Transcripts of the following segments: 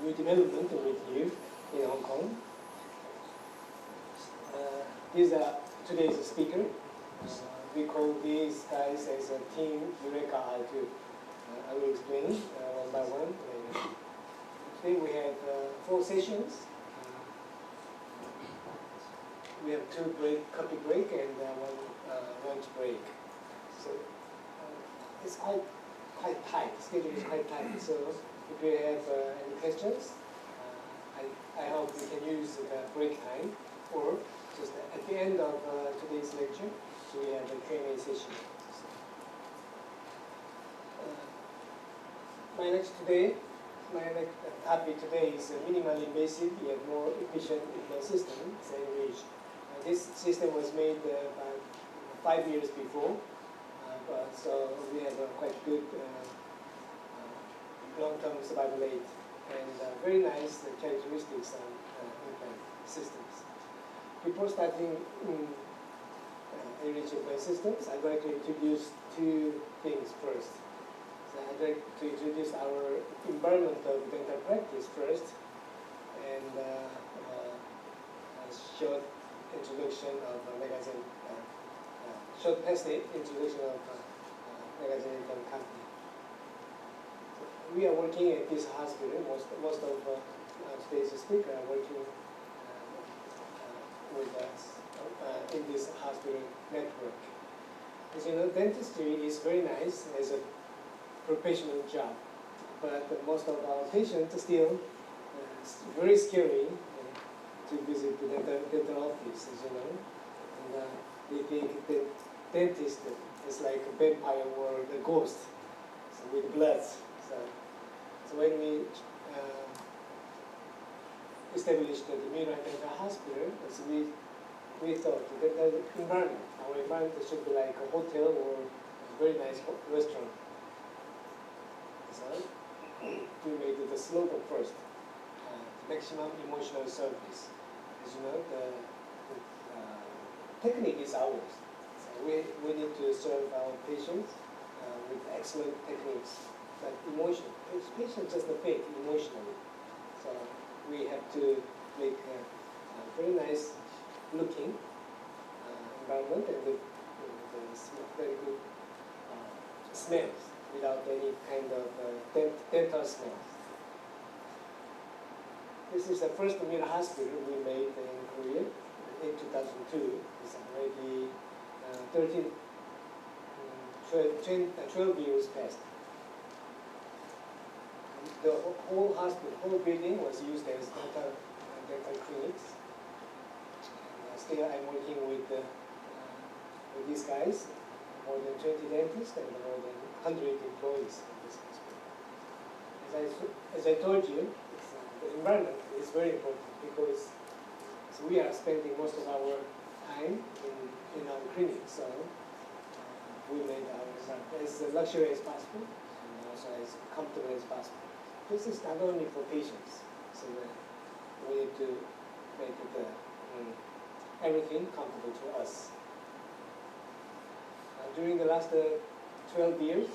new development with you in Hong Kong. These are today's speaker. We call these guys as a team Eureka R2. I will explain one by one. Today we have 4 sessions. We have 2 coffee break and 1 lunch break. So it's quite tight. Schedule is quite tight. So if you have any questions, I hope you can use the break time, or just at the end of today's lecture, we have a Q&A session. My topic today is minimally invasive yet more efficient implant system, Anyridge. This system was made about 5 years before, so we have a quite good long-term survival rate and very nice characteristics on implant systems. Before starting Anyridge implant systems, I'd like to introduce 2 things first. So I'd like to introduce our environment of dental practice first, and a short introduction of short past introduction of megagenhk company. We are working at this hospital. Most of today's speakers are working with us in this hospital network. As you know, dentistry is very nice as a professional job, but most of our patients still it's very scary to visit the dental office, as you know, and they think the dentist is like a vampire or the ghost, so with blood. So when we established the Myra Dental Hospital, so we thought that the environment, our environment should be like a hotel or a very nice restaurant. So we made the slogan first, maximum emotional service. As you know, the technique is ours. So we need to serve our patients with excellent techniques. But emotion, patients just fake emotionally. So we have to make a very nice looking environment and the very good smells without any kind of dental smells. This is the first Myra hospital we made in Korea in 2002. It's already 12 years past. The whole hospital, whole building was used as dental clinics. And still, I'm working with these guys, more than 20 dentists and more than 100 employees in this hospital. As I told you, the environment is very important because we are spending most of our time in our clinic, so we made our environment as luxurious as possible and also as comfortable as possible. This is not only for patients, so we need to make it, everything comfortable to us. During the last 12 years,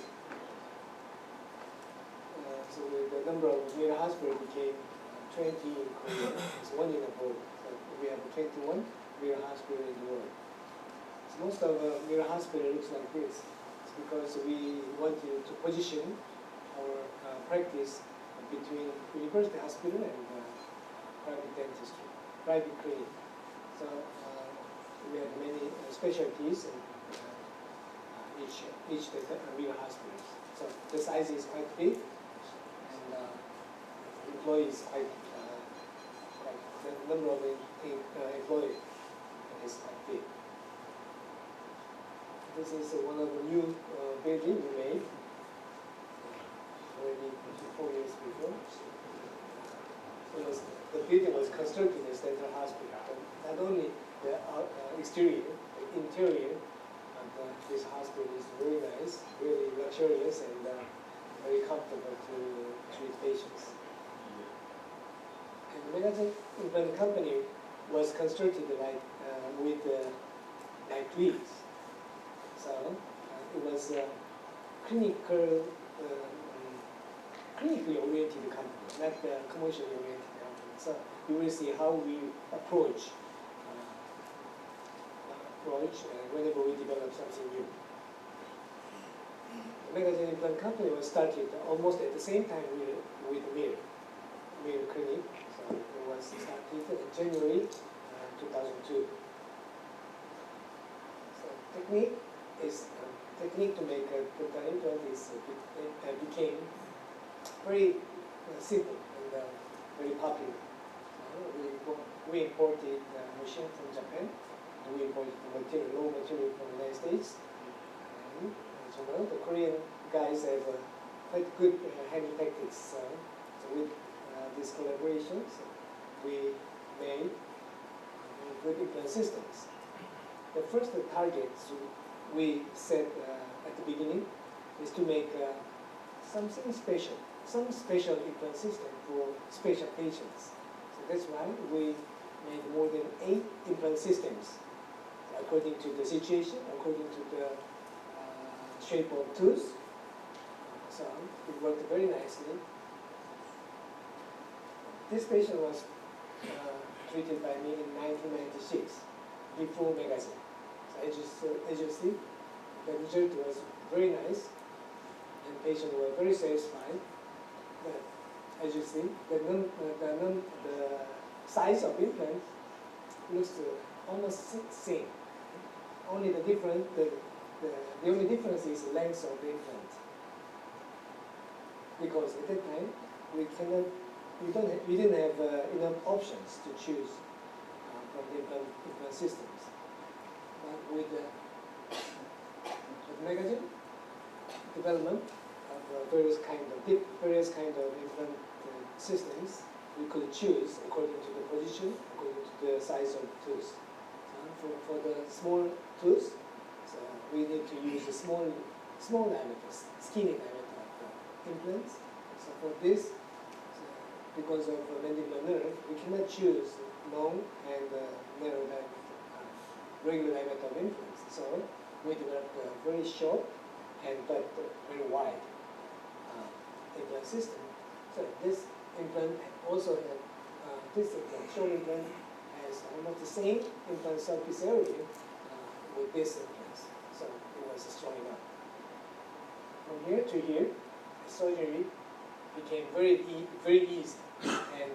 so the number of Myra hospitals became 20 in Korea. It's 1 in abroad. So we have 21 Myra hospitals in the world. So most of Myra hospital looks like this. It's because we wanted to position our practice between university hospital and private dentistry, private clinic. So we have many specialties in each Myra hospitals. So the size is quite big, and employees quite the number of employees is quite big. This is one of the new building we made already 4 years before. The building was constructed as dental hospital. Not only the exterior, the interior of this hospital is very nice, really luxurious, and very comfortable to treat patients. And the megagenhk implant company was constructed like wheels. So it was clinical clinically oriented company, not commercially oriented company. So you will see how we approach whenever we develop something new. The Megagen implant company was started almost at the same time with Mir Clinic. So it was started in January 2002. So technique to make a dental implant became very simple and very popular. We imported the machine from Japan. We imported raw material from the United States. And as you know, the Korean guys have quite good handling techniques. So with these collaborations, we made good implant systems. The first target we set at the beginning is to make something special, some special implant system for special patients. So that's why we made more than 8 implant systems according to the situation, according to the shape of tooth. So it worked very nicely. This patient was treated by me in 1996, before Megagen. So as you see, the result was very nice, and patients were very satisfied. But as you see, the size of implant looks almost same. Only the only difference is the length of the implant. Because at that time we didn't have enough options to choose from the implant systems. But with Megagen development of various kind of implant systems, we could choose according to the position, according to the size of the tooth. For the small tooth, so we need to use a small diameter, skinny diameter of implants. So for this, because of mandibular nerve, we cannot choose long and narrow diameter, regular diameter of implants. So we developed a very short but very wide implant system. So this implant also had this implant, short implant, has almost the same implant surface area with this implants. So it was strong enough. From here to here, the surgery became very easy, and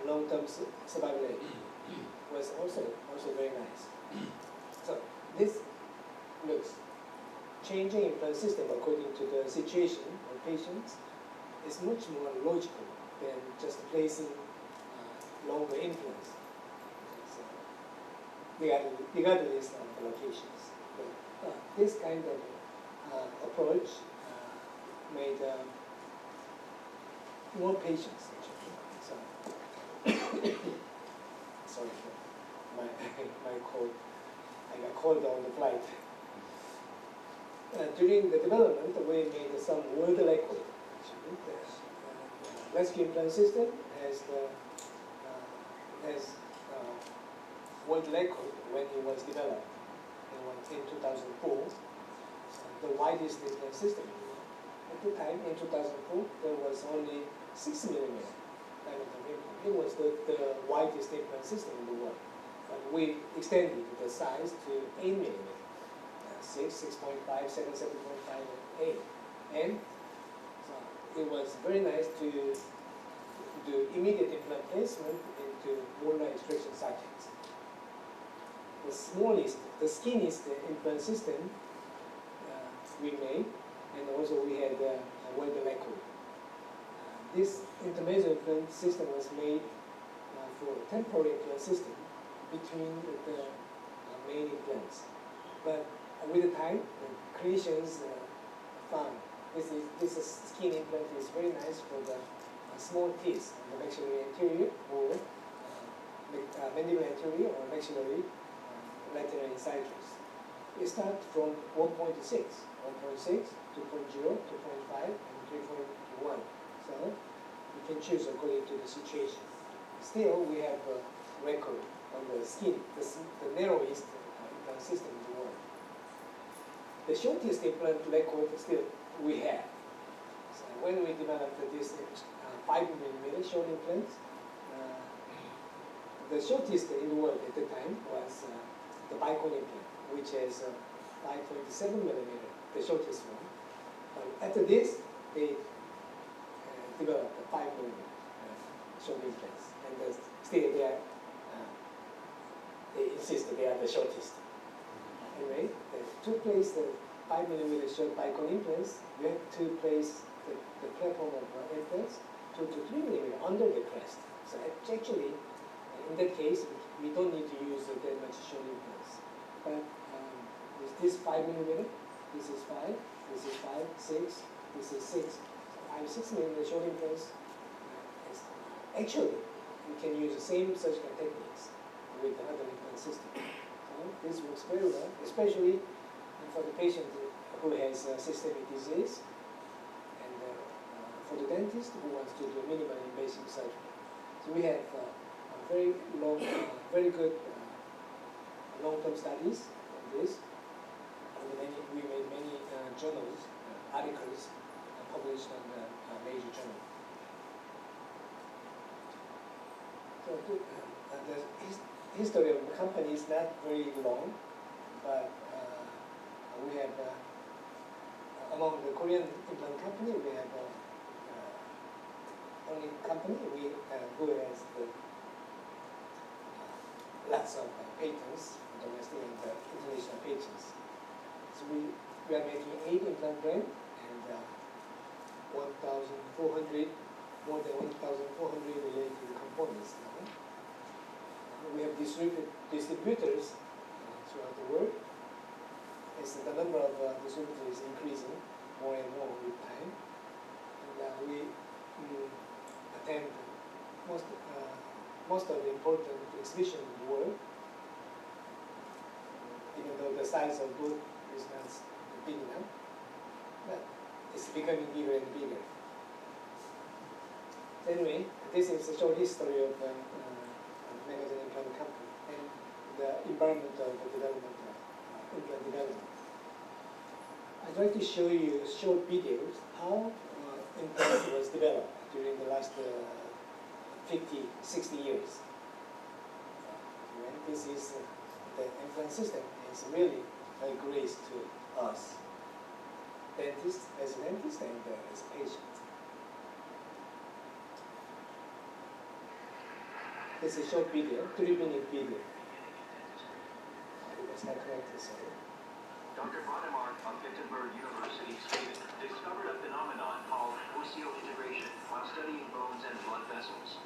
long-term survival rate was also very nice. So this looks changing implant system according to the situation of patients is much more logical than just placing longer implants, so regardless of the locations. But this kind of approach made more patients actually. So sorry for my cold. I got cold on the flight. During the development, we made some world record. Actually, the rescue implant system has world record when it was developed in 2004. The widest implant system. At the time, in 2004, there was only 6 millimeter diameter implant. It was the widest implant system in the world. But we extended the size to 8 millimeter. 6, 6.5, 7, 7.5, and 8. And so it was very nice to do immediate implant placement into molar extraction sockets. The smallest, the skinniest implant system we made, and also we had a world record. This intermediate implant system was made for temporary implant system between the main implants. But with the time, the clinicians found this skin implant is very nice for the small teeth on the maxillary anterior or mandibular anterior or maxillary lateral incisors. We start from 1.6, 2.0, 2.5, and 3.1. So you can choose according to the situation. Still, we have a record on the skin, the narrowest implant system in the world. The shortest implant record still we have. So when we developed this 5mm short implant, the shortest in the world at the time was the bicone implant, which is 5.7mm, the shortest one. But after this, they developed the 5mm short implants, and still they insist that they are the shortest. Anyway, to place the 5mm short bicone implants, you have to place the platform of implants 2 to 3mm under the crest. So actually, in that case, we don't need to use that much short implants. But with this 5mm, this is 5, this is 5, 6, this is 6. So 6mm short implants. Actually, we can use the same surgical techniques with the other implant system. So this works very well, especially for the patient who has systemic disease, and for the dentist who wants to do minimally invasive surgery. So we have very very good long-term studies on this. And we made many journals, articles published on the major journal. So the history of the company is not very long, but we have among the Korean implant company, we have only company who has lots of patents, domestic and international patents. So we are making 8 implant brands and 1,400, more than 1,400 related components now. We have distributors throughout the world. As the number of distributors is increasing more and more with time, and we attend most of the important exhibitions in the world, even though the size of booth is not big enough, but it's becoming bigger and bigger. Anyway, this is a short history of megagenhk company and the environment of the development of implant development. I'd like to show you short videos how implant was developed during the last 50, 60 years. And this is the implant system is really a grace to us, dentists, as a dentist and as a patient. This is a short video, 3-minute video. That's not correct, sorry. Dr. Bonnemar of Wittenberg University, Sweden, discovered a phenomenon called osseointegration while studying bones and blood vessels.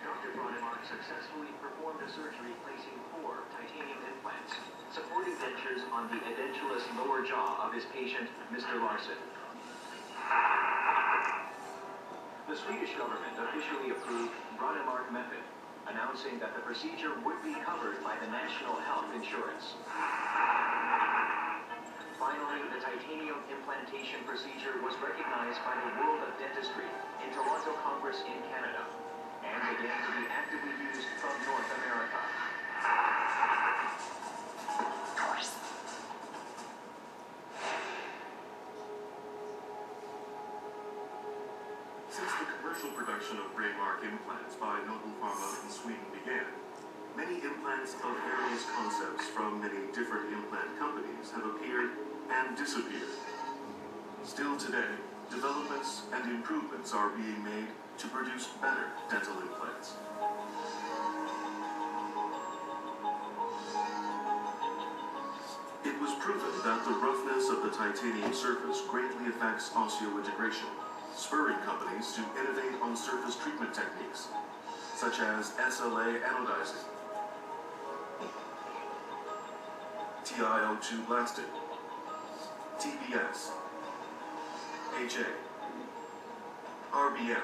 Dr. Bonnemar successfully performed a surgery placing 4 titanium implants, supporting dentures on the edentulous lower jaw of his patient, Mr. Larsen. The Swedish government officially approved Brånemark method, announcing that the procedure would be covered by the National Health Insurance. Finally, the titanium implantation procedure was recognized by the World of Dentistry in Toronto Congress in Canada, and began to be actively used from North America. Since the commercial production of Brånemark implants by Nobel Pharma in Sweden began, many implants of various concepts from many different implant companies have appeared and disappeared. Still today, developments and improvements are being made to produce better dental implants. It was proven that the roughness of the titanium surface greatly affects osseointegration, spurring companies to innovate on surface treatment techniques, such as SLA anodizing, TiO2 blasting, TBS, HA, RBM.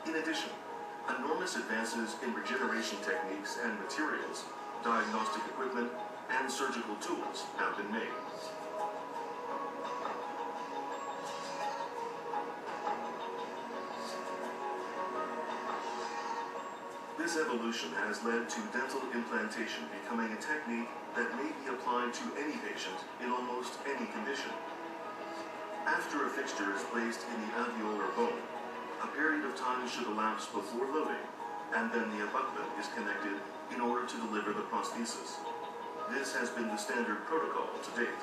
In addition, enormous advances in regeneration techniques and materials, diagnostic equipment, and surgical tools have been made. This evolution has led to dental implantation becoming a technique that may be applied to any patient in almost any condition. After a fixture is placed in the alveolar bone, a period of time should elapse before loading, and then the abutment is connected in order to deliver the prosthesis. This has been the standard protocol to date.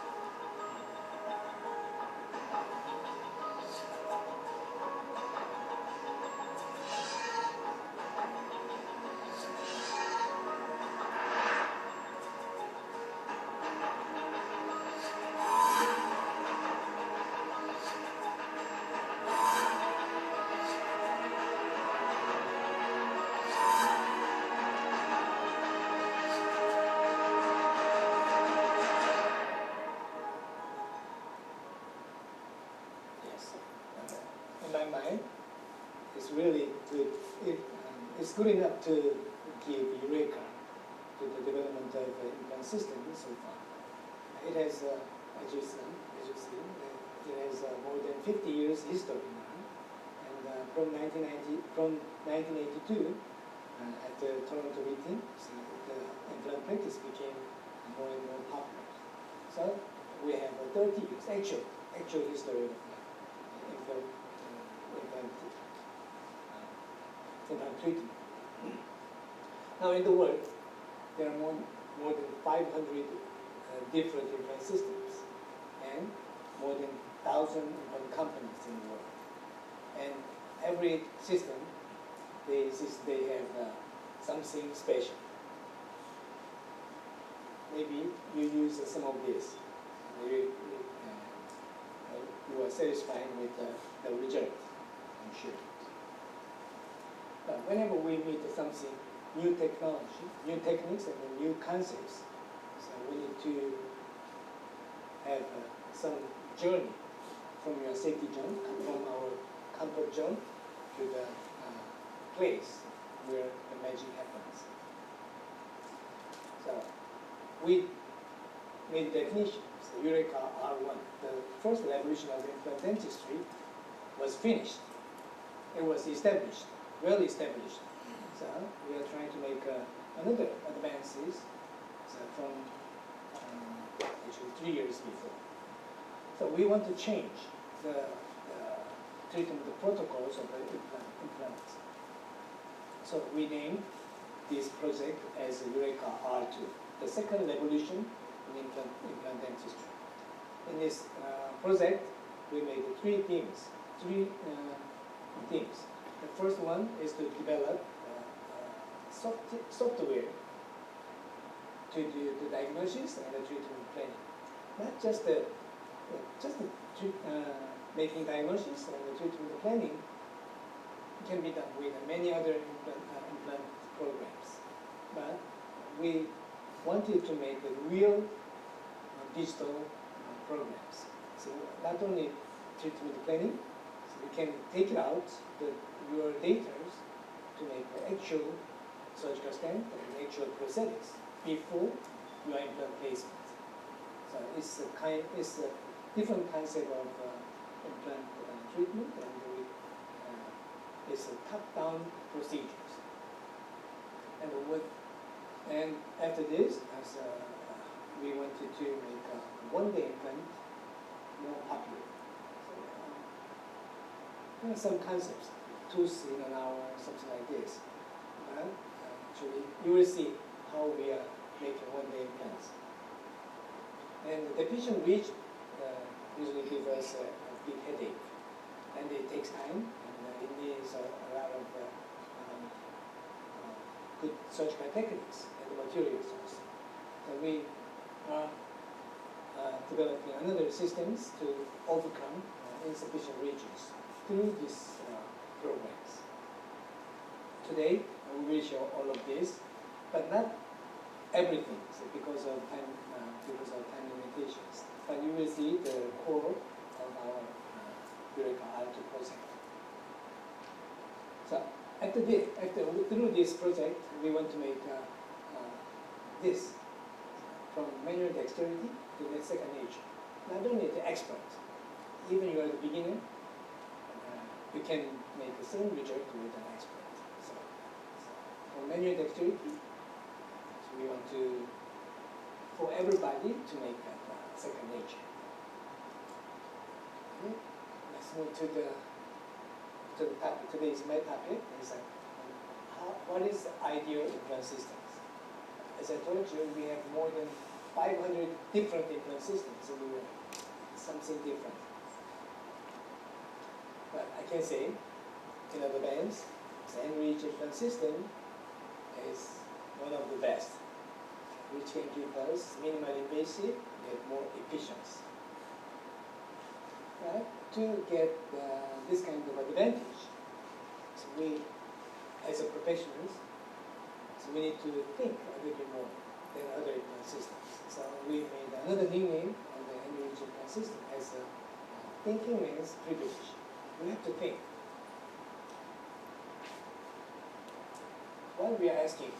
In my mind, it's really good. It's good enough to give Eureka to the development of the implant system so far. It has, as you see, it has more than 50 years history now. And from 1982, at the Toronto meeting, so the implant practice became more and more popular. So we have 30 years actual history of implant treatment. Now in the world, there are more than 500 different implant systems and more than 1,000 implant companies in the world. And every system, they have something special. Maybe you use some of this. You are satisfied with the result, I'm sure. But whenever we meet something, new technology, new techniques, and new concepts, so we need to have some journey from your safety zone, from our comfort zone, to the place where the magic happens. So we made definitions. The Eureka R1, the first revolution of implant dentistry, was finished. It was established, well established. So we are trying to make another advances from actually 3 years before. So we want to change the treatment, the protocols of the implants. So we named this project as Eureka R2, the second revolution in implant dentistry. In this project, we made three themes. The first one is to develop software to do the diagnosis and the treatment planning. Not just making diagnosis and the treatment planning can be done with many other implant programs. But we wanted to make a real digital programs. So not only treatment planning, so we can take it out your data to make the actual surgical stent and actual prosthetics before your implant placement. So it's a different concept of implant treatment, and it's a top-down procedures. And after this, we wanted to make one-day implant more popular. So, some concepts, tooth in an hour, something like this. But actually, you will see how we are making one-day implants. And the patient reach usually gives us a big headache, and it takes time, and it needs a lot of good surgical techniques and materials also. So we are developing another systems to overcome insufficient regions through these programs. Today, we will show all of this, but not everything, so because of time limitations. But you will see the core of our Eureka R2 project. So through this project, we want to make this from manual dexterity to the second nature. Not only the expert, even you are the beginner, you can make the same result with an expert. So for manual dexterity. So we want to, for everybody to make that second nature. Okay. Let's move to the topic. Today's my topic is what is the ideal implant systems? As I told you, we have more than 500 different implant systems in the world. Something different. But I can say, in advance, the Anyridge implant system is one of the best, which can give us minimally invasive yet more efficient. Right? To get this kind of advantage, so we, as a professionals, so we need to think a little bit more than other implant systems. So we made another nickname of the Anyridge implant system as thinking means privilege. We have to think. What we are asking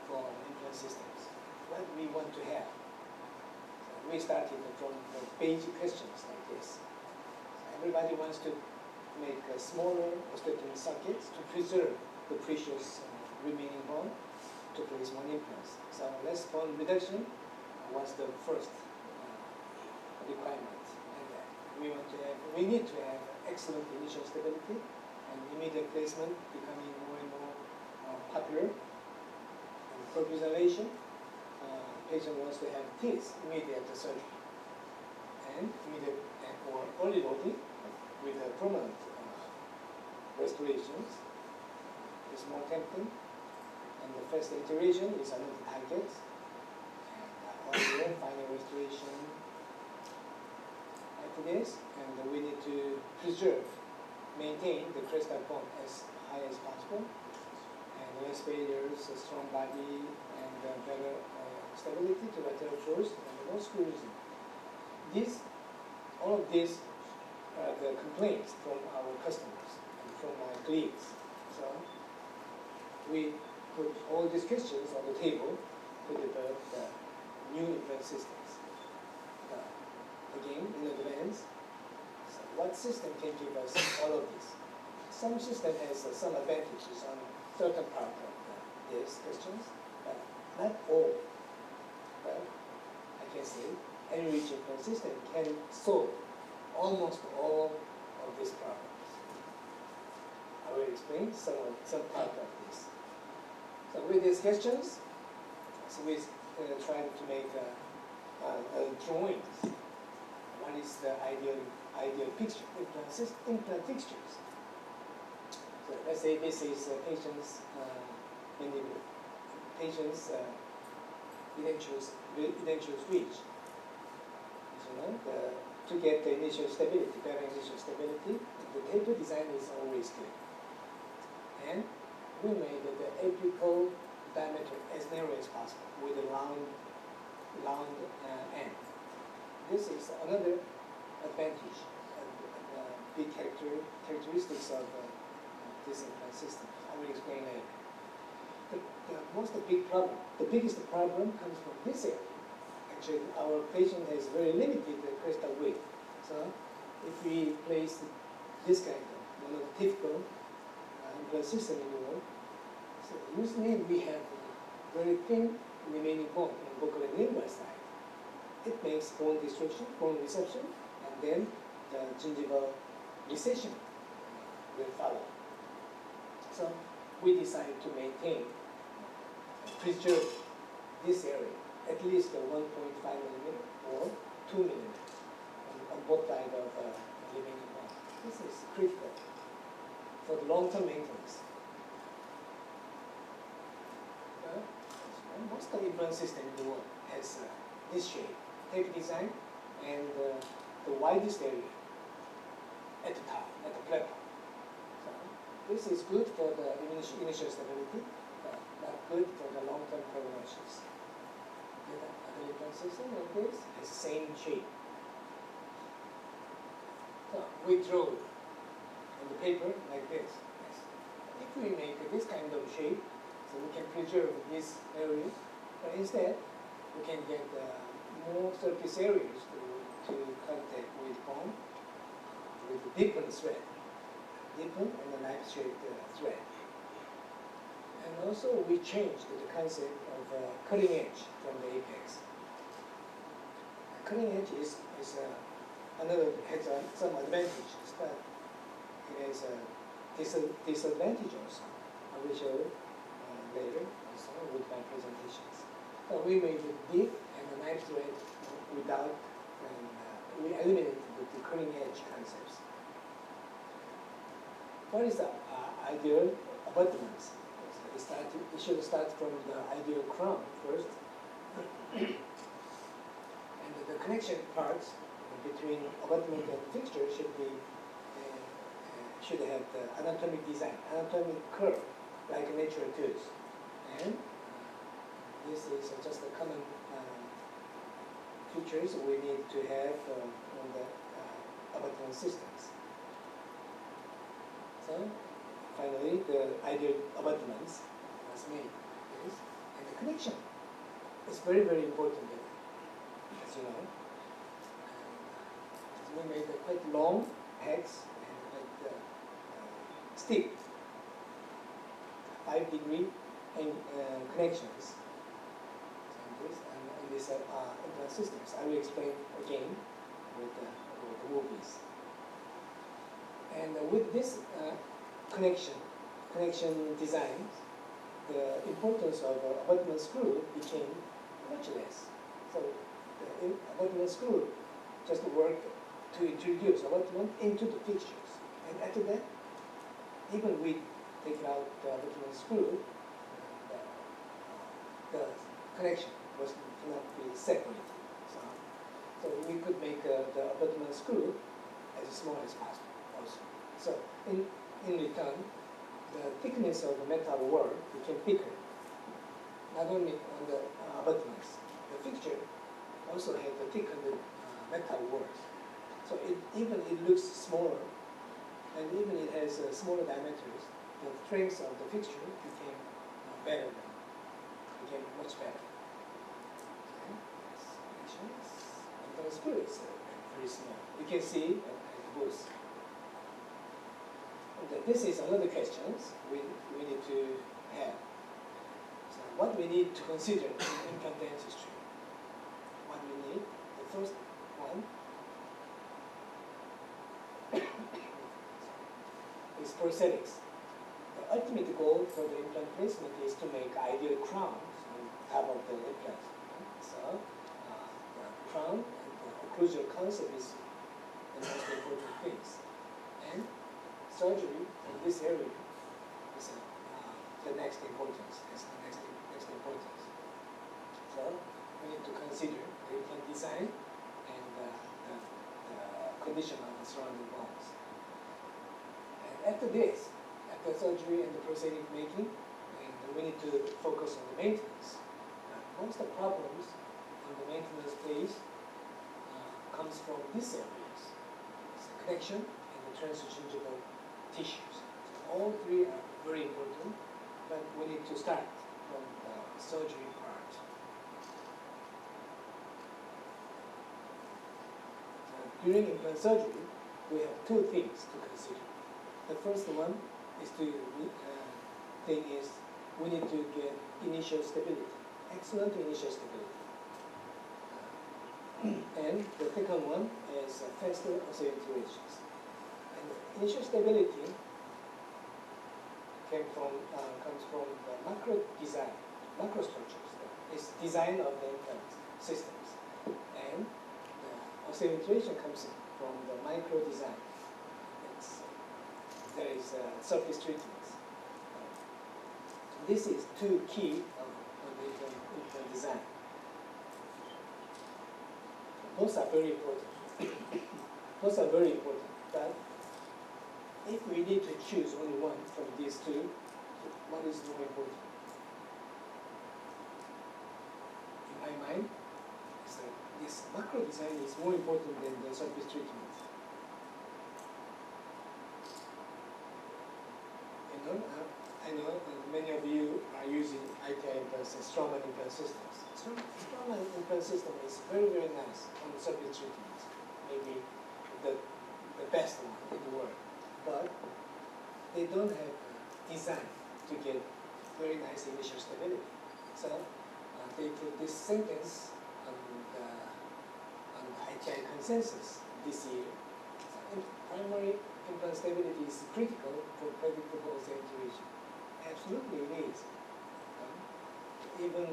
for implant systems, what we want to have. So we started from the basic questions like this. Everybody wants to make a smaller osteotomy sockets to preserve the precious remaining bone to place more implants. So less bone reduction was the first requirement. And we need to have excellent initial stability and immediate placement becoming more and more popular. And for preservation, patient wants to have teeth immediate surgery and immediate or early loading with a permanent restorations is more tempting, and the first iteration is another target, and earlier final restoration after this, and we need to preserve, maintain the crestal bone as high as possible, and less failures, a strong body, and better stability to lateral force, and no screws. All of these are the complaints from our customers and from my colleagues. So we put all these questions on the table to develop the new implant systems. Again, in advance, so what system can give us all of this? Some system has some advantages on certain part of these questions, but not all. But I can say Anyridge implant system can solve almost all of these problems. I will explain some part of this. So with these questions, so we tried to make drawings. What is the ideal picture, implant fixtures? So let's say this is patient's edentulous ridge. To get the initial stability, better initial stability, the taper design is always good. And we made the apical diameter as narrow as possible with a round end. This is another advantage, big characteristics of this implant system. I will explain later. The biggest problem comes from this area. Actually, our patient has very limited crestal width. So if we place this kind of one of the typical implant system in the world, so usually we have very thin remaining bone on the buccal and lingual side. It makes bone destruction, bone reception, and then the gingival recession will follow. So we decided to maintain, preserve this area, at least 1.5 millimeter or 2 millimeter on both sides of the remaining bone. This is critical for the long-term maintenance. Most of the implant system in the world has this shape, tape design, and the widest area at the top, at the platform. So this is good for the initial stability, but not good for the long-term prognosis. Other implant system like this has the same shape. So we draw on the paper like this. Yes. If we make this kind of shape, so we can preserve this area, but instead we can get more surface areas to contact with bone with a different thread, different and a knife-shaped thread. And also we changed the concept of cutting edge from the apex. Cutting edge is another, has some advantages, but it has a disadvantage also. I will show later also with my presentations. So we made a dip and a knife thread without, and we eliminated the cutting edge concepts. What is the ideal abutments? It should start from the ideal crown first. And the connection parts between abutment and fixture should be should have the anatomic design, anatomic curve, like natural tooth. And this is just a common features we need to have on the abutment systems. So finally, the ideal abutments was made. Yes. And the connection is very, very important, as you know. We made a quite long pegs and quite steep 5-degree connections in these implant systems. I will explain again with the movies. And with this connection designs, the importance of abutment screw became much less. So the abutment screw just worked to introduce abutment into the fixtures. And after that, even we take out the abutment screw, the connection was not be separated. So we could make the abutment screw as small as possible also. So in return, the thickness of the metal wall became thicker. Not only on the abutments, the fixture also had the thickened metal walls. So even it looks smaller, and even it has smaller diameters, the strength of the fixture became better, became much better. Okay. And the screw is very small. You can see at the booth. This is another question we need to have. So what we need to consider in implant dentistry? What we need, the first one is prosthetics. The ultimate goal for the implant placement is to make ideal crowns on top of the implant. So the crown and the occlusal concept is the most important things. And surgery in this area is the next importance. Is the next importance. So we need to consider the implant design and the condition of the surrounding bones. And after this, after surgery and the prosthetic making, and we need to focus on the maintenance. Most of the problems on the maintenance phase comes from these areas. It's the connection and the transinterchangeable tissues. All three are very important, but we need to start from the surgery part. During implant surgery, we have two things to consider. The first one is we need to get initial stability, excellent initial stability. And the second one is faster osseointegrations. And initial stability comes from the macro design, macro structures. It's design of the implant systems. And the osseointegration comes from the micro design. There is surface treatments. This is two key of the implant design. Both are very important. Both are very important. But if we need to choose only one from these two, what is more important? In my mind, is that this macro design is more important than the surface treatment. I know many of you are using ITI implants and Straumann implant systems. Straumann implant system is very, very nice on the surface treatment. Maybe the best one in the world. But they don't have design to get very nice initial stability. So they put this sentence on the ITI consensus this year. So primary implant stability is critical for predictable osseointegration. Absolutely it is. Even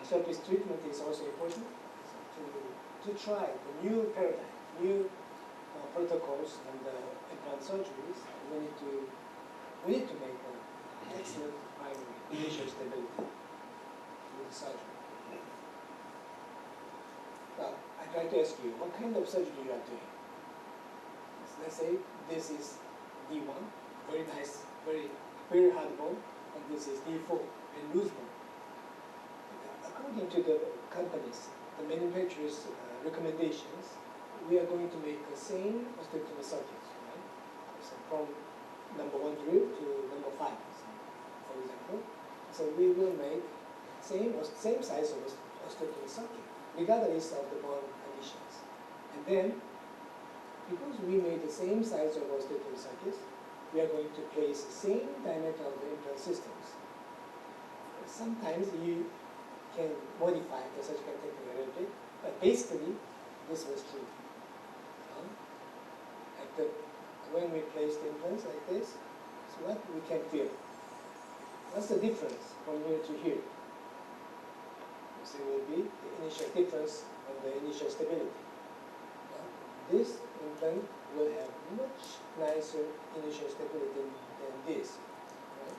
surface treatment is also important. So to try the new paradigm, new protocols and implant surgeries, we need to make an excellent primary initial stability with the surgery. Well, I try to ask you, what kind of surgery you are doing? So let's say this is D1, very nice, very hard bone, and this is D4, and loose bone. According to the companies, the manufacturers' recommendations, we are going to make the same osteotomy circuits, right? So from number 1 drill to number 5, so, for example. So we will make same size of osteotomy circuit, regardless of the bone conditions. And then, because we made the same size of osteotomy circuits, we are going to place the same diameter of the implant systems. Sometimes you can modify the surgical technique a little bit, but basically, this was true. When we place the implants like this, so what we can feel? What's the difference from here to here? So it will be the initial difference on the initial stability. This implant will have much nicer initial stability than this. Right?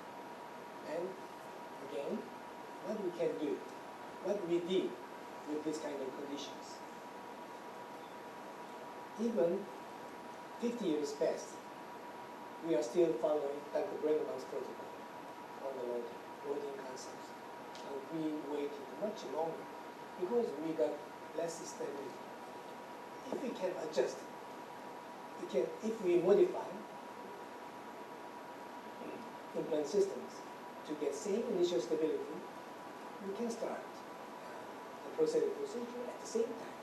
And again, what we can do, what we did with this kind of conditions. Even 50 years passed, we are still following Dr. Brenneman's protocol on the loading concepts. And we waited much longer because we got less stability. If we can adjust, if we modify implant systems to get same initial stability, we can start the prosthetic procedure at the same time,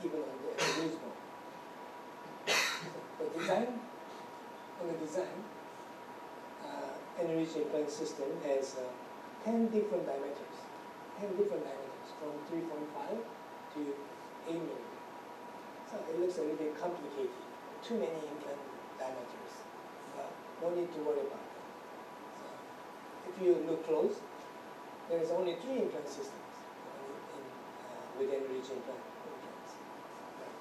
even on the loose bone. On the design, Anyridge implant system has 10 different diameters, from 3.5 to 8 millimeters. So it looks a little bit complicated, too many implant diameters, but no need to worry about that. So if you look close, there is only 3 implant systems with Anyridge implants.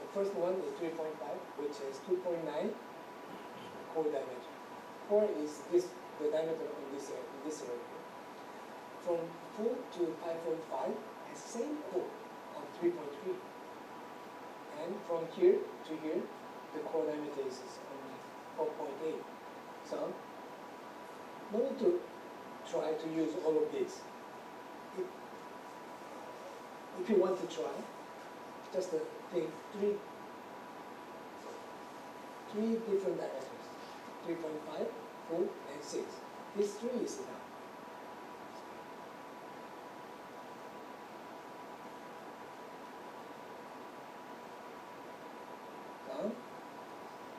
The first one is 3.5, which has 2.9 core diameter. 4 is the diameter on this area. From 4 to 5.5 has the same core of 3.3. And from here to here, the core diameter is only 4.8. So, no need to try to use all of this. If you want to try, just take three different diameters, 3.5, 4, and 6. This 3 is enough.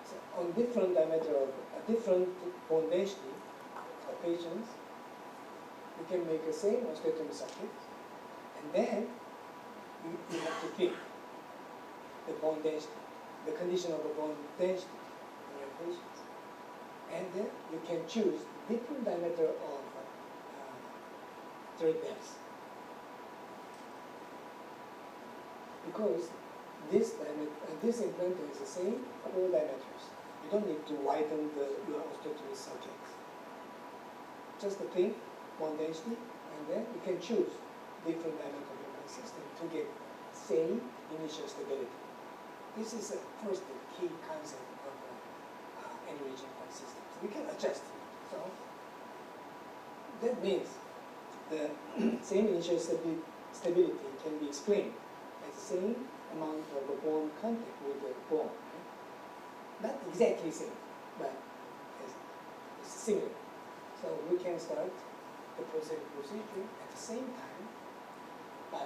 So on different diameter of different bone density of patients, you can make the same osteotomy circuit, and then you have to pick the bone density, the condition of the bone density in your patients. And then you can choose different diameter of thread depth. Because this implant is the same core diameters. You don't need to widen your osteotomy circuit. Just the thing, bone density, and then you can choose different diameter of implant system to get same initial stability. This is first the key concept of Anyridge implant systems. We can adjust. So that means the same initial stability can be explained as the same amount of the bone contact with the bone. Right? Not exactly same, but it's similar. So we can start the prosthetic procedure at the same time by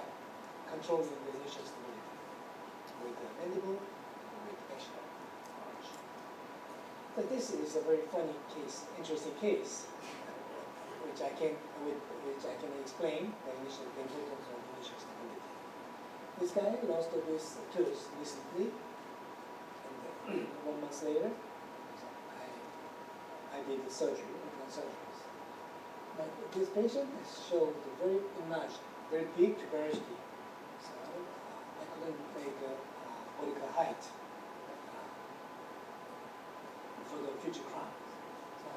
controlling the initial stability with the mandible and with the facial arch. So this is a very funny case, interesting case. which I can explain the importance of initial stability. This guy lost his tooth recently, and 1 month later, I did the surgery, implant surgeries. But this patient showed very enlarged, very big tuberosity, so I couldn't make a vertical height for the future crown. So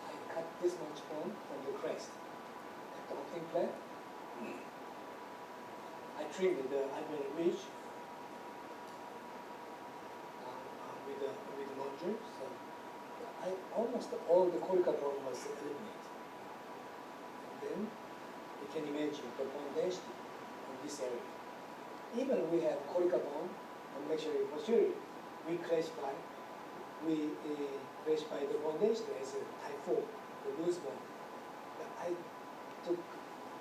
I cut this much bone from the crest. At the opening plate, I trimmed the Anyridge with the modular. So almost all the cortical bone was eliminated. And then you can imagine the bone density in this area. Even we have cortical bone on maxillary posterior, we classify the bone density as a type 4, the loose bone. But I took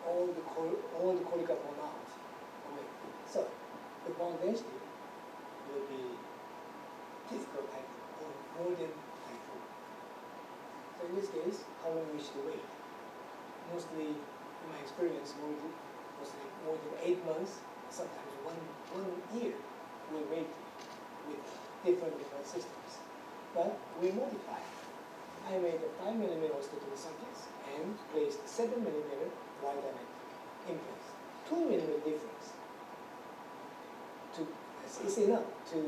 all the cortical bone out away. So the bone density will be typical type 4, more than type 4. So in this case, how long we should wait? Mostly, in my experience, mostly more than 8 months, sometimes one year, we wait with different systems. But we modified. I made a 5 mm osteotomy circuits and placed 7 mm wide diameter implants. 2 mm difference. It's enough to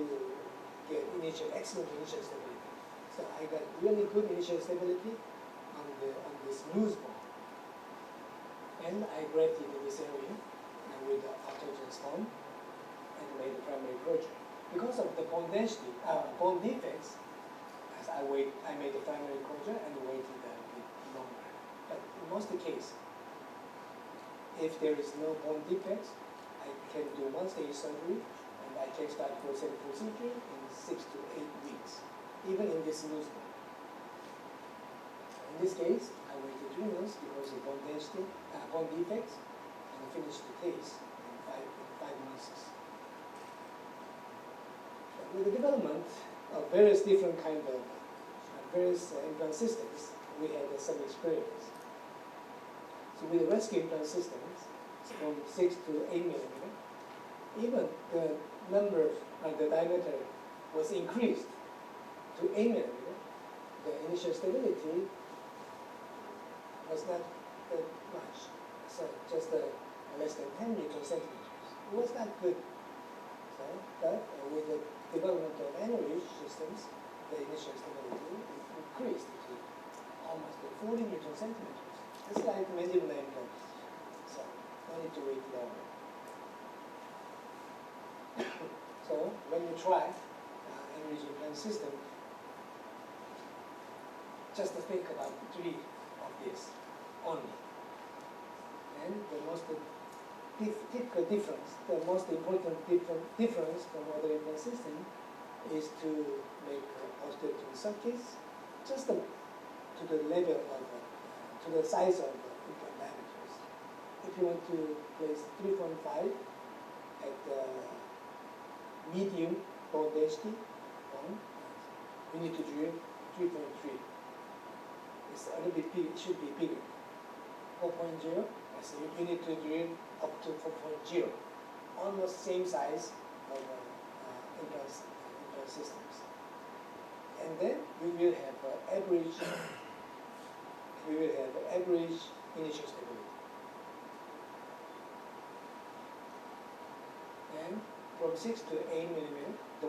get excellent initial stability. So I got really good initial stability on this loose bone. And I grafted this area with the autogenous foam and made the primary closure. Because of the bone density, bone defects, as I made the primary closure and waited a bit longer. But in most cases, if there is no bone defects, I can do one-stage surgery and I can start prosthetic procedure in 6 to 8 weeks, even in this loose bone. In this case, I waited 3 months because of bone density, bone defects, and finished the case in 5 months. With the development of various different kind of various implant systems, we had some experience. So with the rescue implant systems, from 6 to 8 millimeter, even the number of the diameter was increased to 8 millimeter. The initial stability was not that much, so just less than 10 Newton centimeters. It was not good. So, but with the development of Anyridge systems, the initial stability increased to almost 40 Newton centimeters. It's like mandibular implant. So, no need to wait longer. So, when you try Anyridge implant system, just think about 3 of this only. And the most typical difference, the most important difference from other implant system is to make osteotomy circuits just to the level of, to the size of the implant diameters. If you want to place 3.5 at the medium bone density bone, you need to drill 3.3. It's a little bit big, it should be bigger. 4.0, so you need to drill up to 4.0, almost same size of implant systems. And then we will have average initial stability. And from 6 to 8 millimeter, the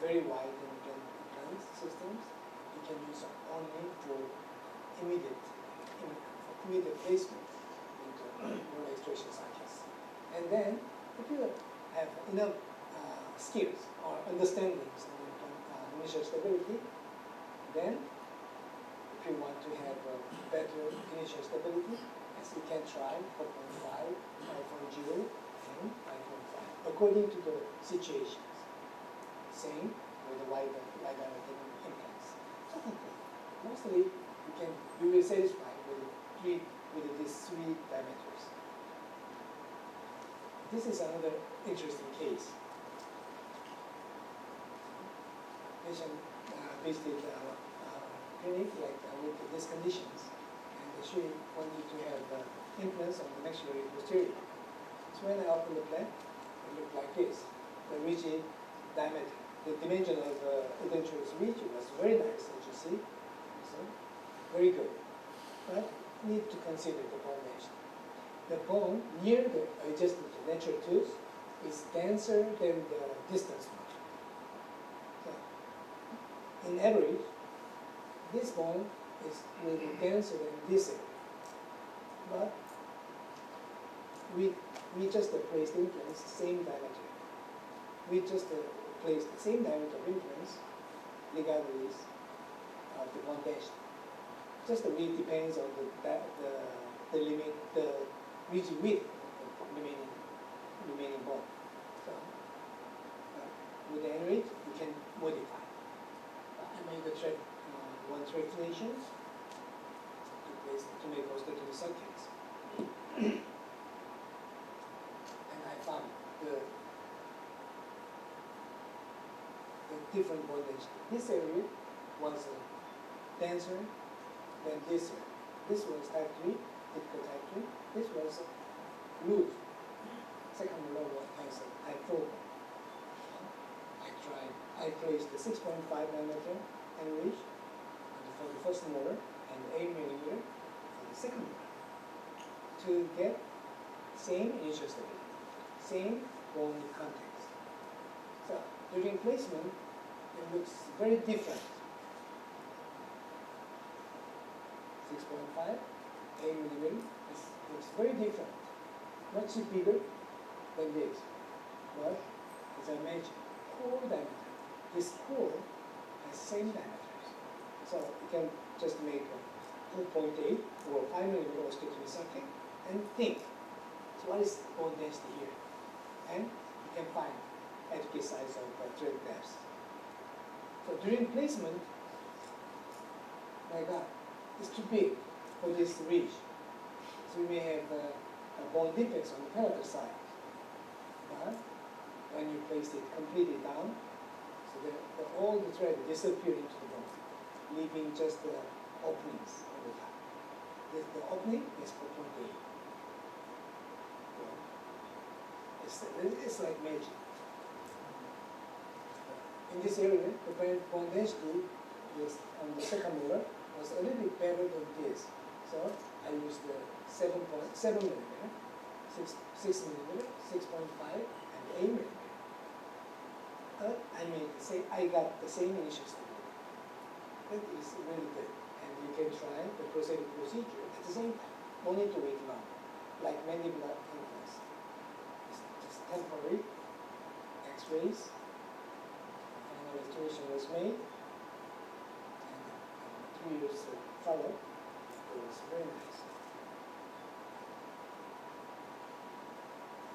very wide implant systems, you can use only for immediate placement into neural extraction circuits. And then, if you have enough skills or understandings of initial stability, then if you want to have better initial stability, as you can try 4.5, 5.0, and 5.5, according to the situations. Same with the wide diameter implants. So mostly you will satisfy with these 3 diameters. This is another interesting case. Patient visited our clinic with these conditions, and she wanted to have implants on the maxillary posterior. So when I opened the plan, it looked like this. The rigid diameter, the dimension of edentulous ridge was very nice, as you see. So, very good. But need to consider the bone mesh. The bone near the adjacent to natural tooth is denser than the distance one. So, in average, this bone is really denser than this area. But we just placed implants same diameter. We just placed the same diameter of implants regardless of the foundation. Just really depends on the limit, the ridge width of the remaining bone. So with the Anyridge, we can modify. I made the one translation to make closer to the circuits. And I found the different bone density. This area was denser than this area. This was type 3, typical type 3. This was loose. Second level has a type 4. I placed the 6.5 nanometer Anyridge for the first molar and 8 millimeter for the second molar to get same initial stability, same bone context. So during placement, it looks very different. 6.5, 8 millimeter, looks very different, much bigger than this. But as I mentioned, core diameter. This core has same diameters. So you can just make a 2.8 or 5 millimeter osteotomy circuit and think, so what is bone density here? And you can find adequate size of thread depth. So during placement, my God, it's too big for this ridge. So you may have bone defects on the palatal side. But when you place it completely down, so all the thread disappear into the bone, leaving just the openings on the top. The opening is 4.8. It's like magic. In this area, the bone density is on the second molar was a little bit better than this. So I used the 7.7 millimeter, 6 millimeter, 6.5, and 8 millimeter. I got the same initial stability. That is really good. And you can try the prosthetic procedure at the same time. No need to wait long. Like mandibular implants. It's just temporary X-rays. Final restoration was made. And 3 years follow-up. It was very nice.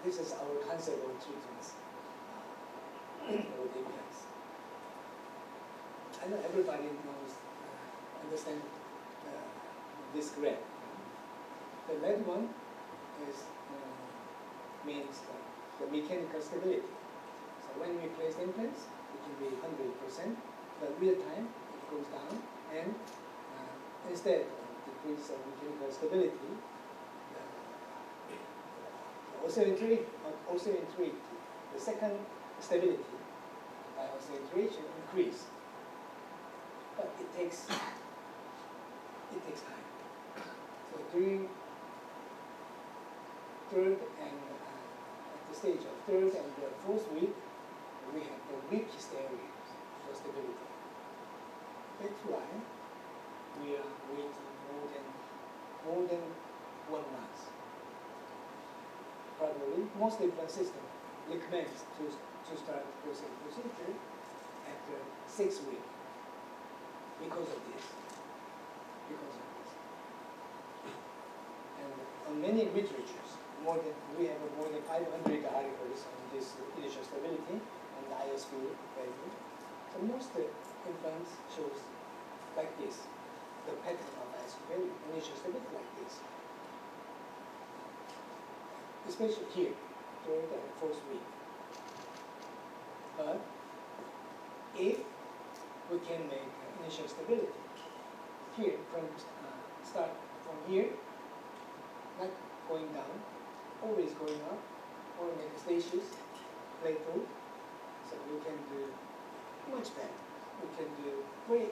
This is our concept of treatments. With implants. I know everybody knows, understand this graph. The red one is means the mechanical stability. So when we place implants, it can be 100%, but real time it goes down, and instead of decrease of mechanical stability, oscillatory, the second stability by oscillation increase, but it takes time. So during third and at the stage of third and the fourth week, we have the weakest areas for stability. That's why we are waiting more than 1 month. Probably most implant system recommends to start the procedure after 6 weeks because of this. And on many literatures, we have more than 500 articles on this initial stability and ISP value. So most implants shows like this, the pattern of ISP value, initial stability like this. Especially here, third and fourth week. But if we can make initial stability here from start from here, not going down, always going up, or metastasis, plateau. So we can do much better. We can do very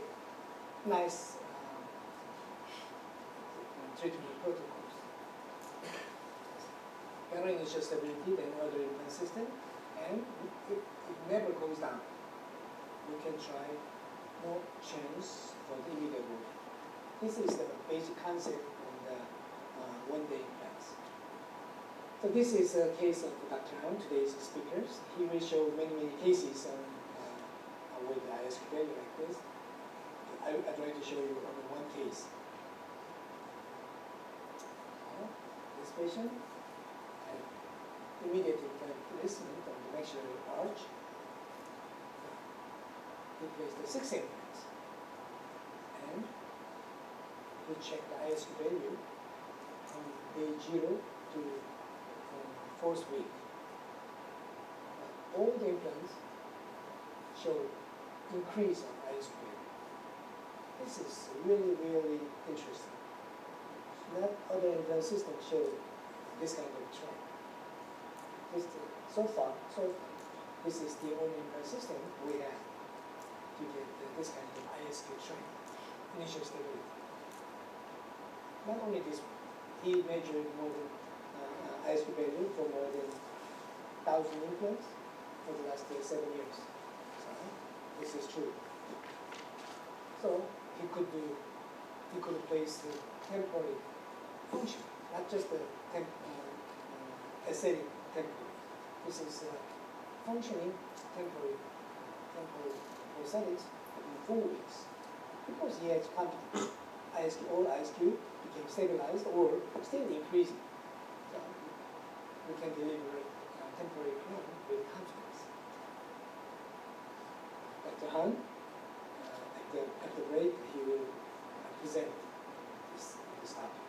nice treatment protocols. Better initial stability than other implant system, and it never goes down. We can try no change for the immediate work. This is the basic concept on the one-day implants. So this is a case of Dr. Han, today's speakers. He will show many cases with the ISQ value like this. I'd like to show you only one case. This patient had immediate implant placement of the maxillary arch. He placed the 6 implants. And we checked the ISQ value from day 0 to 4th week. All the implants show increase of ISQ value. This is really interesting. Not other implant systems show this kind of trend. So far, this is the only implant system we have to get this kind of ISQ trend, initial stability. Not only this one, he measured more than ISQ value for more than 1,000 implants for the last 7 years. So this is true. So he could place the temporary function, not just the aesthetic temporary. This is functioning temporary prosthetics in 4 weeks, because he has confidence. All ISQ became stabilized or still increasing. So we can deliver temporary crown with confidence. Dr. Han, at the break, he will present this topic.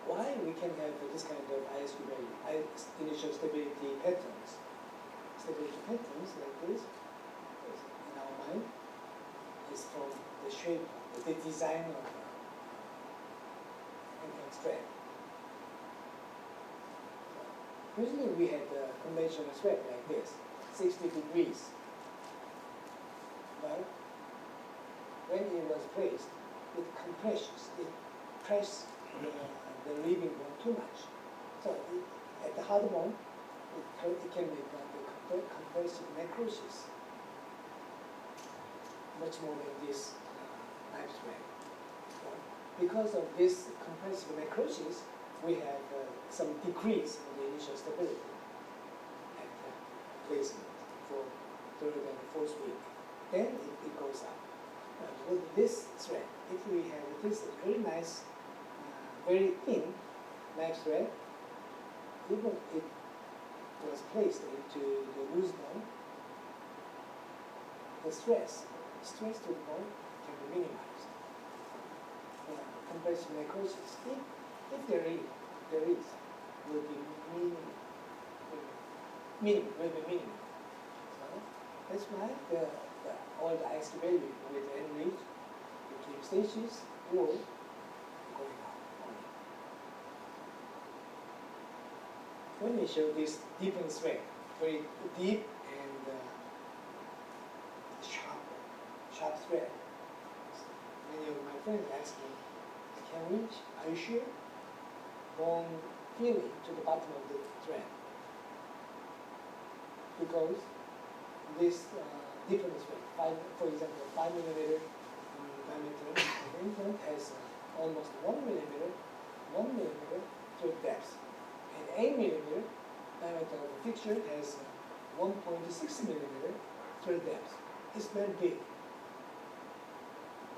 Why we can have this kind of ISQ value, initial stability patterns. Stability patterns like this, in our mind, is from the shape, the design of implant thread. Usually we had the conventional thread like this, 60 degrees. But when it was placed, it compresses, it presses the leaving bone too much. So at the hard bone, it can make the compressive necrosis much more than this knife thread. So because of this compressive necrosis, we have some decrease in the initial stability at the placement for 3rd and 4th week. Then it goes up. With this thread, if we have this very nice, very thin knife thread, even it was placed into the loose bone, the stress to the bone can be minimized. Compressive necrosis, if there is, will be minimum. So that's why all the ISQ value with Anyridge became stages or going up only. Let me show this deepened thread, very deep and sharp thread. Many of my friends ask me, are you sure? Bone feeling to the bottom of the thread. Because this deepened thread, for example, 5 millimeter diameter of the implant has almost 1 millimeter thread depth. And 8 millimeter diameter of the fixture has 1.6 millimeter thread depth. It's very big.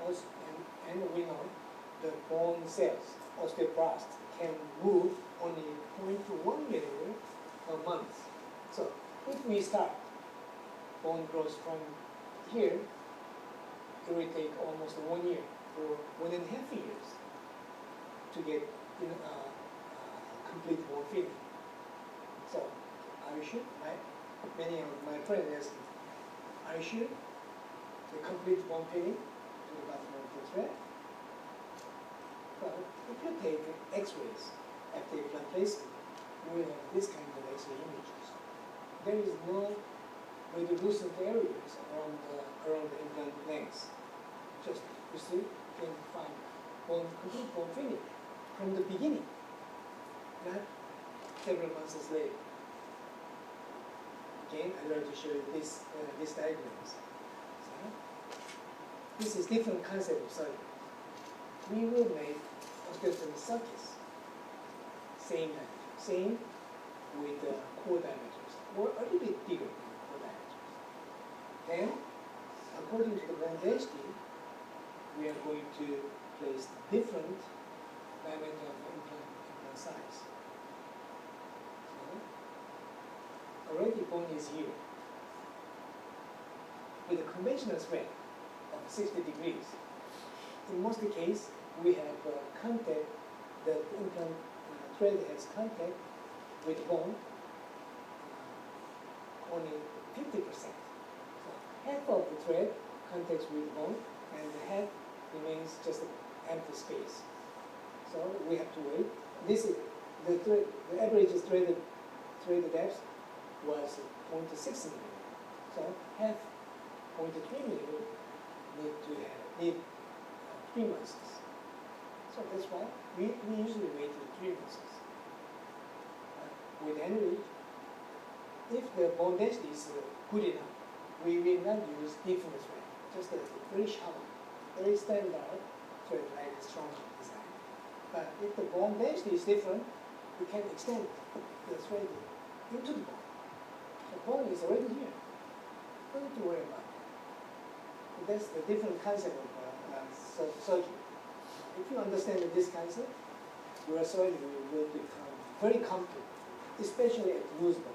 Also, and we know the bone cells, osteoblasts, can move only 0.1 millimeter per month. So if we start bone growth from here, it will take almost 1 year or 1.5 years to get complete bone filling. So, are you sure? Many of my friends ask me, are you sure the complete bone filling to the bottom of the thread? Well, if you take X-rays after implant placement, you will have this kind of X-ray images. There is no radiolucent areas around the implant length. Just, you see, you can find complete bone filling from the beginning, not several months later. Again, I'd like to show you this diagrams. So, this is different concept of surgery. We will make osteotomy circuits, same with core diameters, or a little bit bigger than core diameters. Then, according to the bone density, we are going to place different diameter of implant size. So, already bone is here. With a conventional thread of 60 degrees, in most cases, we have contact, the implant thread has contact with bone only 50%. So half of the thread contacts with bone, and the half remains just empty space. So we have to wait. This is the thread. The average thread depth was 0.6 millimeter. So half 0.3 millimeter need 3 months. So that's why we usually wait 3 months. With Anyridge, if the bone density is good enough, we will not use different thread, just a very shallow, very standard thread like strong design. But if the bone density is different, we can extend the thread into the bone. The bone is already here. Don't need to worry about it. That's the different concept of surgery. If you understand this concept, your surgery will become very comfortable, especially at loose bone,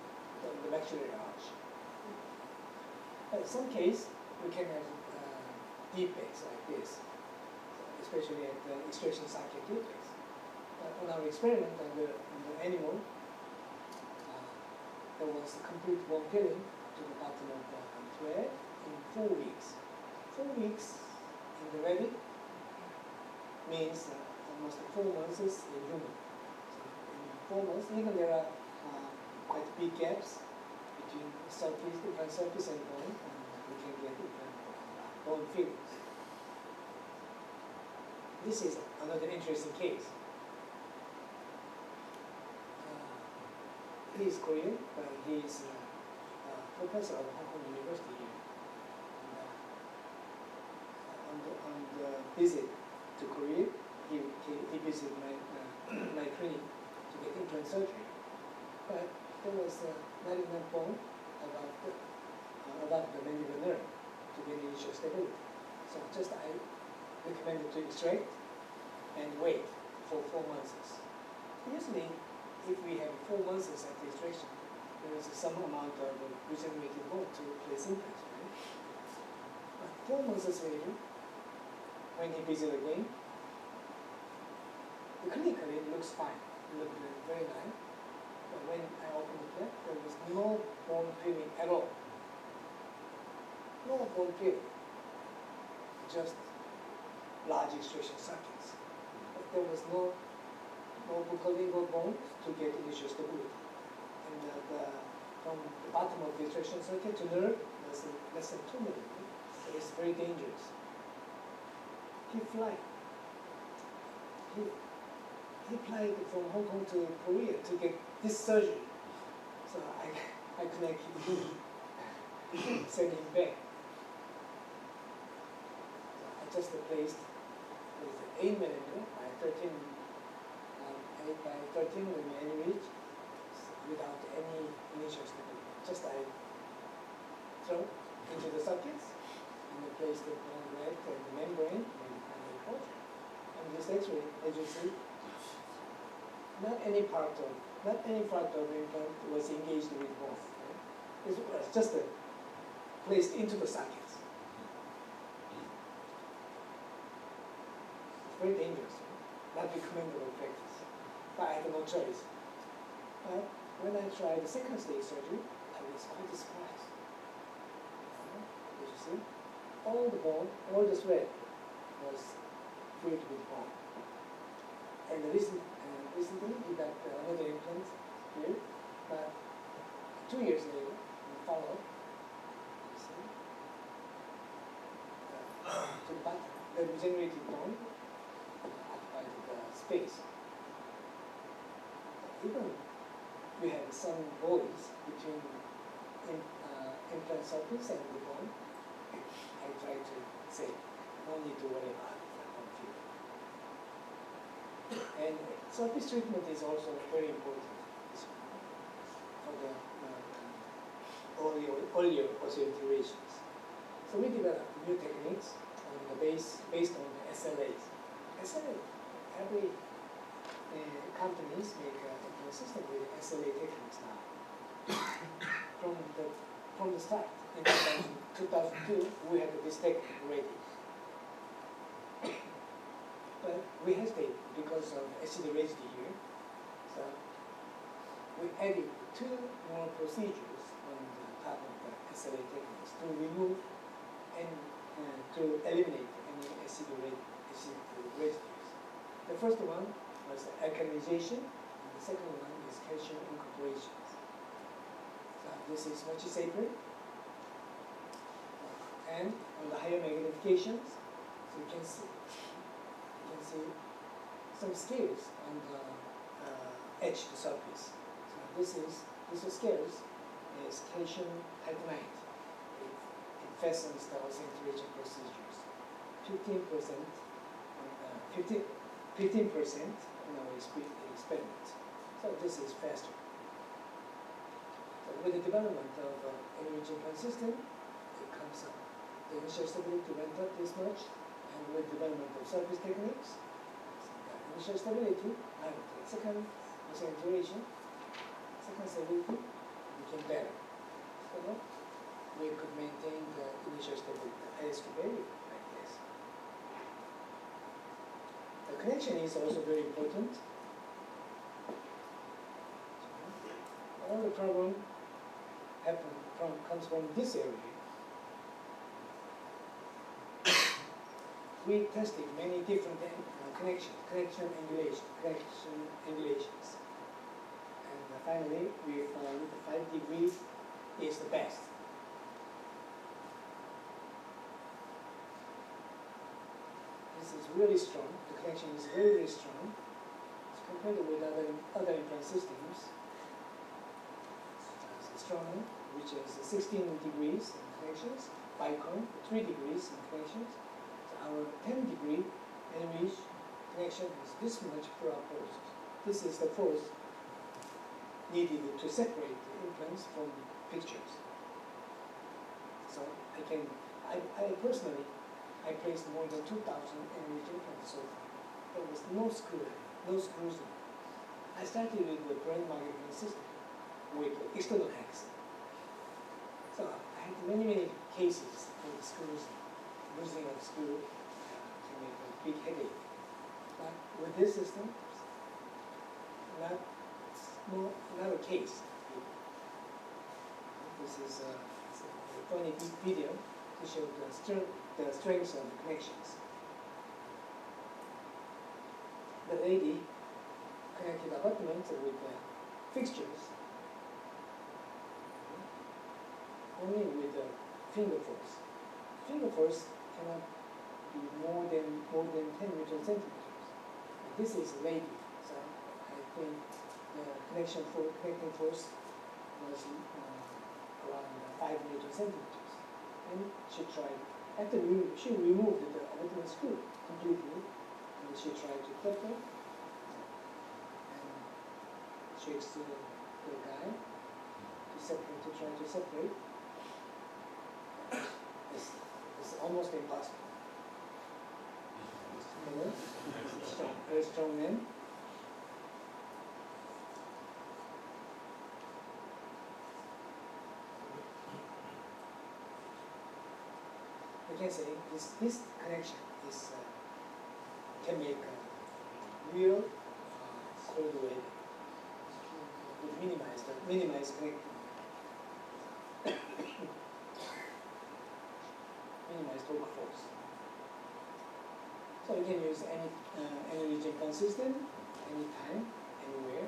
the maxillary arch. But in some case, we can have defects like this, especially at the extraction socket defects. On our experiment on the animal, there was a complete bone filling to the bottom of the thread in 4 weeks. 4 weeks in the rabbit means almost 4 months in human. So in 4 months, even there are quite big gaps between implant surface and bone, and we can get bone fillings. This is another interesting case. He is Korean, but he is a professor of Hong Kong University here. On the visit to Korea, he visited my clinic to get implant surgery. But there was not enough bone above the mandibular nerve to get initial stability. So just I recommended to extract and wait for 4 months. Usually, if we have 4 months after extraction, there is some amount of regenerated bone to place implants, right? But 4 months later, when he visited again, clinically it looks fine. It looked very nice. But when I opened the flap, there was no bone filling at all. No bone filling. Just large extraction sockets. But there was no buccal bone to get initial stability. And from the bottom of the extraction circuit to nerve was less than 2 millimeters. So it's very dangerous. He flight. He flight from Hong Kong to Korea to get this surgery. So I could not keep send him back. So I just placed with 8 millimeter by 13 8 by 13 with the Anyridge without any initial stability. Just I throw into the sockets and I place the bone graft and the membrane and the culture. And this X-ray, as you see, not any part of the implant was engaged with bone. Right? It was just placed into the sockets. It's very dangerous, right? Not recommendable practice. But I had no choice. But when I tried the second stage surgery, I was quite surprised. Did you see? All the bone, all the thread was filled with bone. And recently we got another implant here, but 2 years later, we follow up, you see, to the bottom, the regenerated bone occupied the space. Even we have some voids between implant surface and the bone. I try to say, no need to worry about it, I don't feel it. And surface treatment is also very important for the earlier osseointegrations. So we developed new techniques on the based on the SLAs. SLA, every companies make a system with SLA techniques now. From the start, in 2002, we had this technique ready. But we hesitated because of acid residue here. So we added 2 more procedures on the top of the SLA techniques to remove and to eliminate any acid residues. The first one was alkalization, and the second one is calcium incorporation. So this is much safer. And on the higher magnifications, so you can see some scales on the etched surface. So this scales is calcium titanite. It fastens the osseointegration procedures. 15% in our experiment. So this is faster. So with the development of Anyridge implant system, it comes up. The initial stability went up this much, and with development of surface techniques, the initial stability and the second osseointegration, second stability became better. So we could maintain the initial stability, the highest value like this. The connection is also very important. All the problem comes from this area. We tested many different connection angulations. And finally, we found 5 degrees is the best. This is really strong. The connection is very, very strong. It's compared with other implant systems. It's stronger, which is 16 degrees in connections. Bicon, 3 degrees in connections. Our 10-degree Anyridge connection is this much per force. This is the force needed to separate the implants from pictures. So I personally placed more than 2,000 Anyridge implants so far. There was no screws. I started with the brain magnetic system with external hex. So I had many cases with screws. Losing of screw can make a big headache. But with this system, not a case. This is a funny video to show the strength of the connections. The lady connected abutments with the fixtures only with the finger force. Finger force cannot be more than 10 Newton centimeters. This is a lady, so I think the connecting force was around 5 Newton centimeters. And she tried, after she removed the abutment screw completely, and she tried to cut it, and shakes the guy to try to separate. It's almost impossible. Very strong man. We can say this connection can make a real cold wave with minimize connecting. Minimize torque force. So you can use any region consistent, anytime, anywhere.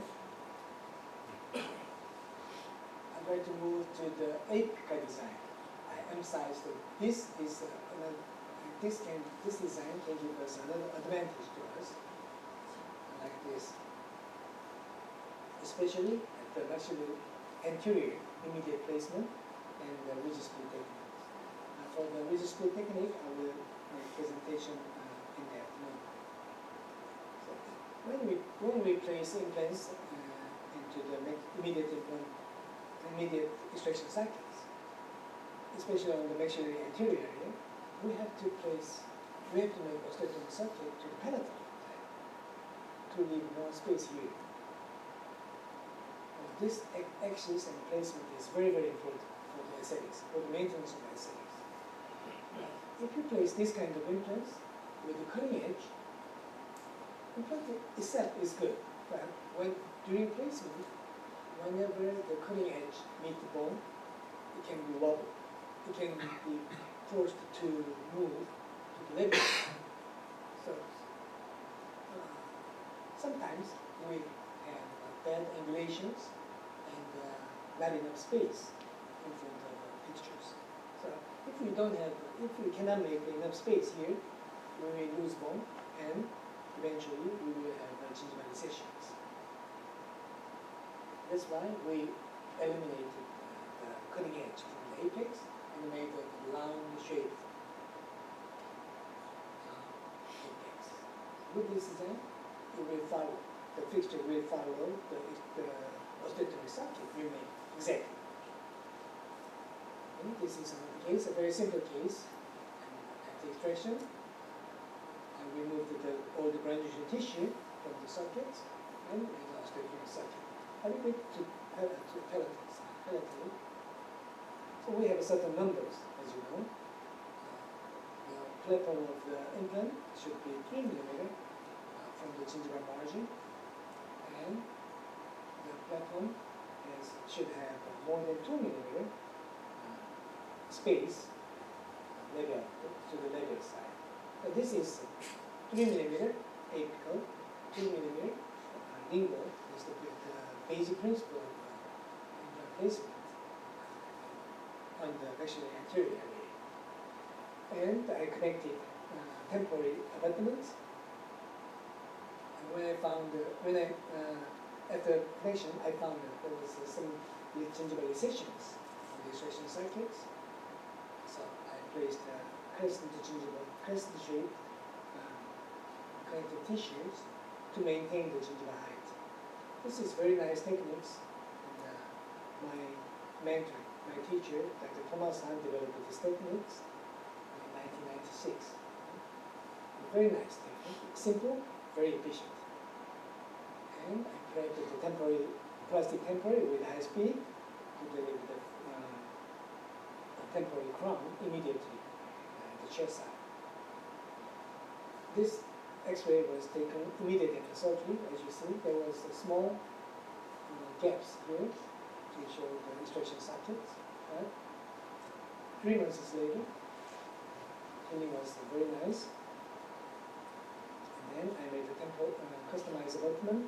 I'm going to move to the apical design. I emphasize that this design can give us another advantage to us, like this, especially at the maxillary anterior immediate placement and the ridge split technique. For the ridge split technique, I will make presentation in that moment. So when we place implants into the immediate extraction cycles, especially on the maxillary anterior area, we have to make osteotomy subject to the palatal to leave more space here. This axis and placement is very, very important for the aesthetics, for the maintenance of the aesthetics. If you place this kind of implants with the cutting edge, implant itself is good, but during placement, whenever the cutting edge meets the bone, it can be wobbled. It can be forced to move to the left. So sometimes we have bad angulations and not enough space in front of fixtures. So if we cannot make enough space here, we may lose bone, and eventually we will have gingival recessions. That's why we eliminated the cutting edge from the apex and made a round-shaped apex. With this design, the fixture will follow the osteotomy subject remain exactly. And this is another case, a very simple case. At the extraction, I removed all the granulation tissue from the subject and the osteotomy subject. I will get to palatally. So we have certain numbers, as you know. The platform of the implant should be 3 mm from the gingival margin, and the platform should have more than 2 mm space labial to the labial side. So this is 3 mm apical, 2 mm lingual is the basic principle of implant placement on the maxillary anterior area. And I connected temporary abutments. And after connection, I found that there was some gingival recessions on the extraction cycles. So I placed crescent-shaped connective tissues to maintain the gingival height. This is very nice techniques, and my mentor, my teacher, Dr. Thomas Han, developed these techniques in 1996. Very nice technique, simple, very efficient. And I created the plastic temporary with high speed to deliver the temporary crown immediately at the chest side. This X-ray was taken immediately after surgery. As you see, there was a small gaps here to show the extraction subjects. Right? 3 months later, healing was very nice. And then I made a customized abutment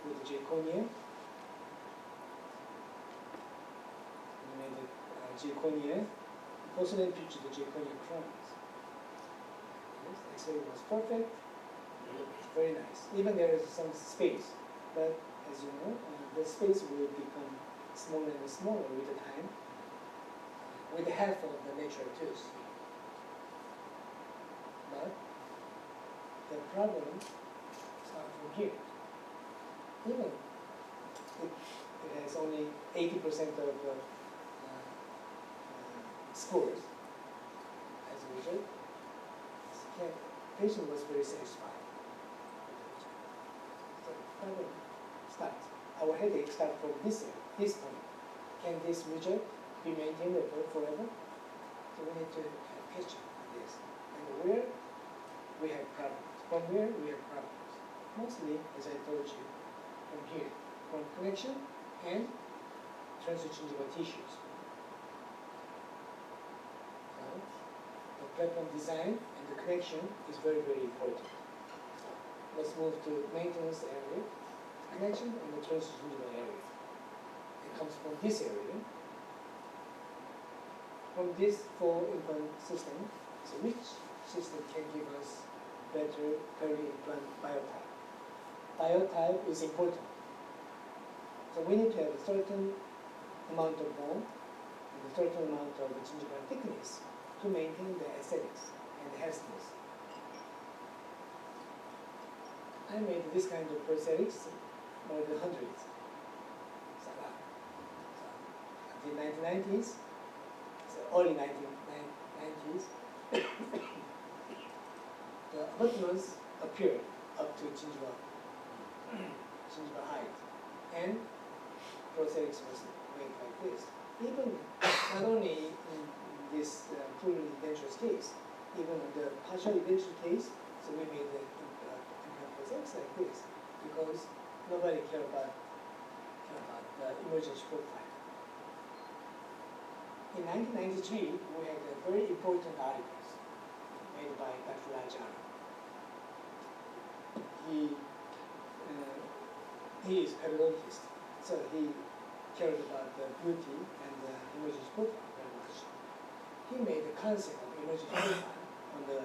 with the zirconia. I made a zirconia, porcelain picture the zirconia crowns. Yes, the X-ray was perfect. It looked very nice. Even there is some space, but as you know, the space will become smaller and smaller with the time, with half of the natural tooth. But the problem starts from here. Even it has only 80% of scores as a result, the patient was very satisfied. So the problem starts. Our headache starts from this point. Can this result be maintained forever? So we need to have question on this. And where we have problems. From where we have problems. Mostly, as I told you, from here. From connection and transgingival tissues. Now, the platform design and the connection is very, very important. Let's move to maintenance area, connection and the transgingival area. It comes from this area. From this full implant system, so which system can give us better peri-implant biotype? Biotype is important. So we need to have a certain amount of bone and a certain amount of the gingival thickness to maintain the aesthetics and the healthiness. I made this kind of prosthetics more than hundreds. So, until 1990s, so early 1990s, the abutments appeared up to gingival height, and prosthetics was made like this. Even not only in this fully dangerous case, even in the partially dangerous case, so we made the implant prosthetics like this because nobody cared about the emergency profile. In 1993, we had a very important articles made by Dr. Rajara. He is periodontist, so he cared about the beauty and the emergency profile very much. He made the concept of emergency profile on the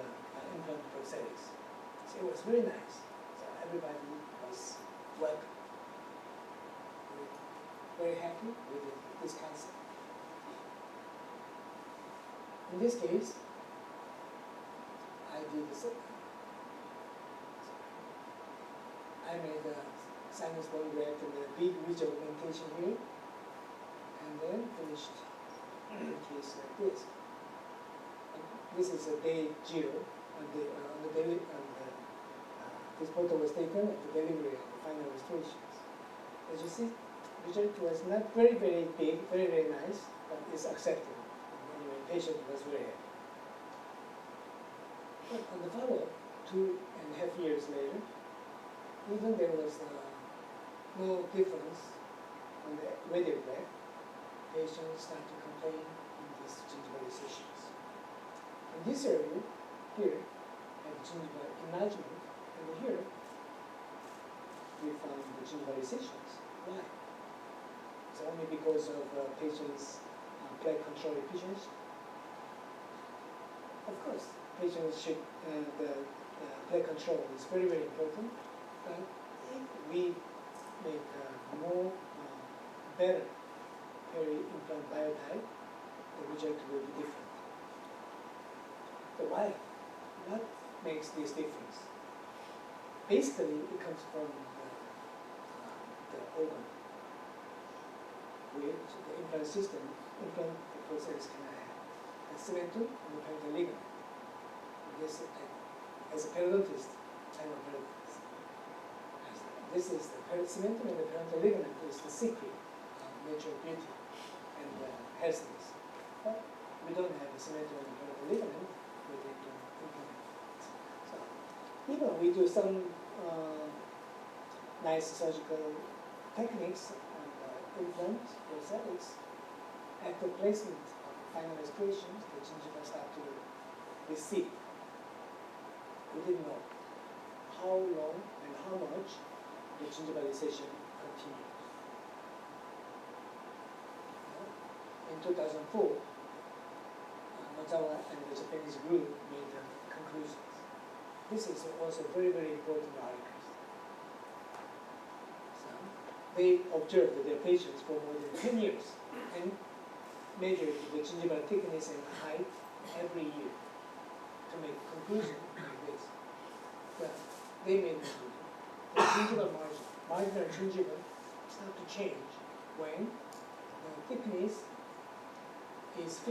implant prosthetics. So it was very nice. So everybody was welcome. We were very happy with this concept. In this case, I did the same. I made a sinus bone graft and a big ridge augmentation here, and then finished the case like this. And this is a day 0 this photo was taken at the delivery of the final restorations. As you see, the result was not very, very big, very, very nice, but it's acceptable. Anyway, the patient was very happy. But on the follow-up, 2.5 years later, even there was no difference on the radiograph, patients started to complain in these gingival recessions. In this area, here, had gingival enlargement, and here, we found the gingival recessions. Why? It's only because of patients' plaque control efficiency. Of course, patients should, the plaque control is very, very important. But if we make more better peri-implant biotype, the result will be different. So why? What makes this difference? Basically, it comes from the organ, which the implant system, implant process can have a cementum and a parental ligament. This, as a periodontist, I'm a periodontist. This is the cementum and the parental ligament is the secret of natural beauty and healthiness. But we don't have the cementum and the parental ligament with the implant. So even we do some nice surgical techniques and implant prosthetics, at the placement of final restorations, the gingiva start to recede. We didn't know how long and how much the gingivalization continues. In 2004, Nozawa and the Japanese group made the conclusions. This is also very, very important article. So they observed their patients for more than 10 years and measured the gingival thickness and height every year to make a conclusion like this. Well, they made a conclusion. The gingival marginal gingiva start to change when the thickness is 50%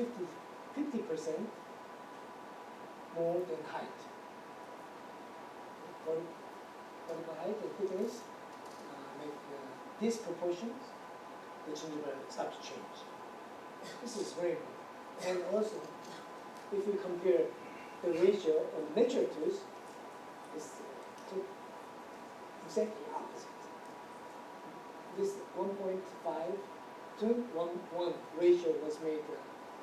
more than height. Vertical height and thickness make disproportions, the gingiva start to change. This is very important. And also, if we compare the ratio of natural tooth, it's exactly opposite. This 1.5 to 1 ratio was made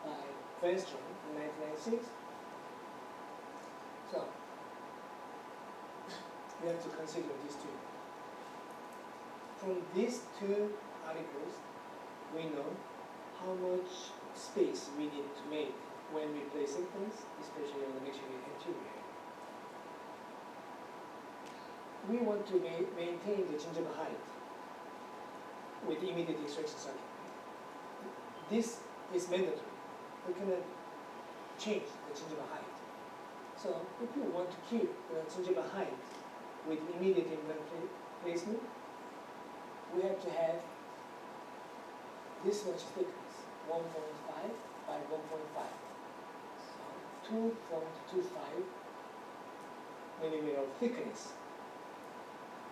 by Vanstrom in 1996. we have to consider these two. From these two articles, we know how much space we need to make when we place implants, especially on the maxillary anterior. We want to maintain the gingival height with immediate extraction circuit. This is mandatory. We cannot change the gingival height. So if you want to keep the gingival height with immediate implant placement, we have to have this much thickness, 1.5 by 1.5. So 2.25 millimeter of thickness.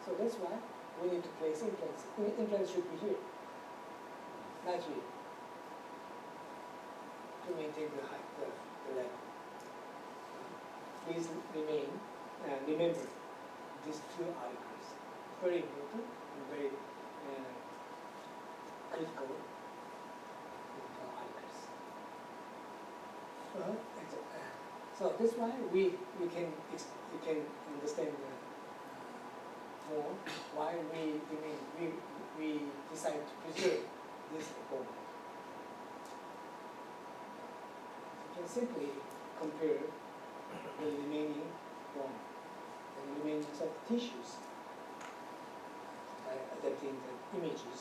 So that's why we need to place implants. Implants should be here, not here, to maintain the height, the level. Please remember these two articles. Very important and very critical articles. So that's why we can understand more why we decide to preserve this bone. You can simply compare the remaining bone and the remaining soft tissues by adapting the images.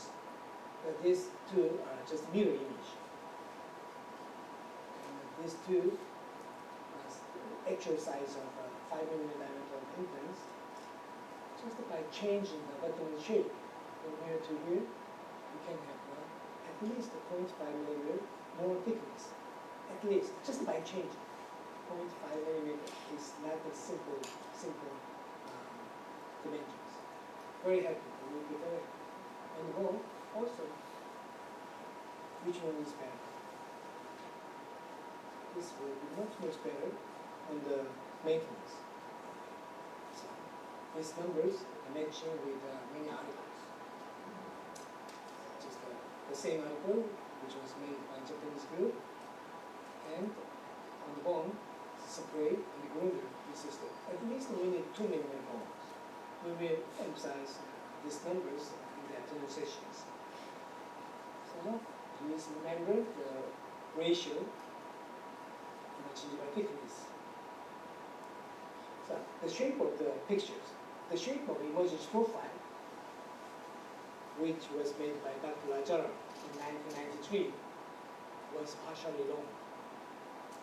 But these two are just mirror image. And these two are actual size of 5 mm diameter of implants. Just by changing the button shape from here to here, we can have at least 0.5 mm more thickness. At least, just by changing. 0.5 mm is not a simple dimensions. Very happy, we will be very happy. And the bone also, which one is better? This will be much better on the maintenance. So these numbers are matching with many articles. Just the same article, which was made by Japanese group, and on the bone, separate and the groove resisted. At least we need 2 mm bones. We will emphasize these numbers in the afternoon sessions. So please remember the ratio and the gingival thickness. So the shape of the pictures, the shape of emergence profile, which was made by Dr. Lajara in 1993, was partially long.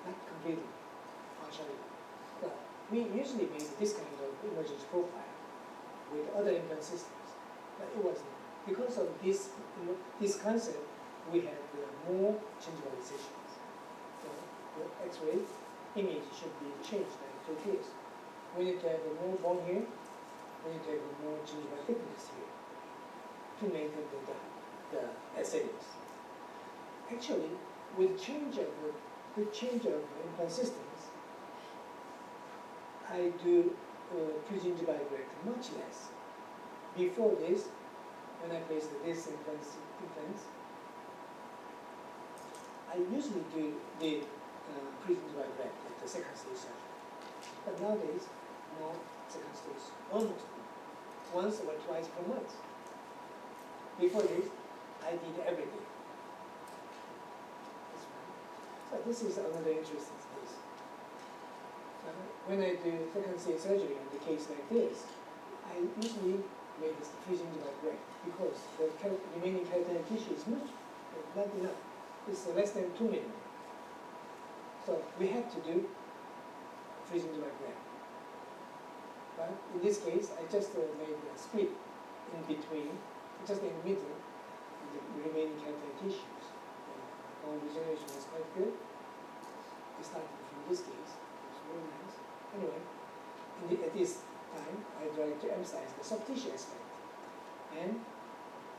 Not completely, partially. But we usually make this kind of emergence profile with other implant systems, but it wasn't. Because of this concept, we have more gingivalizations. So the X-ray image should be changed like 2 years. We need to have more bone here, we need to have more gingival thickness here to maintain the aesthetics. Actually, with change of implant systems, I do pre-gingival graft much less. Before this, when I placed these implants, I usually did pre-gingival graft at the second stage surgery. But nowadays, no second stage, almost once or twice per month. Before this, I did every day. So this is another interesting case. When I do second stage surgery on the case like this, I usually make this pre-gingival graft because the remaining keratinoid tissue is not enough. It's less than 2 mm. So we have to do pre-gingival graft. But in this case, I just made a split in between, just in the middle, the remaining keratinoid tissues. Bone regeneration was quite good. We started from this case. It was very nice. Anyway, at this time, I try to emphasize the soft tissue aspect. And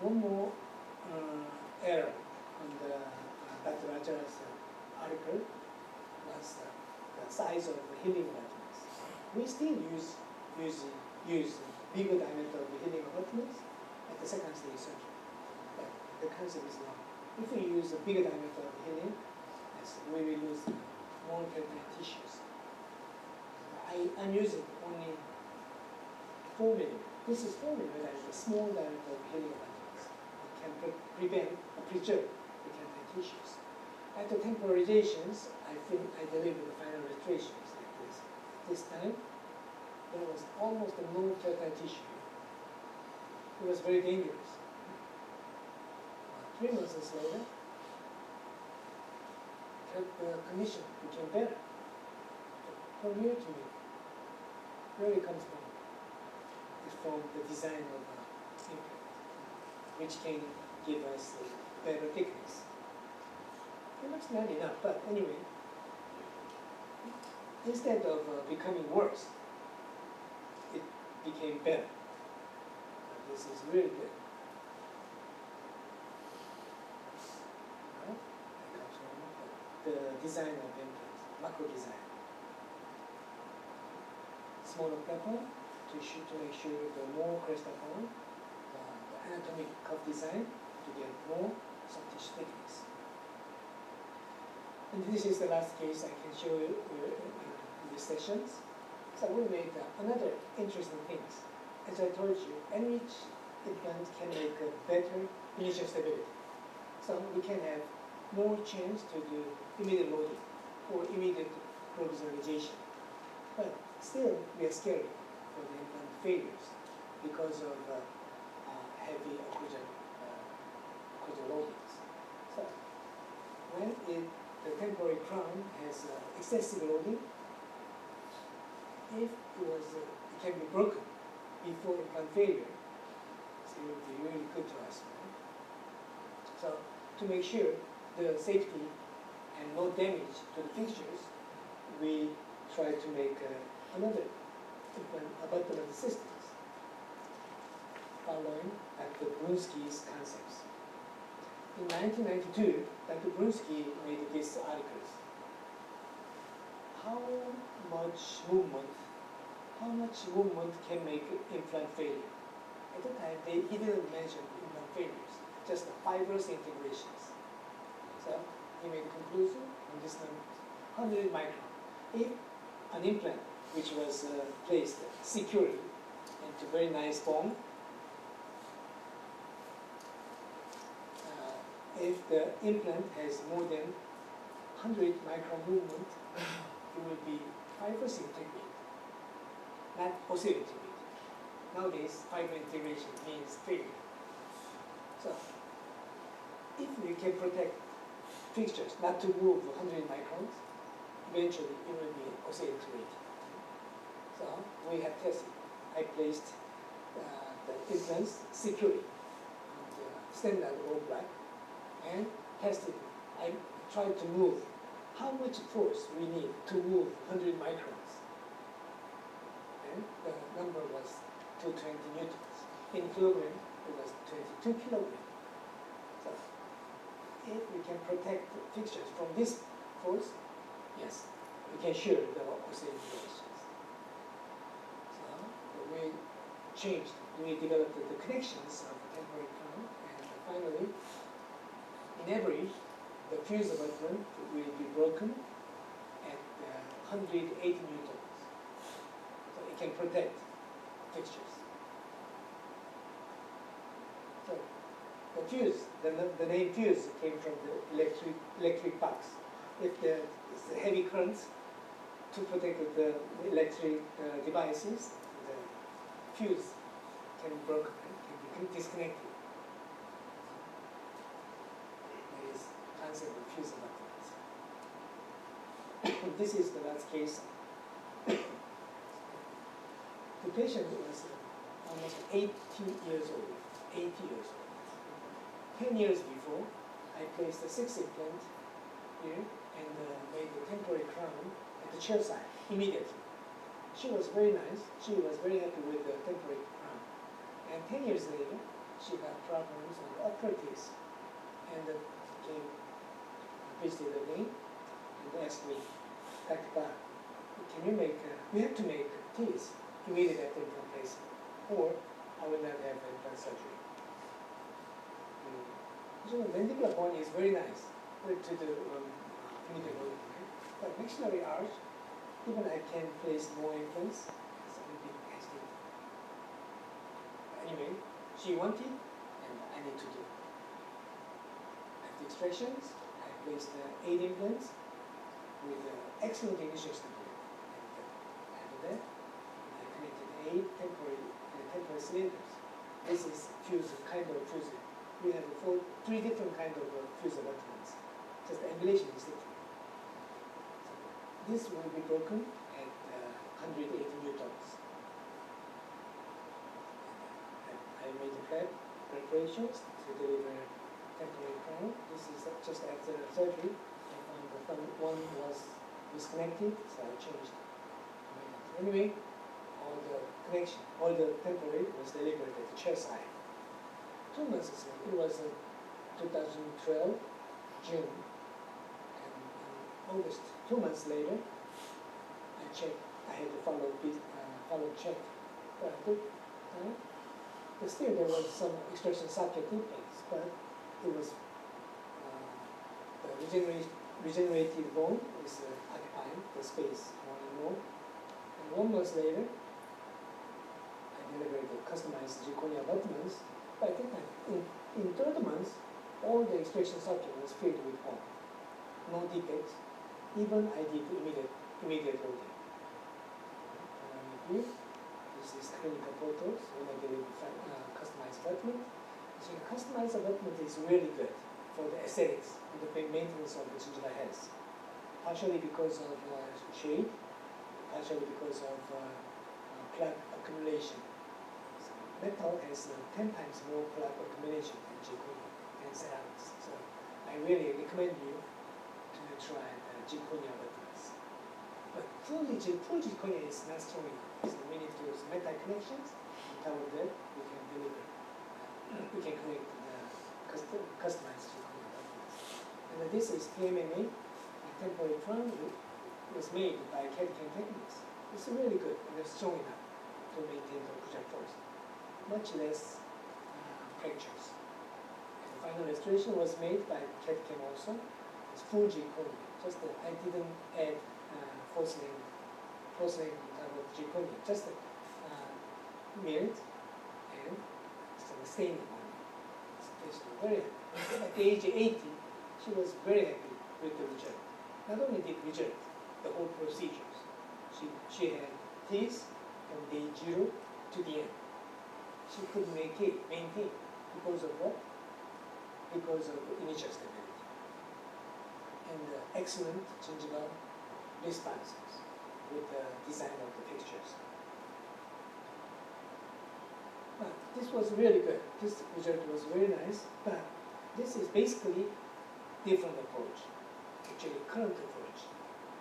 one more error on the Dr. Rajara's article was the size of the healing abutments. We still use bigger diameter of the healing abutments at the second stage surgery. But the concept is wrong. If we use a bigger diameter of the healing, yes, we will lose more keratinoid tissues. I'm using only 4 millimeter. This is 4 millimeter and the small diameter of helium atoms. It can prevent or preserve the cancer tissues. After temporizations, I delivered the final restorations like this. This time, there was almost no fertile tissue. It was very dangerous. 3 months later, the condition became better. From here to me, where it comes from? It's from the design of implant, which can give us better thickness. It looks not enough, but anyway, instead of becoming worse, it became better. This is really good. Right? That comes from the design of implants, macro design. Smaller pepper to make sure the more crest upon the anatomic cuff design to get more soft tissue thickness. And this is the last case I can show you in these sessions. So we made another interesting things. As I told you, Anyridge implant can make a better initial stability. So we can have more chance to do immediate loading or immediate provisionalization. But still, we are scared for the implant failures because of heavy occlusion loadings. So when the temporary crown has excessive loading, if it can be broken before implant failure, so it would be really good to us. Right? So to make sure the safety and no damage to the fixtures, we try to make another implant abutment systems following Dr. Brunsky's concepts. In 1992, Dr. Brunsky made these articles. How much movement can make implant failure? At the time, he didn't mention implant failures, just the fibrous integrations. So he made a conclusion on this number, 100 micron. If an implant which was placed securely into very nice bone, if the implant has more than 100 micron movement, it will be fibrous integrated, not osseointegrated. Nowadays, fiber integration means failure. So, if we can protect fixtures not to move 100 microns, eventually it will be osseointegrated. So, we have tested. I placed the implants securely on the standard all black and tested. I tried to move how much force we need to move 100 microns. And the number was 220 newtons. In kilogram, it was 22 kilograms. So if we can protect the fixtures from this force, yes, we can assure the osseointegrations. So we developed the connections of the temporary crown, and finally, in average, the fuse abutment will be broken at 180 newtons. So it can protect fixtures. So the fuse, the name fuse came from the electric box. If it's a heavy currents to protect the electric devices, the fuse can be broken, can be disconnected. Concept of fuse abutments. This is the last case. The patient was almost 80 years old. 80 years old. 10 years before, I placed a 6 implant here and made a temporary crown at the chair side immediately. She was very nice. She was very happy with the temporary crown. And 10 years later, she got problems on the upper teeth and came visited again and asked me, Dr. Ba, can you we have to make teeth immediate after implant placement, or I will not have implant surgery. So the mandibular bone is very nice to the immediate loading, right? But maxillary arch, even I can place more implants, so it will be hesitant. anyway, she wanted, and I need to do. After extractions, I placed 8 implants with excellent initial stability. And after that, I connected 8 temporary cylinders. This is kind of fusing. We have 3 different kind of fuse abutments. Just the angulation is different. So this will be broken at 180 newtons. I made the preparations to deliver temporary crown. This is just after surgery. I found the thumb one was disconnected, so I changed. Anyway, all the temporary was delivered at the chest side. 2 months ago, it was 2012, June, and in August, 2 months later, I checked. I had to follow check. But still, there was some extraction socket in place, but it was the regenerated bone is occupying the space more and more. And 1 month later, I delivered the customized zirconia abutments. But I think in 3rd month, all the extraction socket was filled with bone. No defects. Even I did immediate loading. This is clinical photos when I delivered customized abutment. So the customized abutment is really good for the aesthetics and the maintenance of the gingival health. Partially because of shade, partially because of plaque accumulation. So metal has 10 times more plaque accumulation than zirconia and ceramics. So I really recommend you to try zirconia abutments. But full zirconia is not strong enough. So we need to use metal connections. On top of that, we can deliver. We can create customized zirconia abutments. And this is PMMA. Temporary crown was made by CAD/CAM techniques. It's really good and it's strong enough to maintain the projectors. Much less fractures. And the final restoration was made by CAD/CAM also. It's full zirconia. Just I didn't add porcelain on top of zirconia. Just milled and staining on it. It's very happy. At the age of 80, she was very happy with the result. Not only did result, the whole procedures. She had teeth from day 0 to the end. She could maintain because of what? Because of initial stability. And excellent gingival responses with the design of the pictures. But this was really good. This result was very nice, but this is basically different approach. Actually, current approach.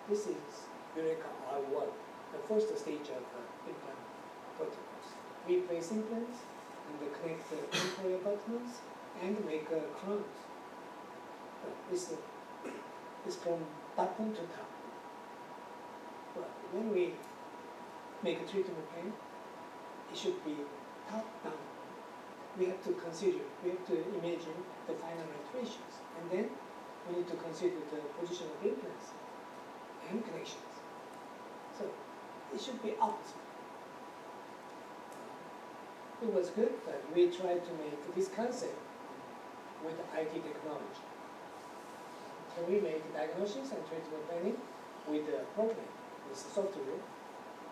This is Eureka R1, the first stage of implant protocols. We place implants and connect the temporary abutments and make crowns. This is from bottom to top. But when we make a treatment plan, it should be top down. We have to imagine the final restorations, and then we need to consider the position of implants and connections. So it should be optimal. It was good, but we tried to make this concept with IT technology. Can we make diagnosis and treatment planning with the program, with the software?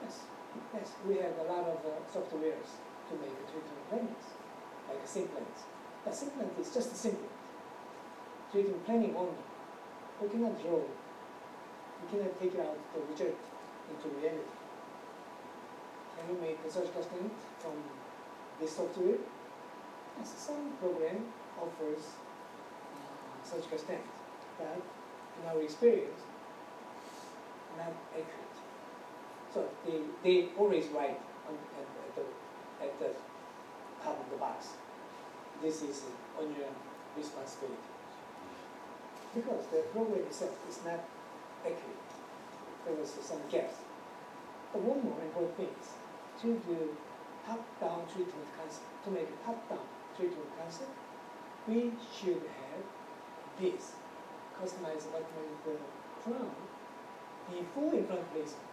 Yes, we have a lot of softwares to make treatment plannings, like Simplant. But Simplant is just a Simplant. Treatment planning only. We cannot draw. We cannot take out the result into reality. Can we make a surgical stent from this software? Yes, some program offers surgical stent, but in our experience, not accurate. So they always write at the top of the box. This is on your responsibility. Because the program itself is not accurate. There was some gaps. But one more important thing is to do top-down treatment concept. To make a top-down treatment concept, we should have this customized abutment crown before implant placement.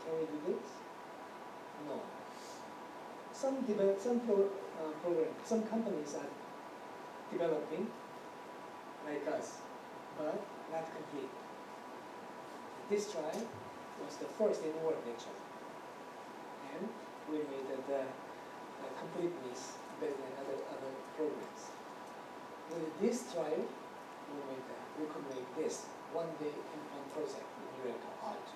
Can we do this? No. some companies are developing like us, but not complete. This trial was the first in the world actually, and we made the completeness better than other programs. With this trial, we could make this one-day implant project in Eureka R2.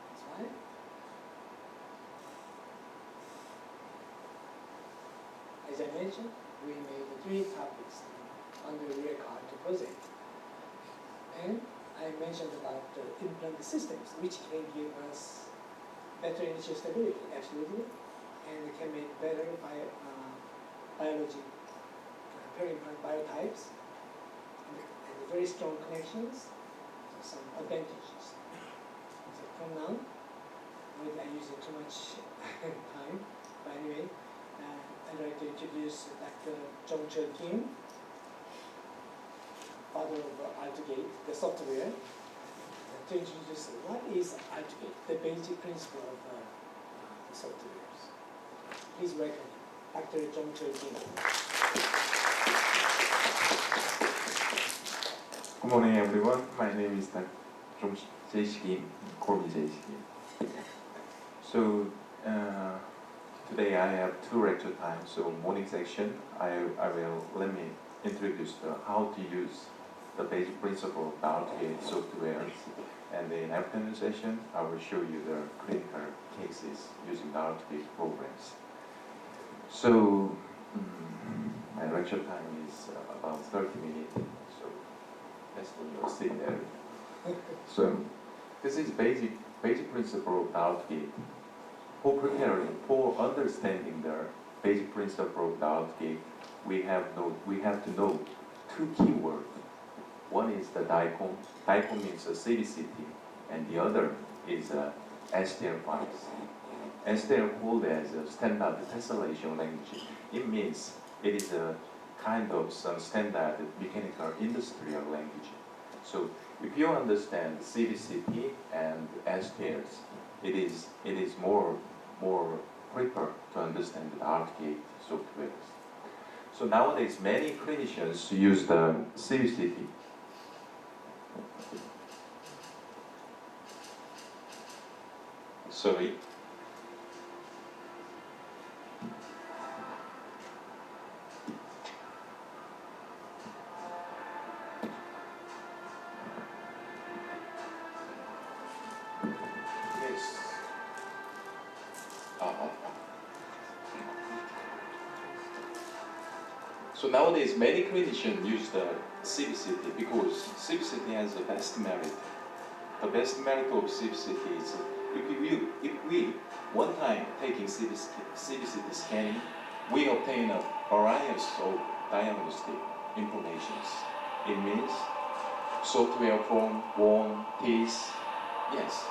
That's right. As I mentioned, we made 3 topics under Eureka R2 project. And I mentioned about the implant systems, which can give us better initial stability, absolutely, and it can make better biology, peri-implant biotypes, and very strong connections, so some advantages. So from now, I'm using too much time, but anyway, I'd like to introduce Dr. Jong-Chul Kim, father of AltoGate, the software, to introduce what is AltoGate, the basic principle of the softwares. Please welcome Dr. Jong-Chul Kim. Good morning, everyone. My name is Dr. J.C. Kim. Call me J.C. Kim. So today I have 2 lecture times. So morning section, let me introduce how to use the basic principle of the AltoGate software. And in afternoon session, I will show you the clinical cases using the AltoGate programs. So my lecture time is about 30 minutes. So that's when you'll sit there. So this is basic principle of the AltoGate. For understanding the basic principle of the AltoGate, we have to know 2 keywords. One is the DICOM. DICOM means a CDCT, and the other is STL files. STL called as a standard tessellation language. It means it is a kind of some standard mechanical industrial language. So if you understand CDCT and STLs, it is more prepared to understand the AltoGate software. So nowadays many clinicians use the CDCT. Sorry. Yes. So nowadays many clinicians use the CBCT because CBCT has the best merit. The best merit of CBCT is if we one time taking CBCT scanning, we obtain a variety of diagnostic informations. It means software from bone, teeth. Yes.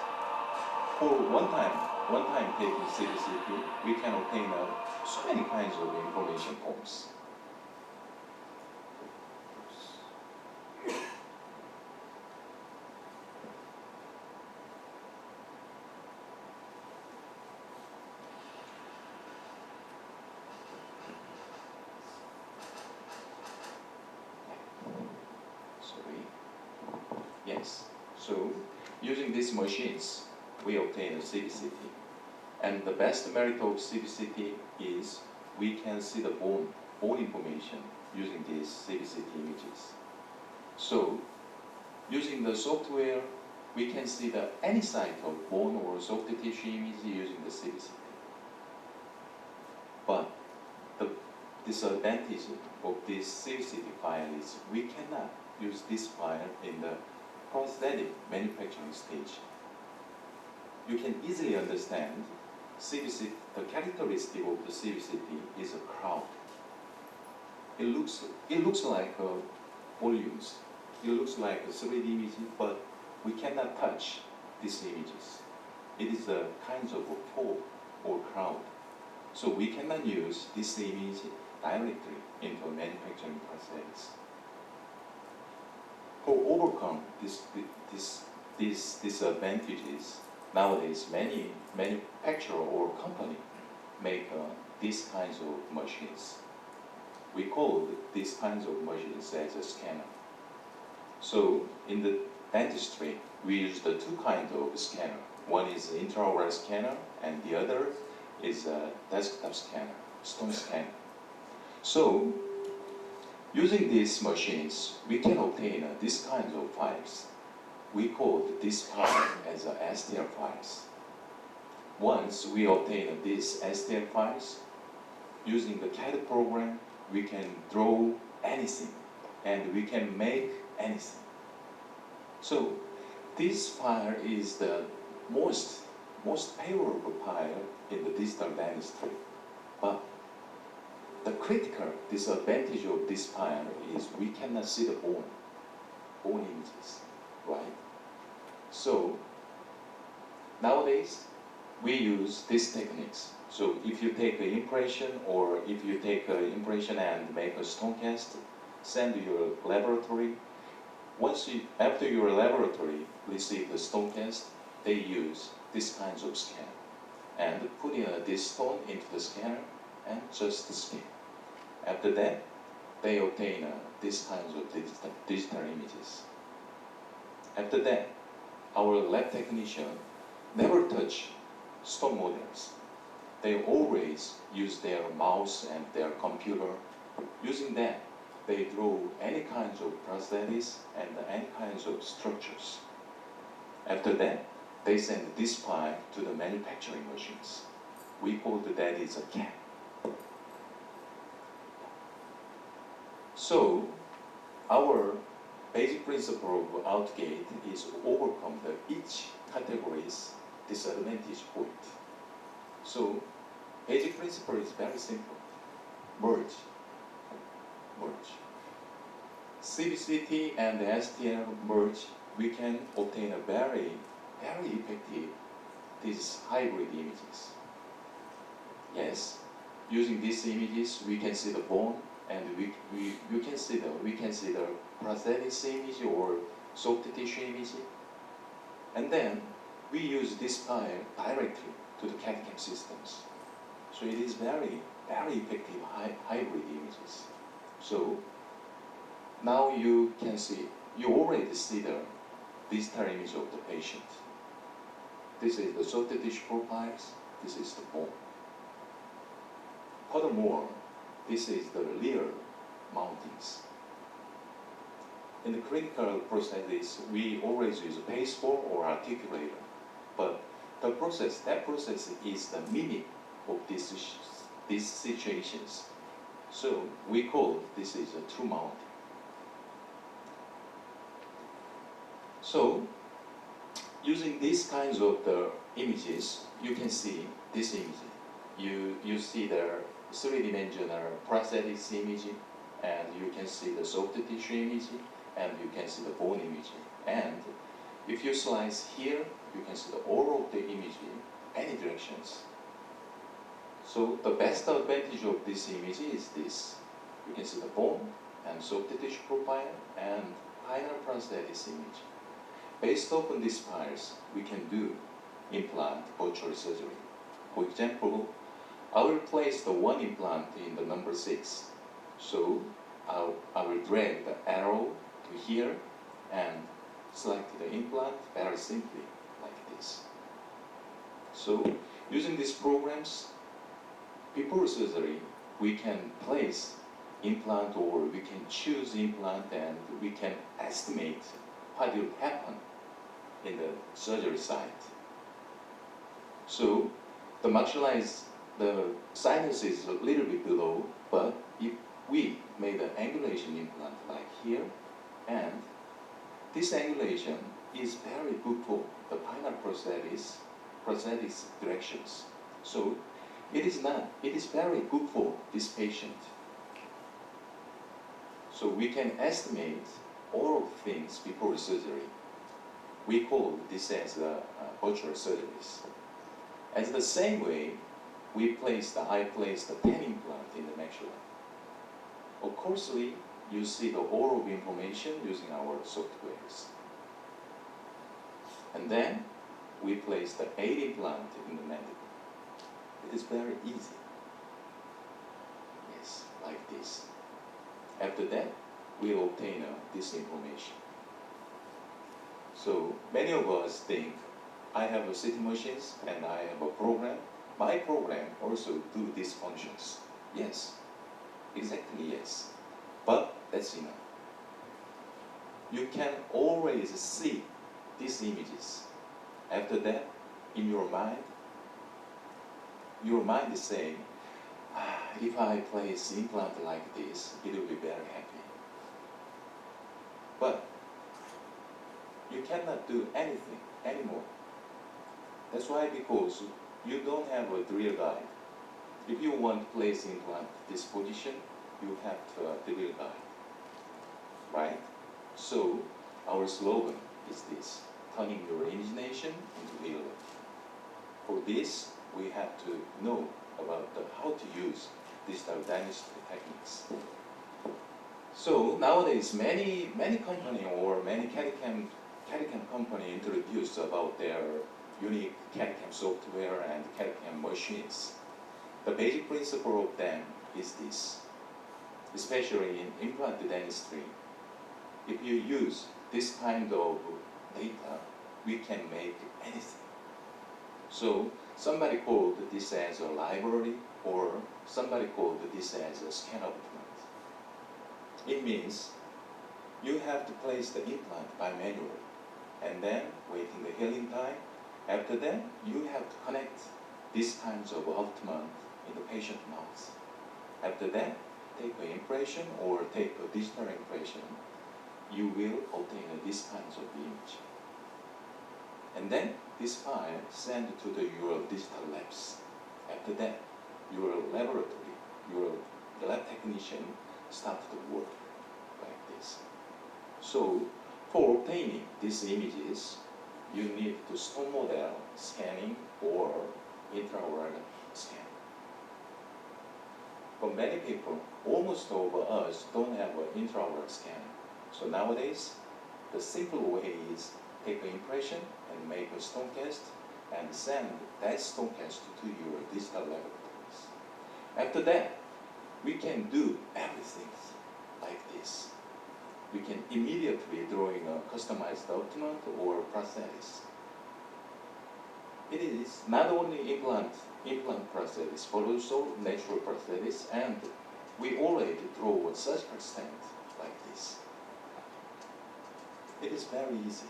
For one time taking CBCT, we can obtain so many kinds of information forms. Yes, so using these machines, we obtain a CBCT. And the best merit of CBCT is we can see the bone information using these CBCT images. So using the software, we can see any site of bone or soft tissue image using the CBCT. But the disadvantage of this CBCT file is we cannot use this file in the prosthetic manufacturing stage. You can easily understand CBCT, the characteristic of the CBCT is a crowd. It looks like volumes. It looks like a 3D image, but we cannot touch these images. It is a kind of a pole or crowd. So we cannot use this image directly into manufacturing process. To overcome these disadvantages, nowadays many manufacturer or company make these kinds of machines. We call these kinds of machines as a scanner. So in the dentistry, we use the two kinds of scanner. One is intraoral scanner, and the other is a desktop scanner, stone scanner. So using these machines, we can obtain these kinds of files. We call this file as STL files. Once we obtain these STL files, using the CAD program, we can draw anything and we can make anything. So this file is the most favorable file in the digital dentistry. But the critical disadvantage of this file is we cannot see the bone images, right? So nowadays we use these techniques. So if you take an impression, or if you take an impression and make a stone cast, send to your laboratory. After your laboratory receive the stone cast, they use these kinds of scanner and put in this stone into the scanner and just scan. After that, they obtain these kinds of digital images. After that, our lab technician never touch stone models. They always use their mouse and their computer. Using that, they draw any kinds of prosthetics and any kinds of structures. After that, they send this file to the manufacturing machines. We call that is a CAD. So, our basic principle of Outgate is to overcome each category's disadvantage point. So, basic principle is very simple. Merge. CBCT and STL merge, we can obtain a very effective these hybrid images. Yes, using these images, we can see the bone, and we can see the prosthetics image or soft tissue image, and then we use this file directly to the CAD/CAM systems. So it is very effective hybrid images. So now you already see the digital image of the patient. This is the soft tissue profiles, this is the bone. Furthermore, this is the rear mountings. In the clinical prosthetics, we always use a paceball or articulator, but that process is the mimic of these situations. So we call this is a true mounting. So using these kinds of the images, you can see this image. You see the three-dimensional prosthetics image, and you can see the soft tissue image, and you can see the bone image. And if you slice here, you can see all of the image in any directions. So the best advantage of this image is this. You can see the bone and soft tissue profile and final prosthetics image. Based upon these files, we can do implant virtual surgery. For example, I will place the one implant in the number 6. So I will drag the arrow to here and select the implant very simply like this. So using these programs, before surgery, we can place implant or we can choose implant, and we can estimate what will happen in the surgery site. So the maxilla the sinus is a little bit below, but if we made an angulation implant like here, and this angulation is very good for the final prosthetics directions. So it is very good for this patient. So we can estimate all of things before surgery. We call this as virtual surgeries. As the same way, I placed the pen implant in the maxilla. Of course, you see the all of information using our softwares. And then we place the 8 implant in the mandible. It is very easy. Yes, like this. After that, we obtain this information. So many of us think, I have a CT machines and I have a program. My program also do these functions. Yes, exactly yes. But that's enough. You can always see these images. After that, in your mind is saying, if I place implant like this, it will be very happy. But you cannot do anything anymore. That's why, because you don't have a drill guide. If you want to place implant this position, you have to have the drill guide, right? So our slogan is this: turning your imagination into real life. For this, we have to know about how to use digital dentistry techniques. So nowadays, many company or many CAD/CAM company introduced about their unique CAD/CAM software and CAD/CAM machines. The basic principle of them is this: especially in implant dentistry, if you use this kind of data, we can make anything. So somebody called this as a library, or somebody called this as a scan of implant. It means you have to place the implant by manually, and then waiting the healing time. After that, you have to connect these kinds of abutment in the patient mouth. After that, take an impression or take a digital impression. You will obtain these kinds of image. And then this file sent to your digital labs. After that, your laboratory, your lab technician start to work like this. So for obtaining these images, you need to stone model scanning or intraoral scan. For many people, almost all of us don't have an intraoral scan. So nowadays, the simple way is take an impression and make a stone cast and send that stone cast to your digital laboratories. After that, we can do everything like this. We can immediately drawing a customized abutment or prosthesis. It is not only implant prosthesis, but also natural prosthesis, and we already draw a surgical stent like this. It is very easy.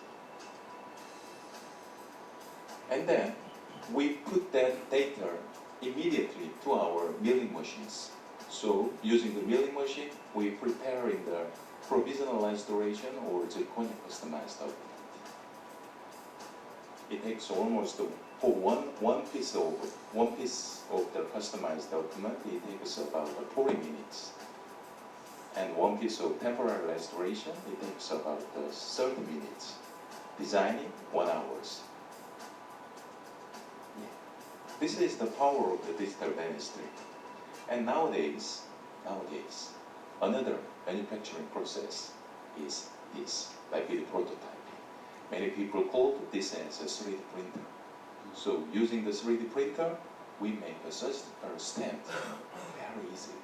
And then we put that data immediately to our milling machines. So using the milling machine, we prepare in the provisional restoration or zirconia customized abutment. It takes almost for one piece of the customized abutment, it takes about 40 minutes. And one piece of temporary restoration, it takes about 30 minutes. Designing 1 hour. Yeah. This is the power of the digital dentistry. And nowadays, another manufacturing process is this, rapid prototyping. Many people call this as a 3D printer. So using the 3D printer, we make a surgical stent very easily.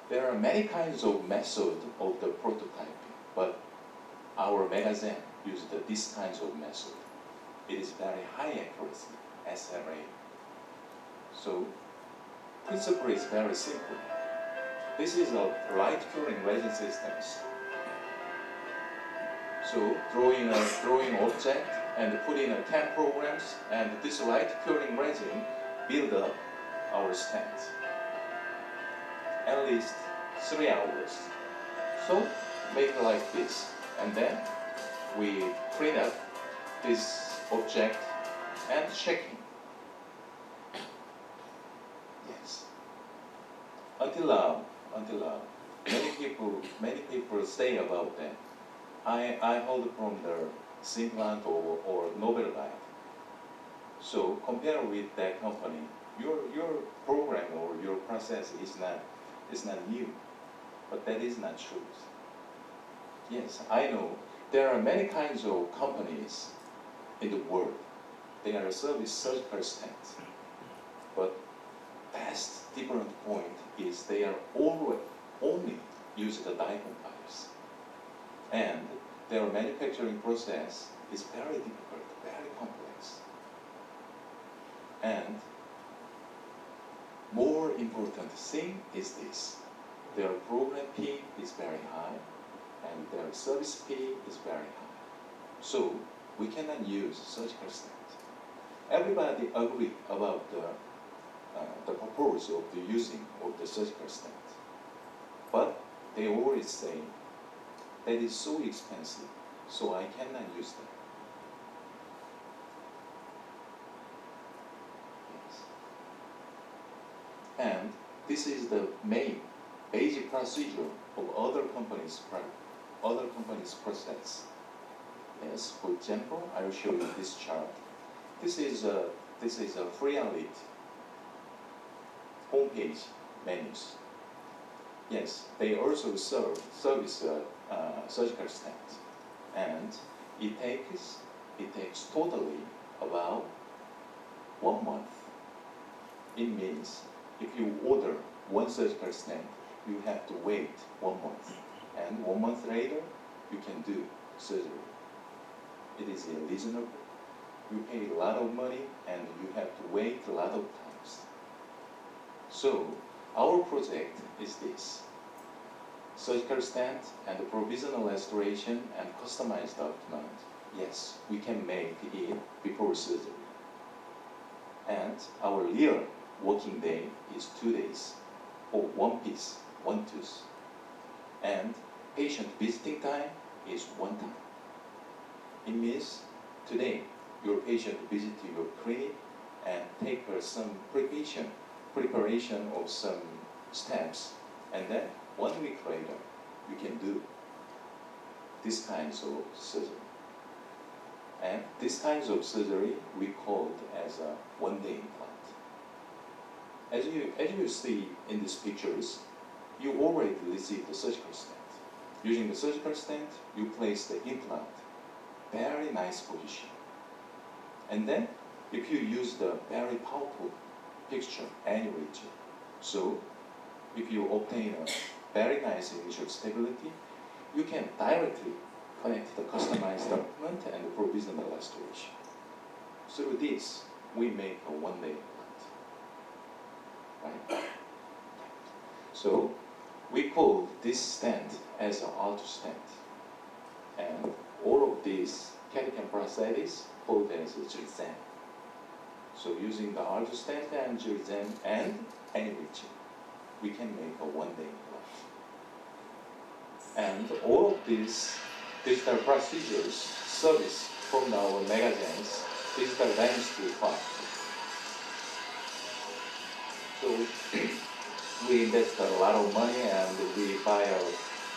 There are many kinds of methods of the prototyping, but our megagen uses these kinds of method. It is very high accuracy, SLA. So principle is very simple. This is a light curing resin systems. So drawing object and putting 10 programs, and this light curing resin build up our stent. At least 3 hours. So make it like this, and then we print up this object and checking. Yes. Until now, many people say about that. I hold from the Simplant or Nobel Life. So compare with that company, your program or your process is not new, but that is not true. Yes, I know there are many kinds of companies in the world. They are service surgical stents. But vast different point is they are always only use the diaphragm pipes. And their manufacturing process is very difficult, very complex. And more important thing is this. Their program fee is very high and their service fee is very high. So we cannot use surgical stents. Everybody agree about the purpose of the using of the surgical stent. But they always say that is so expensive, so I cannot use them. Yes. And this is the main basic procedure of other companies' process. Yes, for example, I will show you this chart. This is a free elite homepage menus. Yes, they also service surgical stents, and it takes totally about 1 month. It means if you order one surgical stent, you have to wait 1 month, and 1 month later you can do surgery. It is unreasonable. You pay a lot of money and you have to wait a lot of times. So our project is this: surgical stent and provisional restoration and customized abutment. Yes, we can make it before surgery. And our real working day is 2 days for one piece, one tooth. And patient visiting time is 1 time. It means today your patient visit to your clinic and take some preparation of some steps, and then 1 week later you can do these kinds of surgery. And these kinds of surgery we called as a one-day implant. As you see in these pictures, you already received the surgical stent. Using the surgical stent, you place the implant. Very nice position. And then, if you use the very powerful fixture, Anyridge, so if you obtain a very nice initial stability, you can directly connect the customized abutment and the provisional restoration. Through this, we make a one-day implant. Right? So we call this stent as an auto stent, and all of these CAD/CAM prosthetics called as a GIRZEN. So using the auto stent and GIRZEN and Anyridge, we can make a one-day implant. And all of these digital procedures service from our megagenhk digital dentistry part. So we invest a lot of money and we buy a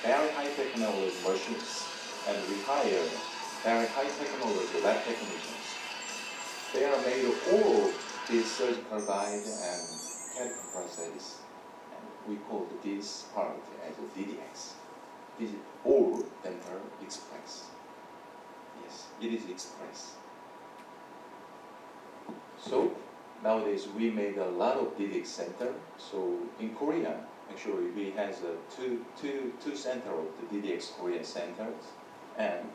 very high technology machines and we hire very high technology lab technicians. They are made of all of these surgical guide and CAD prosthetics. And we call this part as a DDX. This is all dental express. Yes, it is express. So nowadays we made a lot of DDX center. So in Korea, actually we have two center of the DDX Korea centers, and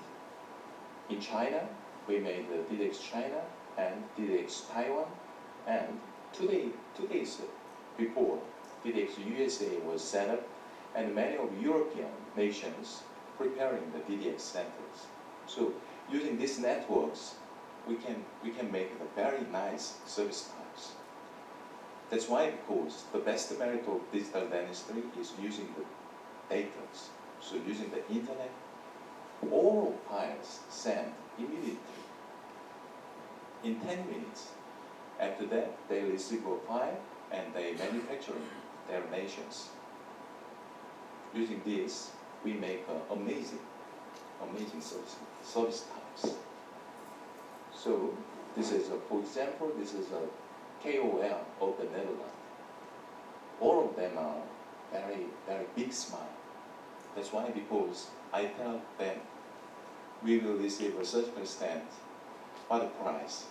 in China we made the DDX China and DDX Taiwan, and two days before DDX USA was set up, and many of European nations preparing the DDX centers. So using these networks, we can make the very nice service times. That's why, because the best merit of digital dentistry is using the data. So using the internet, all files sent immediately in 10 minutes. After that, they receive a file and they manufacture their nations. Using this, we make amazing service times. So this is, for example, this is a KOL of the Netherlands. All of them are very, very big smile. That's why, because I tell them we will receive a surgical stent. What the price?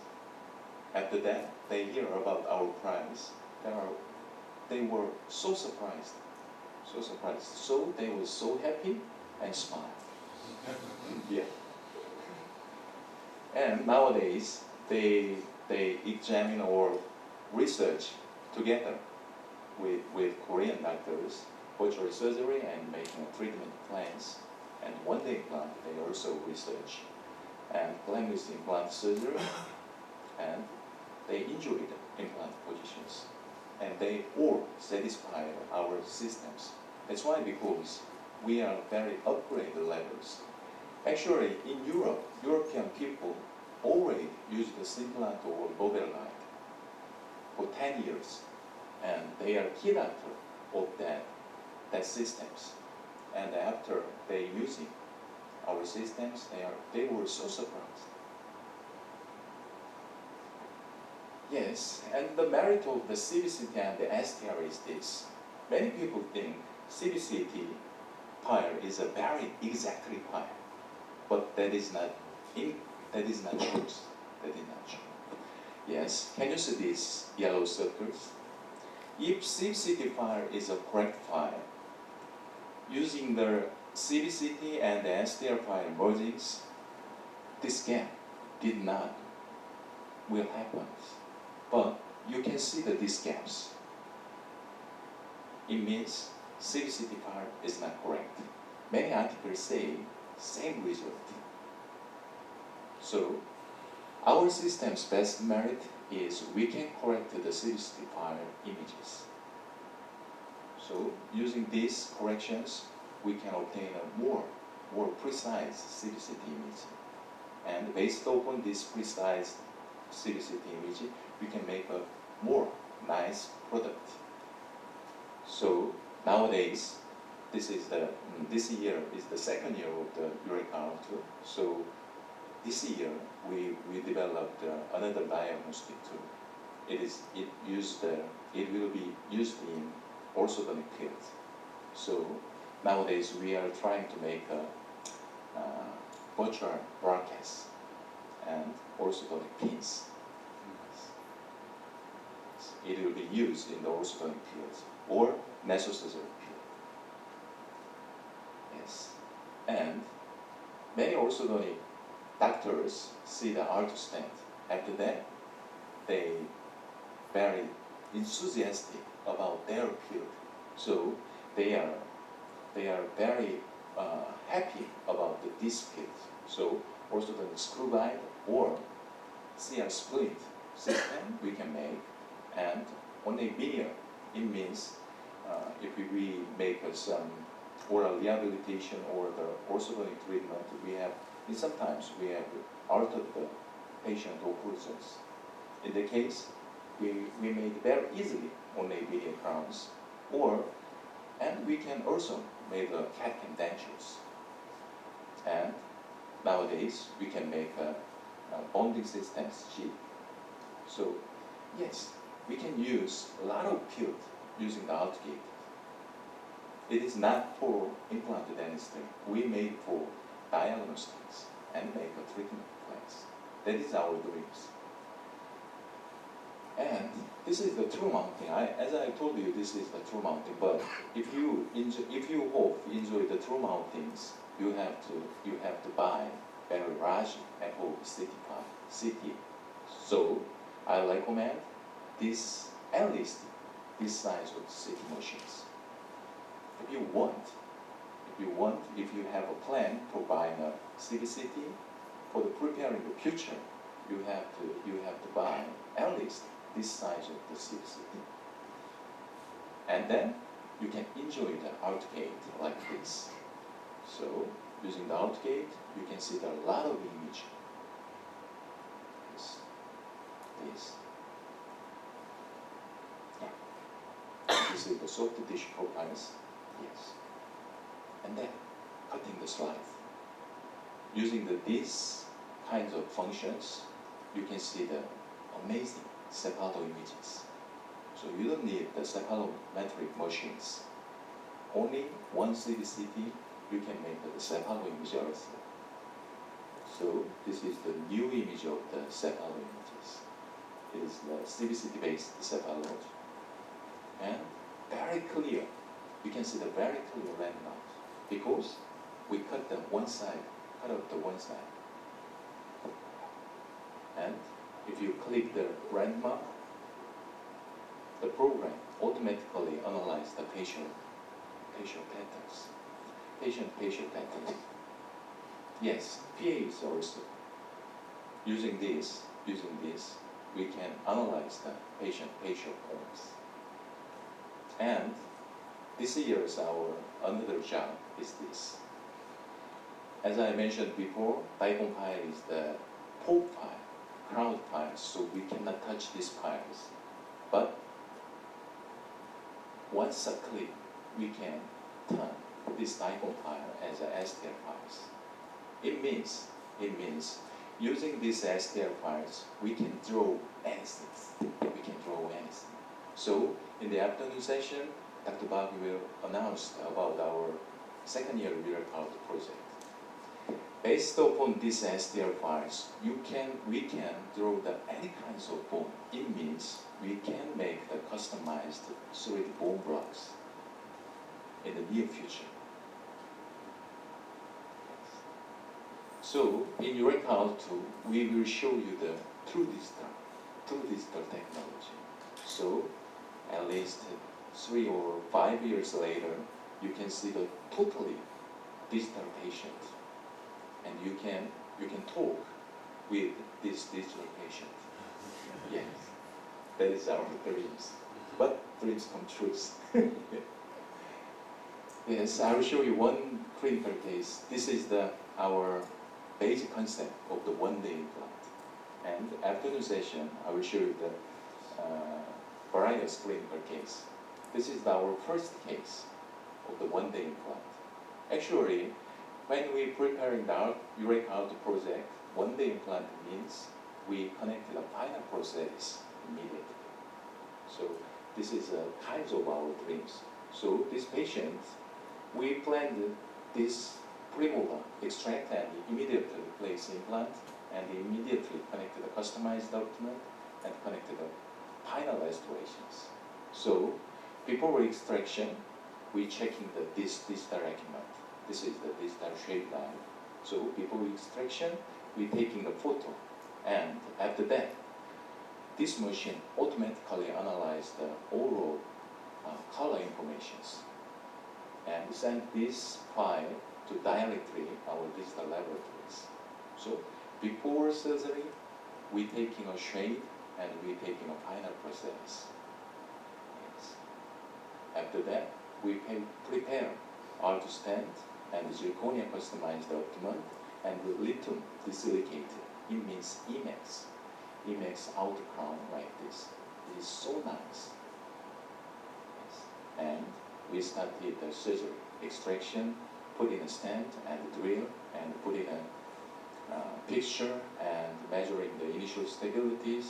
after that, they hear about our price. They were so surprised, so surprised. So they were so happy and smiled. Yeah. And nowadays, they examine or research together with Korean doctors, virtual surgery and making treatment plans. And one day implant, they also research and plan with implant surgery, and they enjoy the implant positions. And they all satisfy our systems. That's why, because we are very upgraded levels. Actually, in Europe, European people already use the implant or mobile light for 10 years. And they are key adopter of that systems. And after they using our systems, they were so surprised. Yes, and the merit of the CBCT and the STR is this. Many people think CBCT pile is a very exactly pile, but that is not true. That is not true. Yes, can you see these yellow circles? If CBCT file is a correct file, using the CBCT and the STR file mergings, this gap did not will happen. But you can see these gaps. It means CBCT file is not correct. Many articles say same result. So our system's best merit is we can correct the CBCT file images. So using these corrections, we can obtain a more precise CBCT image. And based upon this precise CBCT image, we can make a more nice product. So nowadays, this year is the second year of the Eureka Auto. So this year we developed another diagnostic tool. It will be used in orthodontic field. So nowadays we are trying to make a virtual brackets and orthodontic pins. It will be used in the orthodontic field or mesosurgery field. Yes, and many orthodontic doctors see the ultrasound. After that, they very enthusiastic about their field. So they are very happy about this field. So orthodontic screw guide or CR split system we can make, and on a video, it means if we make some oral rehabilitation or the orthodontic treatment, sometimes we have altered the patient occlusions. In the case, we made very easily on a video crowns, and we can also make a CAD-CAM dentures. And nowadays, we can make a bonding systems cheap. So yes, we can use a lot of field using the outgate. It is not for implant dentistry. We made for diagnostics and make a treatment plans. That is our dreams. And this is the true mounting. As I told you, this is the true mounting. But if you hope to enjoy the true mountings, you have to buy very large and whole CT. So I recommend this, at least this size of CT machines. If you have a plan for buying a CBCT for the preparing the future, you have to buy at least this size of the CBCT. And then you can enjoy the outgate like this. So using the outgate, you can see there are a lot of image. This. Yeah. This is the soft tissue profiles. Yes. And then cutting the slide. Using these kinds of functions, you can see the amazing cephalo images. So you don't need the cephalometric machines. Only one CBCT, you can make the cephalo image also. So this is the new image of the cephalo images. is the CBCT-based cephalogy. And very clear, you can see the very clear landmarks because we cut the one side, cut off the one side. And if you click the landmark, the program automatically analyzes the patient patterns. Patient patterns. Yes, PAs also. Using this, we can analyze the patient facial forms. And this year's our another job is this. As I mentioned before, DICOM file is the POP file, crowd file, so we cannot touch these files. But once a click, we can turn this DICOM file as a STL files. It means using these STL files, we can draw anything. So in the afternoon session, Dr. Bob will announce about our second year real-world project. Based upon these STL files, we can draw any kinds of bone. It means we can make the customized 3D bone blocks in the near future. So in real-world 2, we will show you the true digital technology. So at least 3 or 5 years later, you can see the totally digital patient, and you can talk with this digital patient. Yes, that is our dreams, but dreams come true. Yes, I will show you one clinical case. This is our basic concept of the one-day implant. And afternoon session, I will show you the various clinical case. This is our first case of the one-day implant. Actually, when we preparing the uric out project, one-day implant means we connected a final process immediately. So this is kinds of our dreams. So this patient, we planned this premolar extract and immediately place implant and immediately connected the customized abutment and connected the final restorations. So before extraction, we checking this document. This is the digital shape line. So before extraction, we taking a photo, and after that, this machine automatically analyze the overall color informations and send this file to directly our digital laboratories. So before surgery, we taking a shade and we taking a final process. Yes. After that, we can prepare auto stent and zirconia customized abutment and lithium desilicated. It means Emax. Emax outer crown like this. It is so nice. Yes. And we started the surgery, extraction, put in a stent and drill, and put in a picture and measuring the initial stabilities.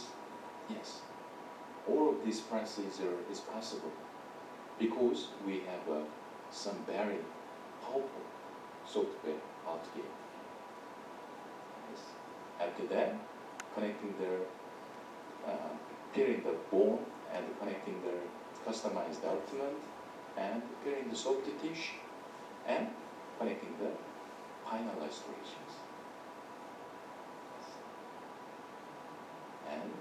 Yes, all of this procedure is possible because we have some very powerful software out here. Yes. After that, connecting peeling the bone and connecting the customized abutment and peeling the soft tissue and connecting the final restorations. And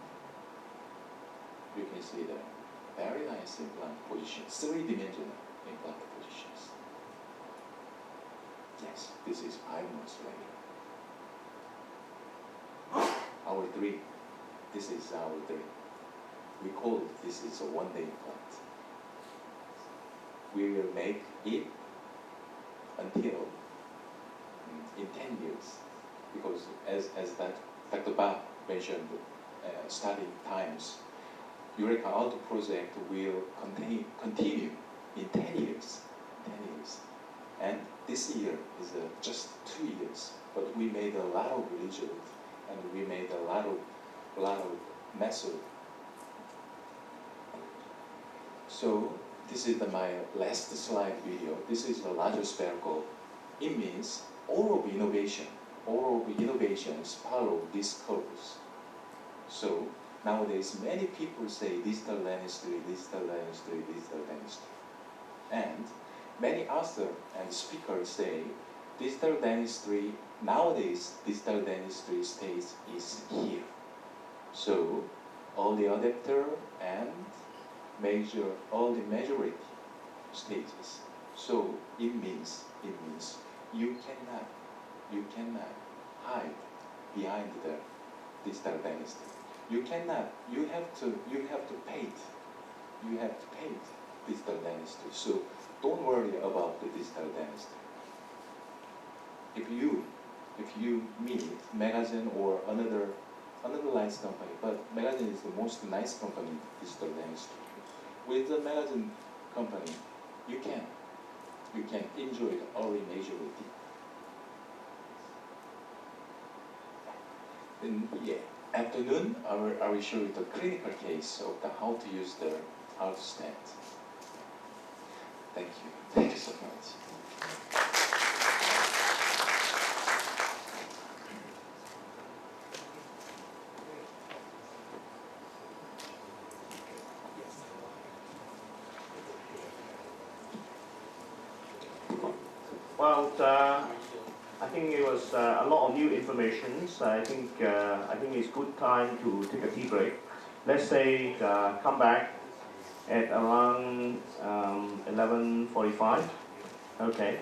you can see the very nice implant position, 3-dimensional implant positions. Yes, this is 5 months later. Our dream. This is our dream. We call it, this is a one-day implant. We will make it until in 10 years, because as that Dr. Ba mentioned, studying times, Eureka Auto project will continue in 10 years. 10 years. And this year is just 2 years, but we made a lot of result and we made a lot of method. So this is my last slide video. This is the largest spherical. It means all of innovations follow these curves. So Nowadays, many people say digital dentistry, digital dentistry, digital dentistry. And many authors and speakers say digital dentistry, nowadays, digital dentistry stage is here. So, all the adapter and all the majority stages. So, it means you cannot hide behind the digital dentistry. You have to paint digital dentistry. So don't worry about the digital dentistry. If you meet Megagen or another nice company, but Megagen is the most nice company in digital dentistry. With the Megagen company, you can enjoy the early majority. In afternoon, I will show you the clinical case of how to use the out stand. Thank you. Thank you so much. Well, I think it was a lot of new information. So I think it's good time to take a tea break. Let's say come back at around 11:45. Okay,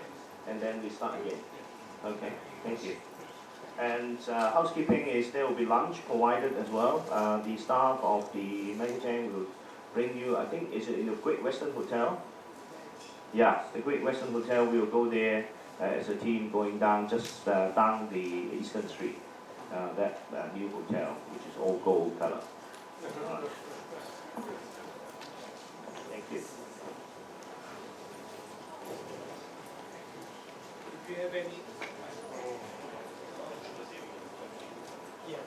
and then we start again. Okay, thank you. And housekeeping is there will be lunch provided as well. The staff of the megagenhk will bring you. I think is it in the Great Western Hotel? Yeah, the Great Western Hotel. We will go there as a team going down just down the Eastern Street. That new hotel, which is all gold color. Thank you. If you have any, yes.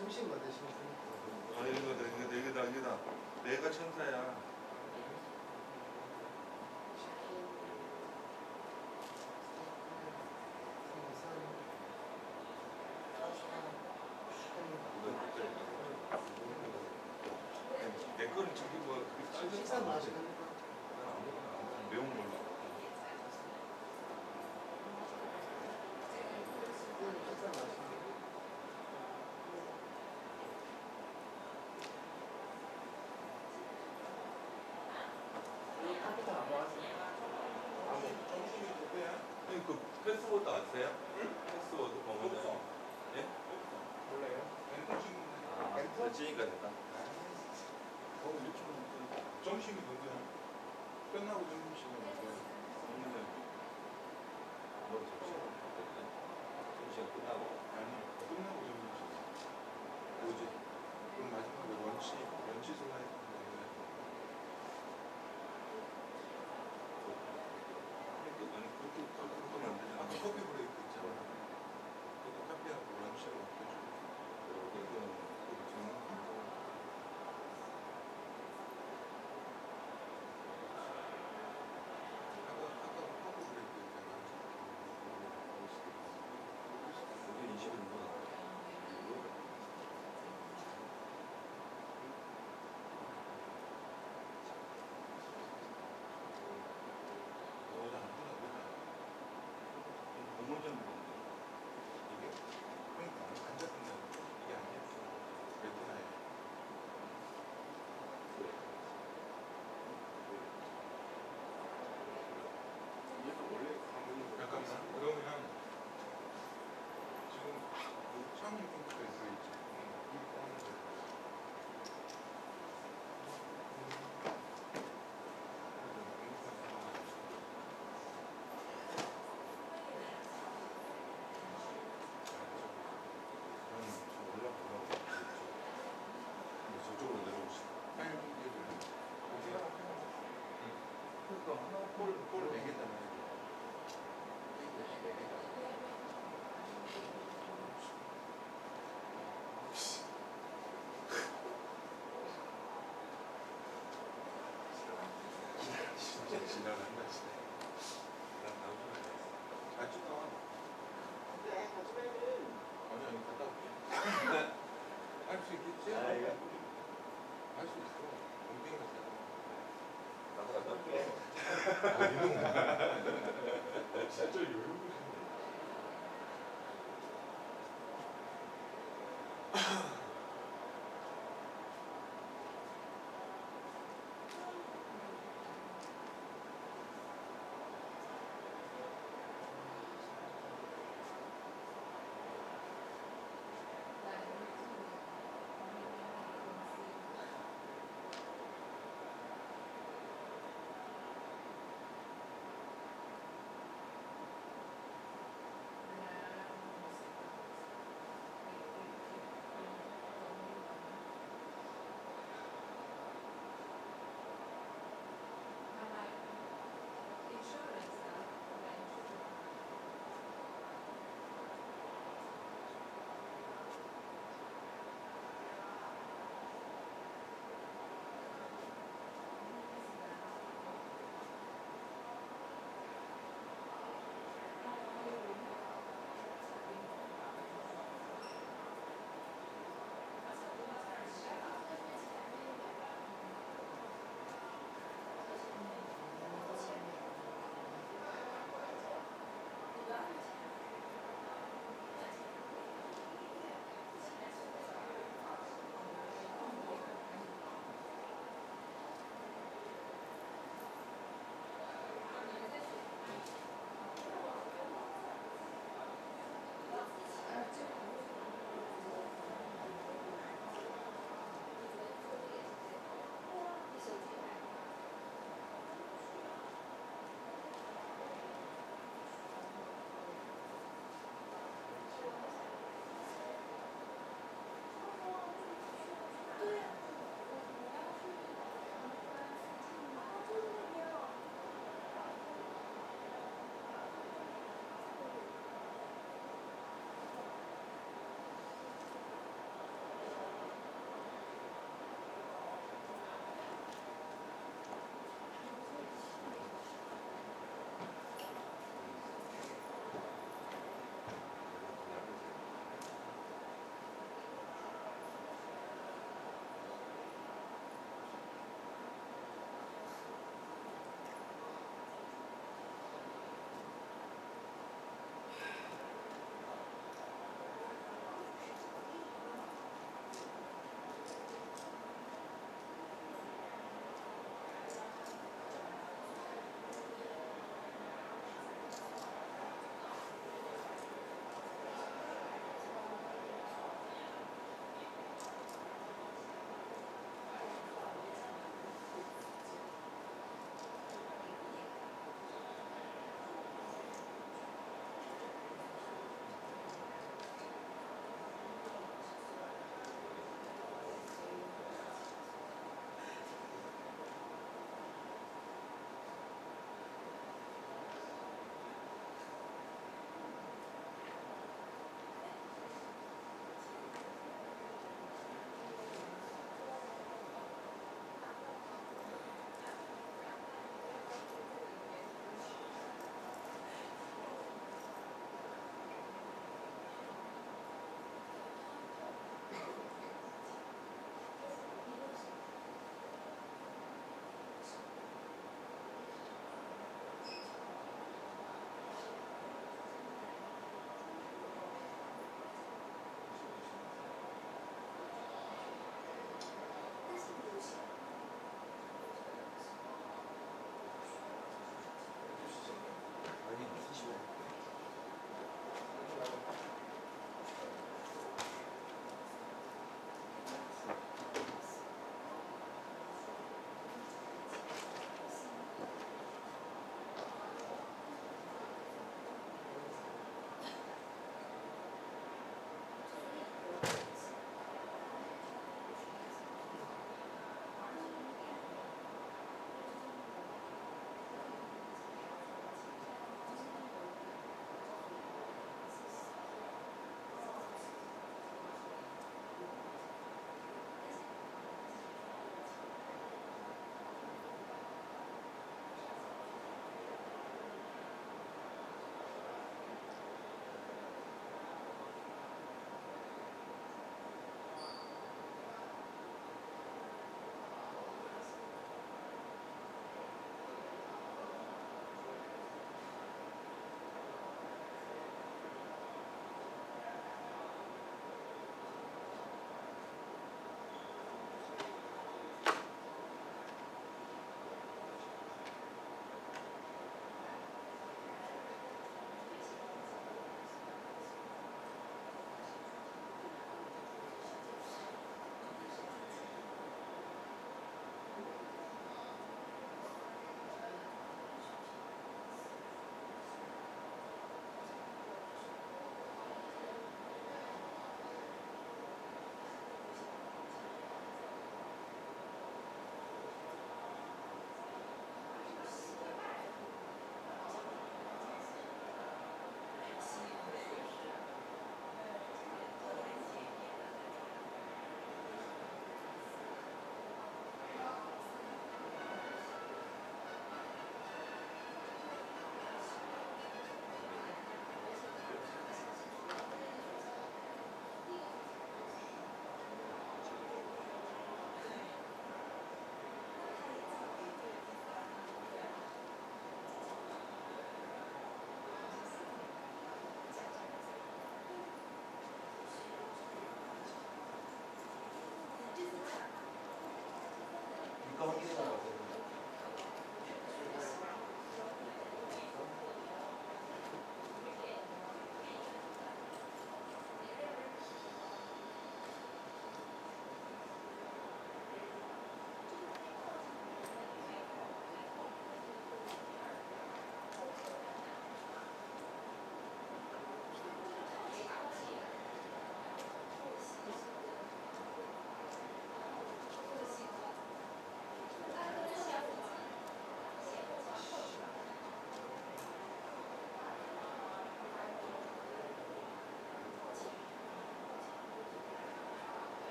점심 뭐 드시면 됩니까? 아 이거다. 내가 천사야. 내 거는 저기 뭐 식사 뭐 하실 겁니까? 매운 걸로. 식사 뭐 하실 겁니까? 카피탈 안 먹었어요? 그 패스워드 아세요? 응? 패스워드 보면은 예? 몰라요. 됐으니까 됐다. 이렇게 점심이 누구야? 끝나고 점심은 누구야? 먹는 너 점심 끝나고? 아니 끝나고 점심 뭐지? 그럼 마지막에 런치 슬라이드 아니 그렇게 하면 안 되잖아. 커피 브레이크 있잖아. 그것도 카페하고 런치하고 해주고 이거는 정말 아까 커피 브레이크 있잖아. 우리 20분 공모전 이게 그러니까 안 잡힌다. 이게 안 잡혀. 레티나에. 잠깐만. 그러면 지금 처음 핑크가 있지. 이거 하는 거. 저쪽으로 내려오시죠. 아니, 그러니까 꼴 내겠다면. 진짜 지나간다 진짜. 난 나오지 마. 같이 가. 네, 같이 가야지. 아니 갔다 올게. 할 수 있겠지? 할 수 있어. 엉덩이 갔다. 나도 갔다 올게. 이놈. 진짜 여유부리네.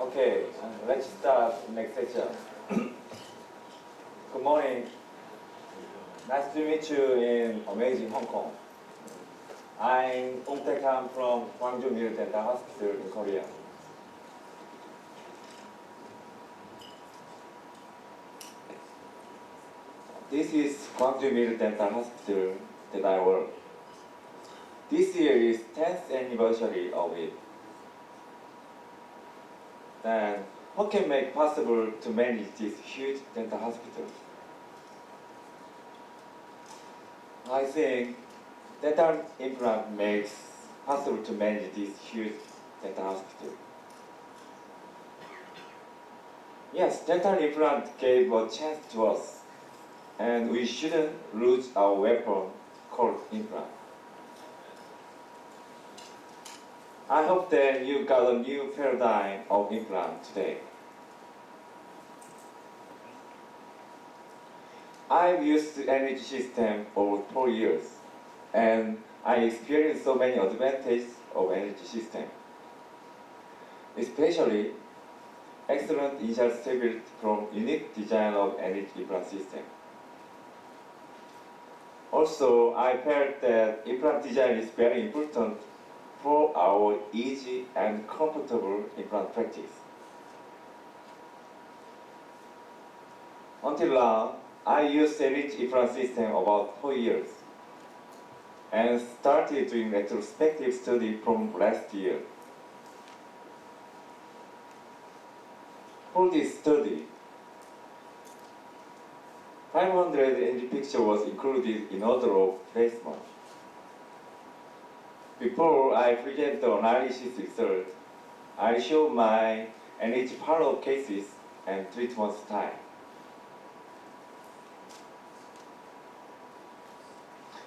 Okay, let's start next section. Good morning. Nice to meet you in amazing Hong Kong. I'm Ong Tae-kam from Gwangju Middle Dental Hospital in Korea. This is Gwangju Middle Dental Hospital that I work. This year is 10th anniversary of it. Then, what can make possible to manage this huge dental hospital? I think dental implant makes possible to manage this huge dental hospital. Yes, dental implant gave a chance to us, and we shouldn't lose our weapon called implant. I hope that you got a new paradigm of implant today. I've used the Anyridge system over 4 years, and I experienced so many advantages of Anyridge system, especially excellent initial stability from unique design of Anyridge implant system. Also, I felt that implant design is very important for our easy and comfortable implant practice. Until now, I used Anyridge implant system about 4 years and started doing retrospective study from last year. For this study, 500 NG picture was included in order of placement. Before I present the analysis result, I show my NH follow-up cases and treatment style.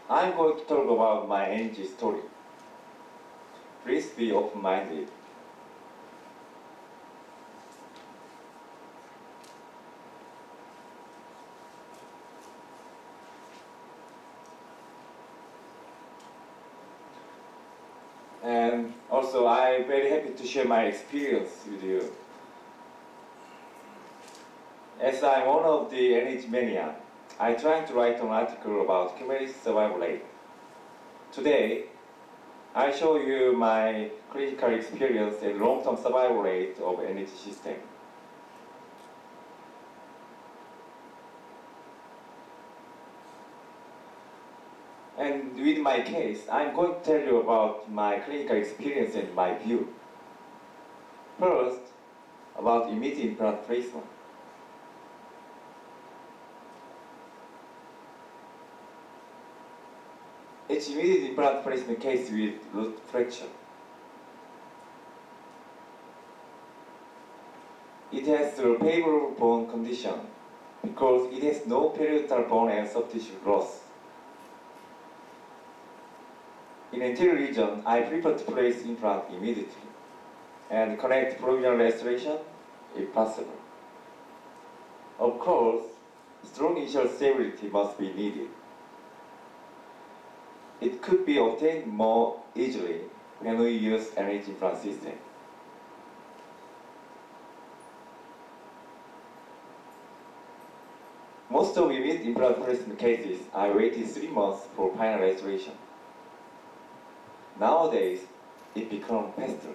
I'm going to talk about my NG story. Please be open-minded. And also, I'm very happy to share my experience with you. As I'm one of the NH mania, I tried to write an article about cumulative survival rate. Today, I show you my clinical experience and long-term survival rate of NH system. And with my case, I'm going to tell you about my clinical experience and my view. First, about immediate implant placement. It's immediate implant placement case with root fracture. It has a favorable bone condition because it has no periodontal bone and soft tissue loss. In anterior region, I prefer to place implant immediately and connect provisional restoration if possible. Of course, strong initial stability must be needed. It could be obtained more easily when we use Anyridge implant system. Most of immediate implant placement cases, I waited 3 months for final restoration. Nowadays, it becomes faster.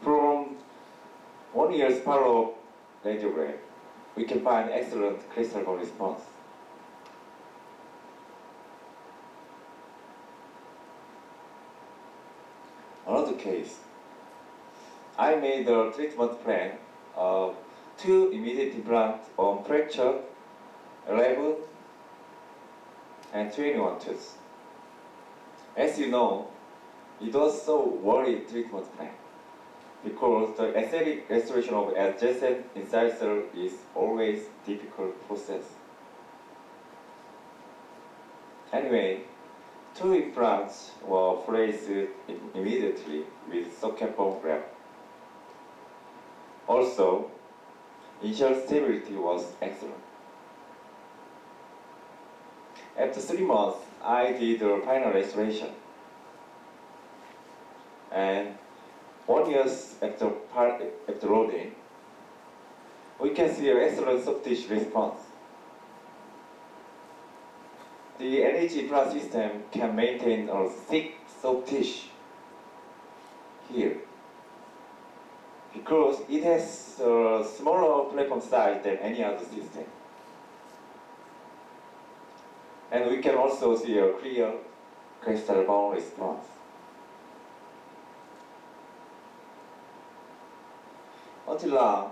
From 1 year's follow-up radiogram, we can find excellent crystal bone response. Another case, I made a treatment plan of 2 immediate implants on fracture 11 and 21 tooth. As you know, it was so worried treatment plan because the aesthetic restoration of adjacent incisor is always difficult process. Anyway, 2 implants were placed immediately with socket bone graft. Also, initial stability was excellent. After 3 months, I did a final restoration. And 1 year after loading, we can see an excellent soft tissue response. The Anyridge implant system can maintain a thick soft tissue here because it has a smaller platform size than any other system. And we can also see a clear crystal bone response. Until now,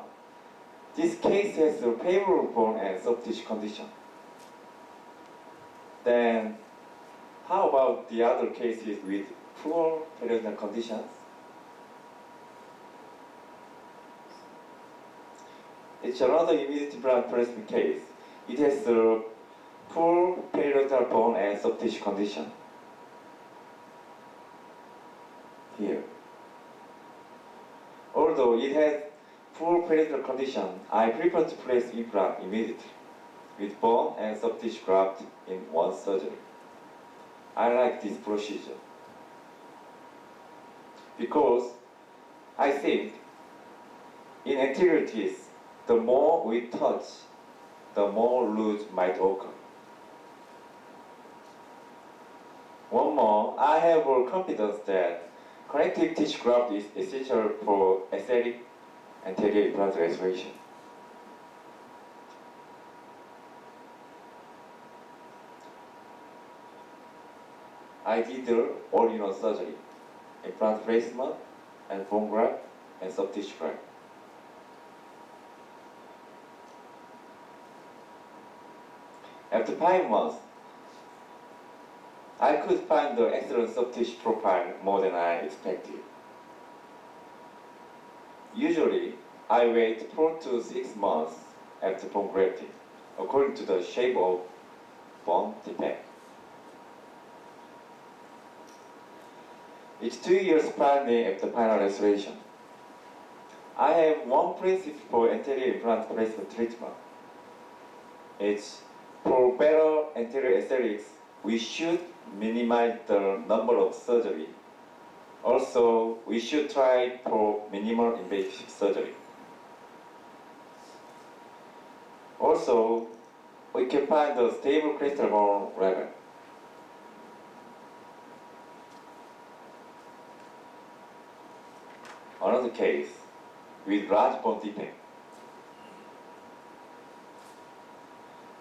this case has a favorable bone and soft tissue condition. Then, how about the other cases with poor periodontal conditions? It's another immediate implant placement case. It has a poor periodontal bone and soft tissue condition. Here. Although it has poor periodontal condition, I prefer to place implant immediately with bone and soft tissue graft in one surgery. I like this procedure because I think in anterior teeth, the more we touch, the more loss might occur. One more, I have full confidence that connective tissue graft is essential for aesthetic anterior implant restoration. I did all-in-one surgery, implant placement, and bone graft, and soft tissue graft. After 5 months, I could find the excellent soft tissue profile more than I expected. Usually, I wait 4 to 6 months after bone grafting, according to the shape of bone defect. It's 2 years planning after final restoration. I have one principle for anterior implant placement treatment. It's for better anterior aesthetics, we should minimize the number of surgery. Also, we should try for minimal invasive surgery. Also, we can find a stable crystal bone level. Another case with large bone defect.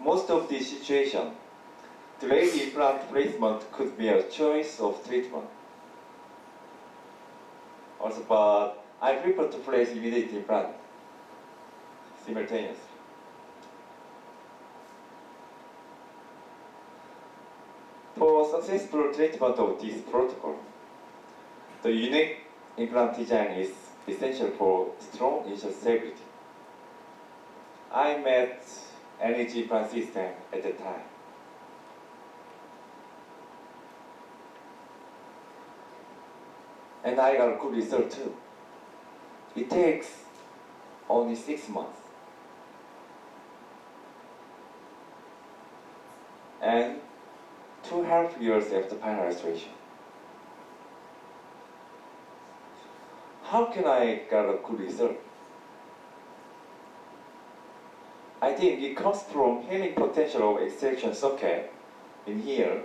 Most of these situations, delayed implant placement could be a choice of treatment. Also, but I prefer to place immediate implant simultaneously. For successful treatment of this protocol, the unique implant design is essential for strong initial stability. I met Anyridge implant system at the time. And I got good result too. It takes only 6 months. And 2.5 years after final restoration. How can I get a good result? I think it comes from healing potential of extraction socket in here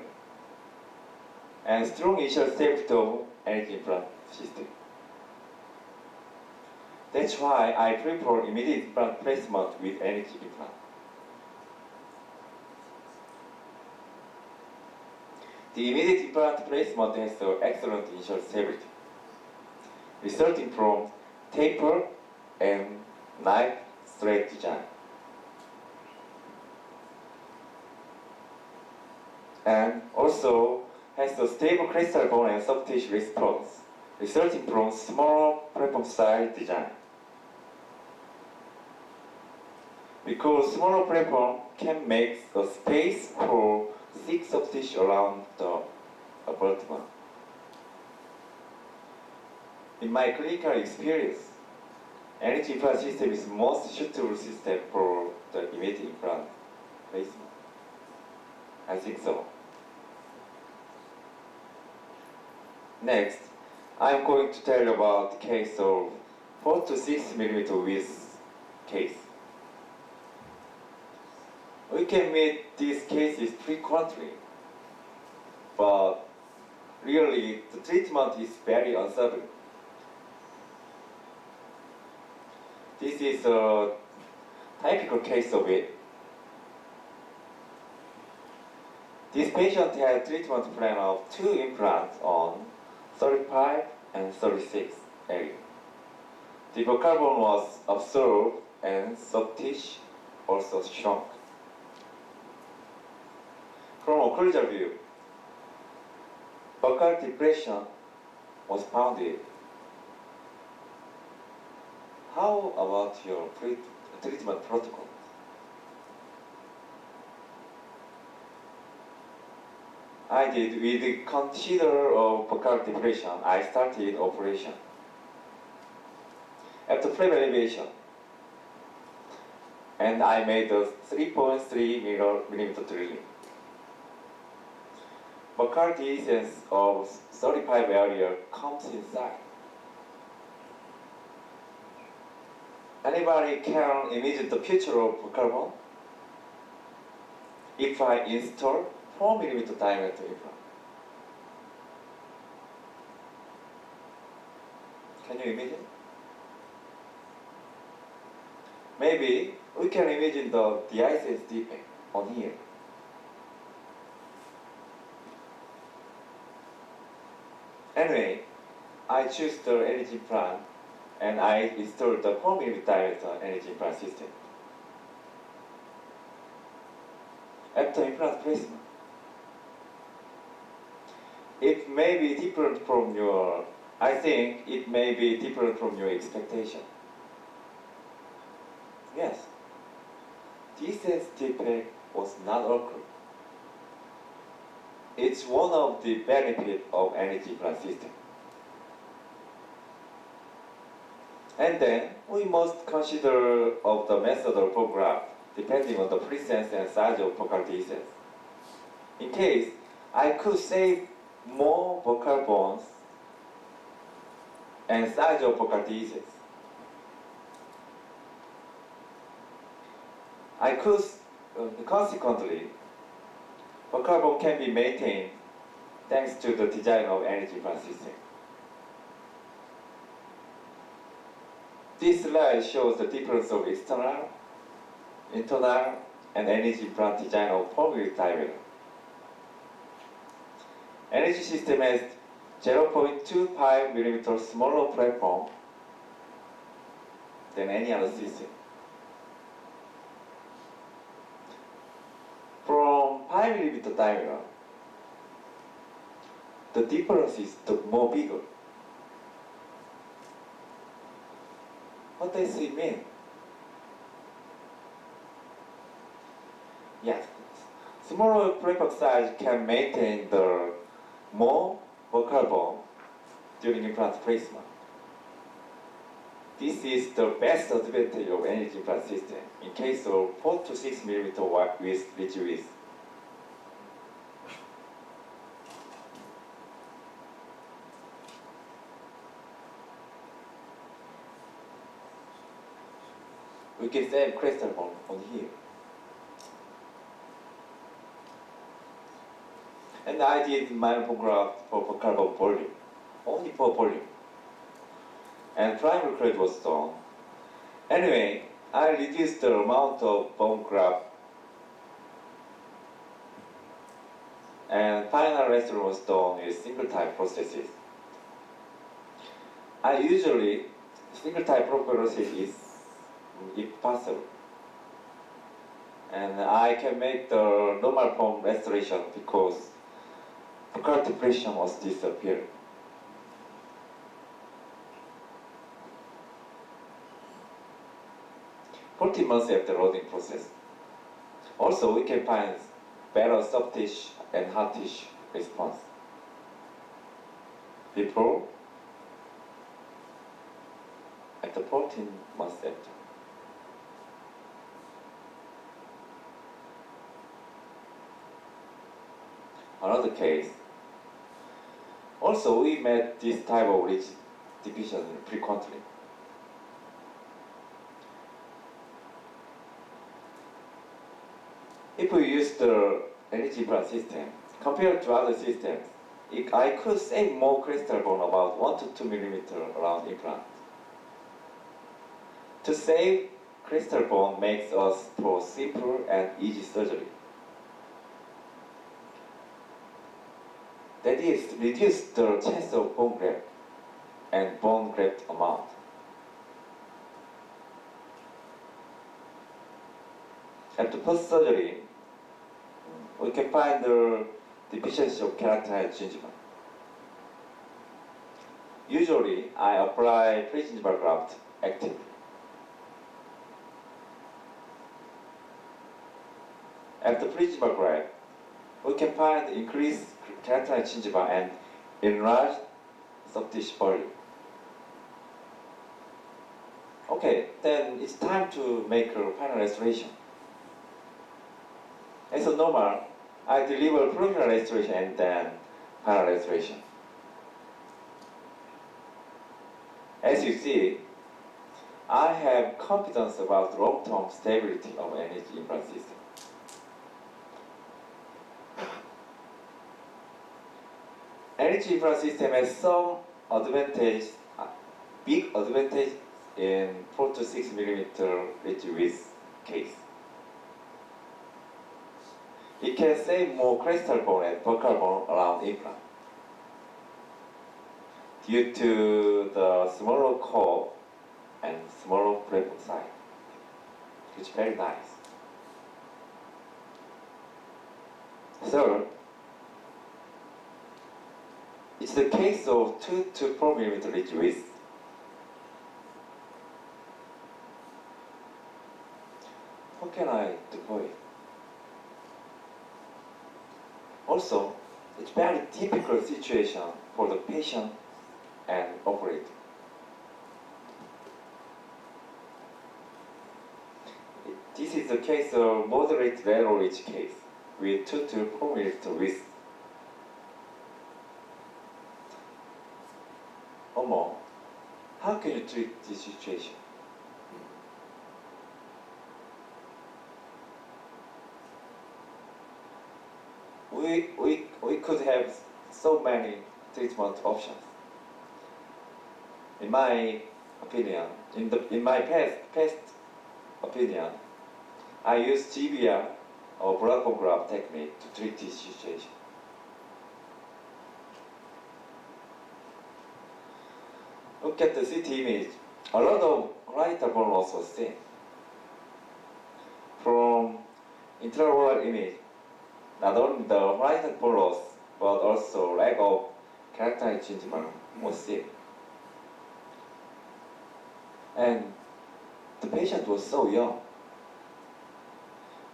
and strong initial stability of Anyridge implant system. That's why I prefer immediate implant placement with Anyridge implant. The immediate implant placement has an excellent initial stability, resulting from taper and knife thread design. And also has a stable crystal bone and soft tissue response, resulting from small platform size design. Because smaller platform can make a space for thick soft tissue around the abutment. In my clinical experience, Anyridge implant system is most suitable system for the immediate implant placement. I think so. Next, I'm going to tell you about the case of 4 to 6 millimeter width case. We can meet these cases frequently, but really the treatment is very uncertain. This is a typical case of it. This patient had treatment plan of 2 implants on 35 and 36 area. The vocal bone was absorbed and soft tissue also shrunk. From occlusal view, vocal depression was founded. How about your treatment protocol? I did with consider of vocal depression. I started operation. After frame elevation, and I made a 3.3 millimeter drilling. Vocal distance of 35 area comes inside. Anybody can imagine the future of vocal bone? If I install 4 millimeter diameter implant. Can you imagine? Maybe we can imagine the DISS defect on here. Anyway, I choose the energy implant and I installed the 4 mm diameter energy implant system. After implant placement, it may be different from your, I think it may be different from your expectation. Yes, this defect was not occurred. It's one of the benefits of energy implant system. And then we must consider of the method of program depending on the presence and size of vocal distance. In case I could save more vocal bones and size of vocal distance, I could consequently vocal bone can be maintained thanks to the design of energy implant system. This slide shows the difference of external, internal, and energy implant design of 4 mm diameter. Energy system has 0.25 mm smaller platform than any other system. From 5 mm diameter, the difference is more bigger. What does it mean? Yes, smaller playback size can maintain the more vocal bone during implant placement. This is the best advantage of energy implant system in case of 4 to 6 mm ridge width. We can save crystal bone on here. And I did micrograph for vocal bone volume, only for volume. And primary grade was done. Anyway, I reduced the amount of bone graft and final restoration was done with single type processes. I usually single type process is if possible. And I can make the normal form restoration because vocal depression was disappearing. "14 months after loading process. Also, we can find better soft tissue and hard tissue response. Before, after 14 months after. Another case. Also, we met this type of ridge division frequently. If we use the energy implant system, compared to other systems, I could save more crystal bone, about 1 to 2 millimeter around implant. To save crystal bone makes us for simple and easy surgery. That is, reduce the chance of bone graft and bone graft amount. After post-surgery, we can find the deficiency of keratinized gingiva. Usually, I apply pre-gingival graft actively. After pre-gingival graft, we can find increased keratinized gingiva and enlarged soft tissue volume. Okay, then it's time to make a final restoration. As a normal, I deliver preliminary restoration and then final restoration. As you see, I have confidence about long-term stability of energy implant system. Energy implant system has some advantage, big advantage in 4 to 6 millimeter ridge width case. It can save more crystal bone and buccal bone around implant. Due to the smaller core and smaller platform size, which is very nice. Third, it's the case of 2 to 4 millimeter ridge width. How can I deploy it? Also, it's very typical situation for the patient and operator. This is the case of moderate lateral ridge case with 2 to 4 millimeter width. Or more. How can you treat this situation? We could have so many treatment options. In my opinion, in my past opinion, I use GBR or blood bone graft technique to treat this situation. Look at the CT image. A lot of parietal bone loss was seen. From intraoral image, not only the parietal bone loss, but also lack of keratinized gingiva was seen. And the patient was so young.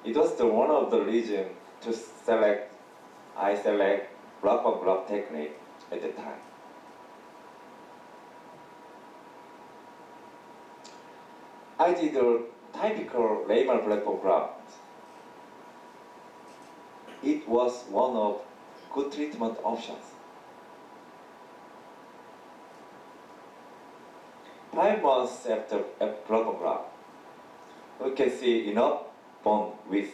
It was one of the reasons to select blood bone graft technique at the time. I did a typical layman blood bone graft. It was one of good treatment options. 5 months after blood bone graft, we can see enough bone width.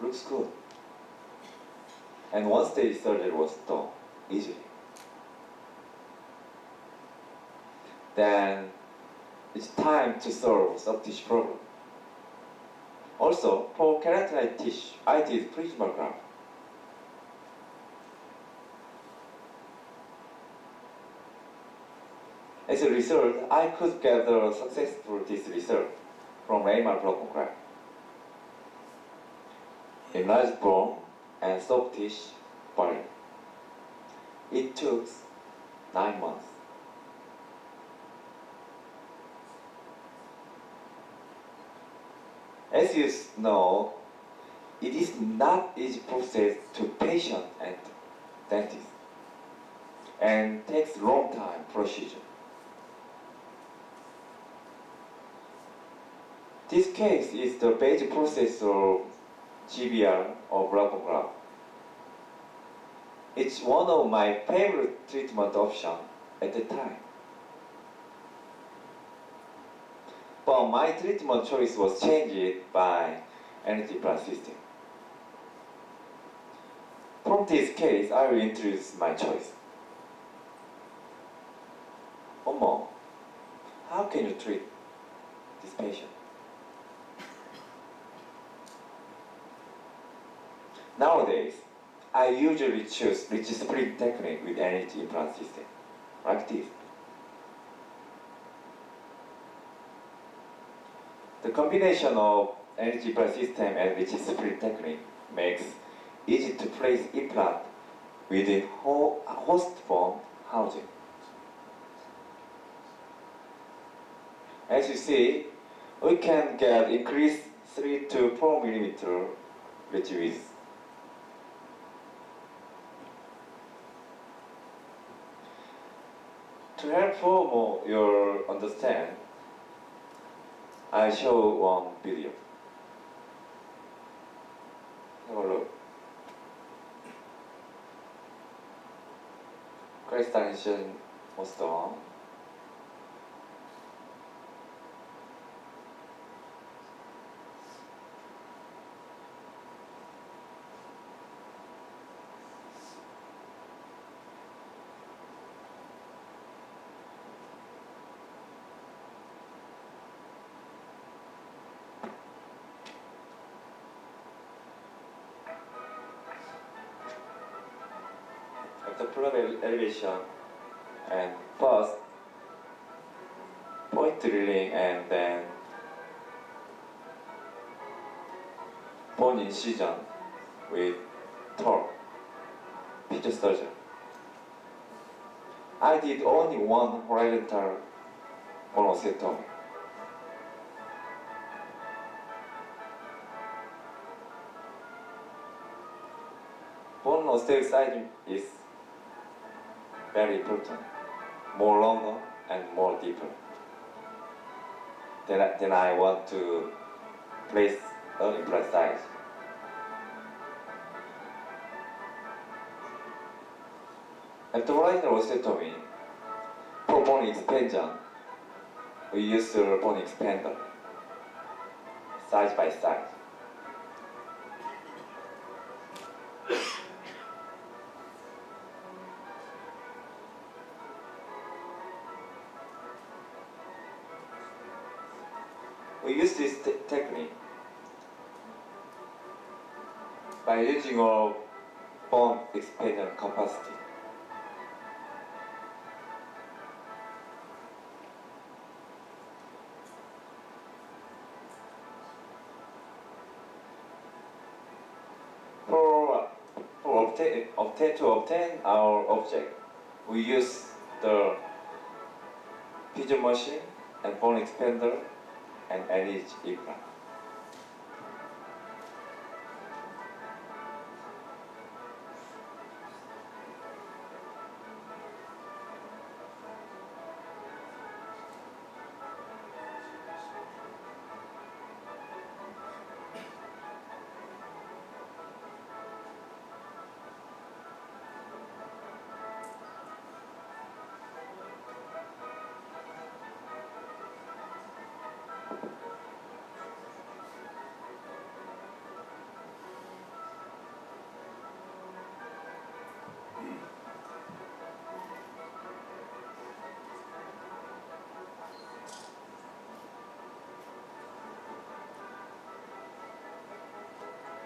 Looks good. And one stage surgery was done easily. Then it's time to solve soft tissue problem. Also, for keratinized tissue, I did pre-gingival graft. As a result, I could gather successful this result from layman blood bone graft. Enlarged bone and soft tissue volume. It took 9 months. As you know, it is not easy process to patient and dentist, and takes long time procedure. This case is the basic process of GBR or blood bone graft. It's one of my favorite treatment options at the time. But my treatment choice was changed by energy plus system. From this case, I will introduce my choice. Omo, how can you treat this patient? Nowadays, I usually choose ridge spring technique with energy implant system, like this. The combination of energy implant system and ridge spring technique makes easy to place implant within host form housing. As you see, we can get increased 3 to 4 millimeter ridge width. To help for your understand, I show one video. Have a look. 크리스탈리션 모스터. After floor elevation and first point drilling and then bone incision with torque feature surgeon. I did only one horizontal monocytomy. Bone osteocyte is very important, more longer and more deeper. Then I want to place an implant size. After horizontal osteotomy, for bone expansion, we use a bone expander, size by size. We use this technique by using our bone expansion capacity. To obtain our object, we use the fusion machine and bone expander and Anyridge implant.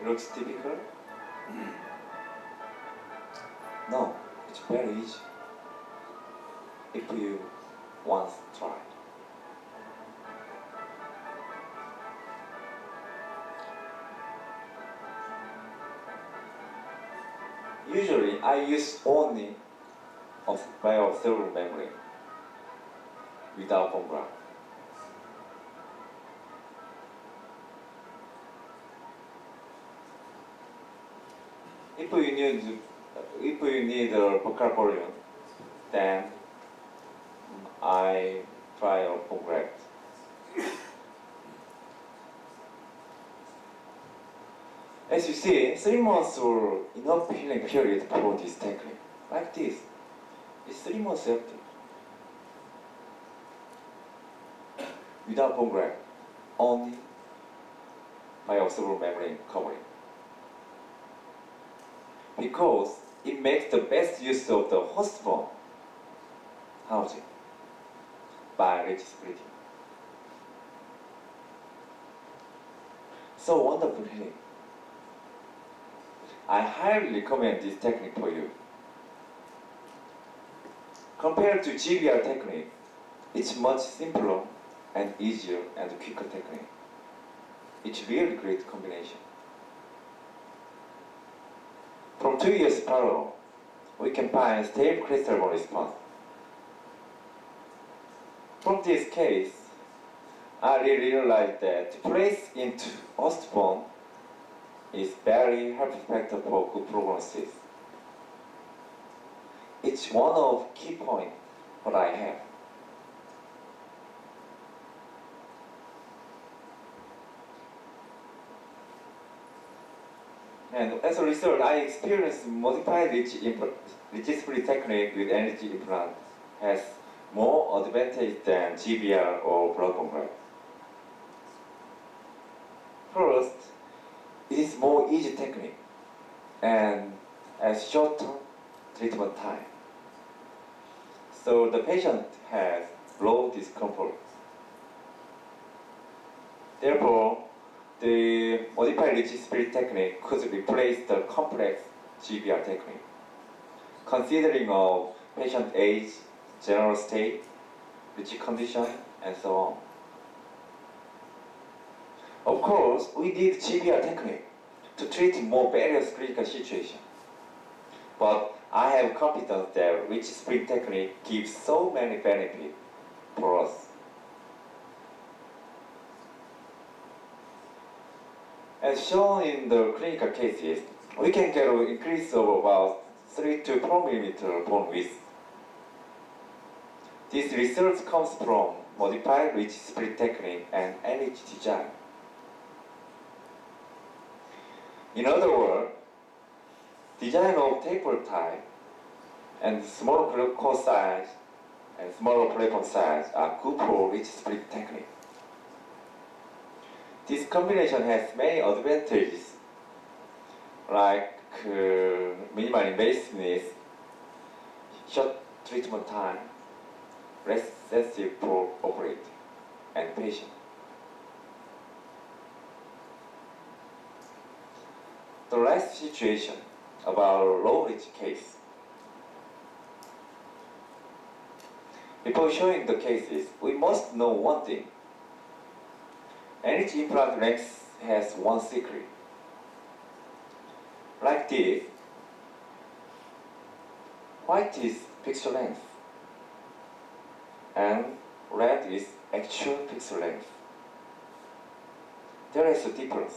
Looks difficult? No, it's very easy if you once try. Usually I use only bioobservable membrane without bone graft. If you need a focal volume, then I try a bone graft. As you see, 3 months were enough healing period for this technique. Like this. It's 3 months after. Without bone graft, only by observable membrane covering. Because it makes the best use of the host bone housing by ridge splitting. So wonderful healing. I highly recommend this technique for you. Compared to GBR technique, it's much simpler and easier and quicker technique. It's really great combination. From 2 years parallel, we can find stable crystal bone response. From this case, I really realized that to place into host bone is very helpful factor for good prognosis. It's one of key points what I have. And as a result, I experienced modified ridge split technique with energy implant has more advantage than GBR or blood bone graft. First, it is more easy technique and has shorter treatment time. So the patient has low discomfort. Therefore, the modified ridge split technique could replace the complex GBR technique, considering of patient age, general state, ridge condition, and so on. Of course, we need GBR technique to treat more various clinical situations. But I have confidence that ridge split technique gives so many benefits for us. As shown in the clinical cases, we can get an increase of about 3 to 4 millimeter bone width. This result comes from modified ridge split technique and Anyridge design. In other words, design of taper type and smaller core size and smaller platform size are good for ridge split technique. This combination has many advantages like minimal invasiveness, short treatment time, less sensitive for operator and patient. The last situation about low ridge case. Before showing the cases, we must know one thing. Anyridge implant length has one secret. Like this, white is pixel length and red is actual pixel length. There is a difference.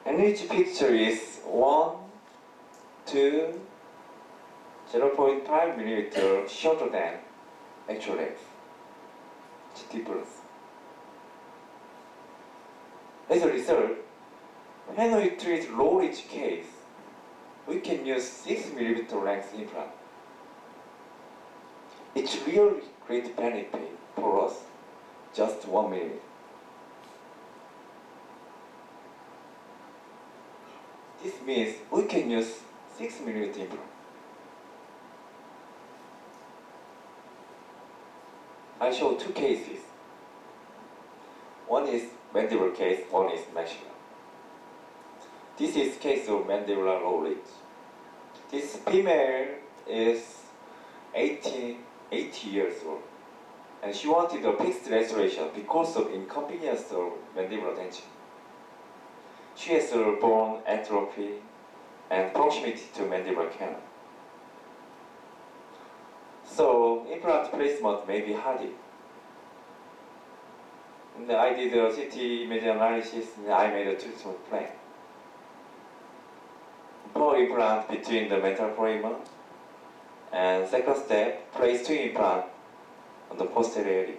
Anyridge picture is 1 to 0.5 millimeter shorter than actual length. It's difference. As a result, when we treat low ridge case, we can use 6 millimeter length implant. It's really great benefit for us, just 1 millimeter. This means we can use 6 millimeter implant. I show two cases. One is mandibular case, one is maxilla. This is case of mandibular low ridge. This female is 80 years old, and she wanted a fixed restoration because of inconvenience of mandibular tension. She has a bone atrophy and proximity to mandibular canal. So implant placement may be harder. And I did a CT image analysis and I made a treatment plan. For implant between the metal foramen, and second step, place two implant on the posterior area.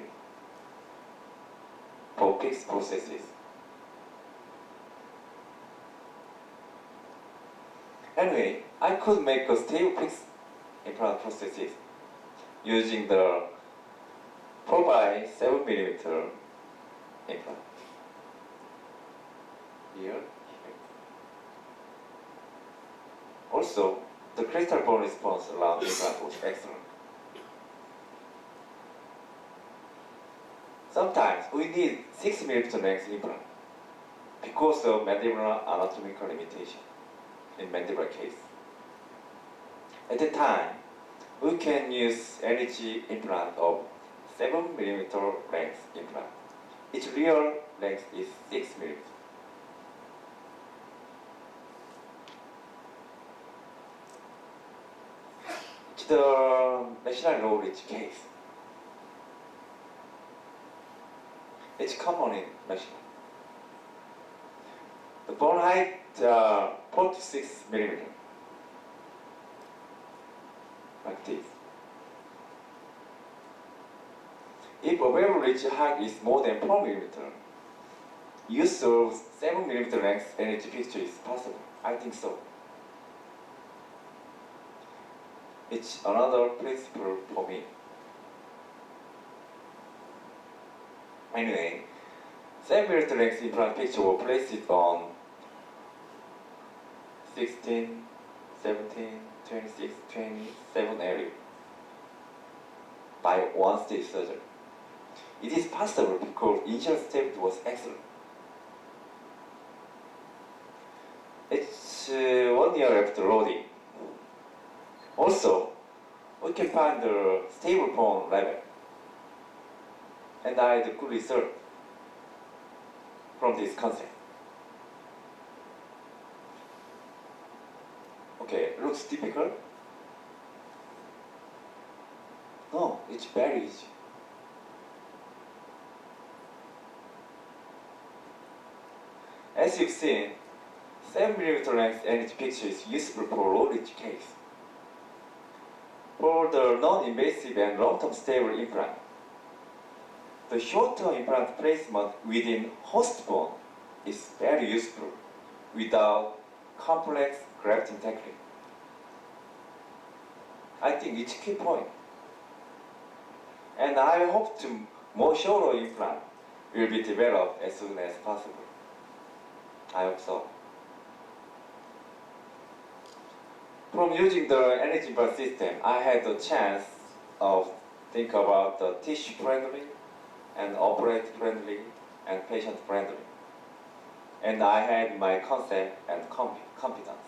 for fixed processes. Anyway, I could make a stable fixed implant prosthesis using the 4x7 mm implant. Here. Also, the crystal bone response around the implant was excellent. Sometimes we need 6 mm length implant because of mandibular anatomical limitation in mandibular case. At the time, we can use Anyridge implant of 7 mm length implant. Its real length is 6 mm. It's the national Anyridge case. It's common in national. The bone height 4 to 6 mm. Like this. If available ridge height is more than 4 mm, use of 7 mm length Anyridge fixture is possible. I think so. It's another principle for me. Anyway, 7 mm length implant fixture will place it on 16, 17, 26, 27 area by one stage surgery. It is possible because initial step was excellent. It's 1 year after loading. Also, we can find the stable bone level. And I had a good result from this concept. Okay, looks difficult? No, it's very easy. As you've seen, 7 mm length Anyridge fixture is useful for low ridge case. For the non-invasive and long-term stable implant, the short-term implant placement within host bone is very useful without complex grafting technique. I think it's a key point. And I hope to more shorter implant will be developed as soon as possible. I hope so. From using the Anyridge implant system, I had the chance of think about the tissue friendly and operator friendly and patient friendly. And I had my concept and competence.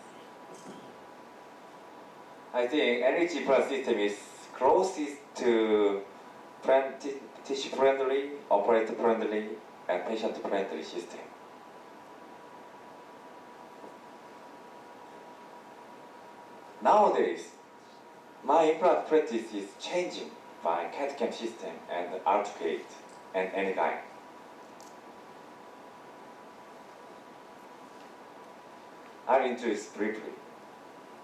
I think Anyridge implant system is closest to tissue friendly, operator friendly, and patient friendly system. Nowadays, my implant practice is changing by CAD/CAM system and AutoCAD and Anyridge. I'll introduce briefly.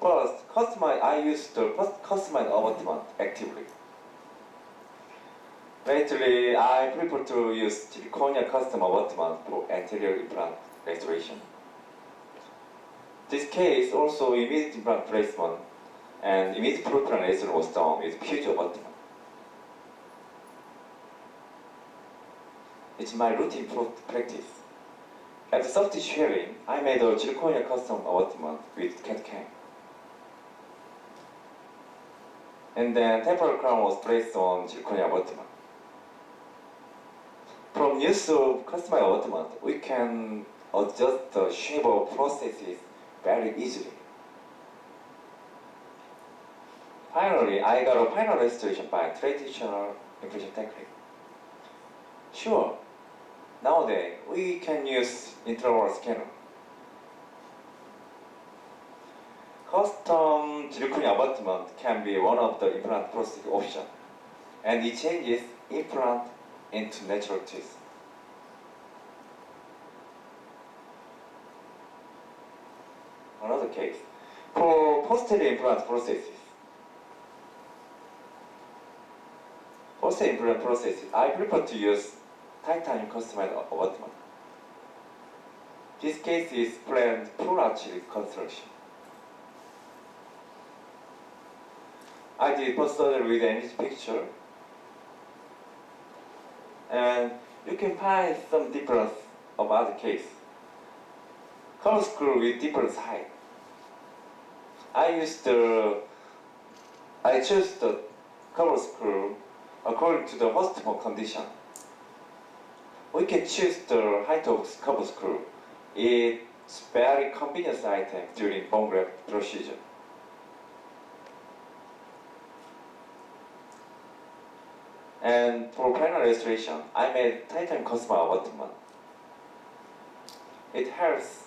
First, I use the customized abutment actively. Lately, I prefer to use zirconia custom abutment for anterior implant restoration. This case also immediate implant placement and immediate propionation was done with future abutment. It's my routine practice. After soft tissue healing, I made a zirconia custom abutment with CAD/CAM. And then temporal crown was placed on zirconia abutment. From use of customized abutment, we can adjust the shape of processes very easily. Finally, I got a final restoration by traditional impression technique. Sure, nowadays we can use intraoral scanner. Custom zirconia abutment can be one of the implant prosthetic options, and it changes implant into natural tooth. Another case, for posterior implant processes. Posterior implant processes, I prefer to use titanium customized abutment. This case is planned full arch reconstruction. I did post-surgery with Anyridge picture, and you can find some difference of other case. Cover screw with different height. I chose the cover screw according to the host bone condition. We can choose the height of cover screw. It's very convenient item during bone graft procedure. And for final restoration, I made titanium customer abutment. It helps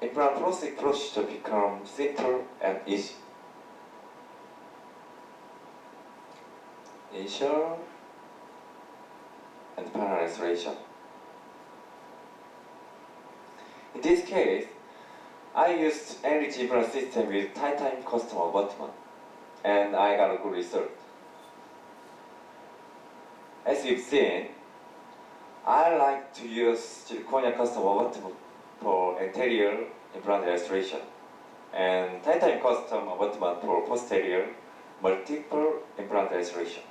implant procedure become simple and easy. Initial and final restoration. In this case, I used Anyridge implant system with titanium custom abutment, and I got a good result. As you've seen, I like to use zirconia custom abutment for anterior implant restoration, and titanium custom abutment for posterior multiple implant restoration.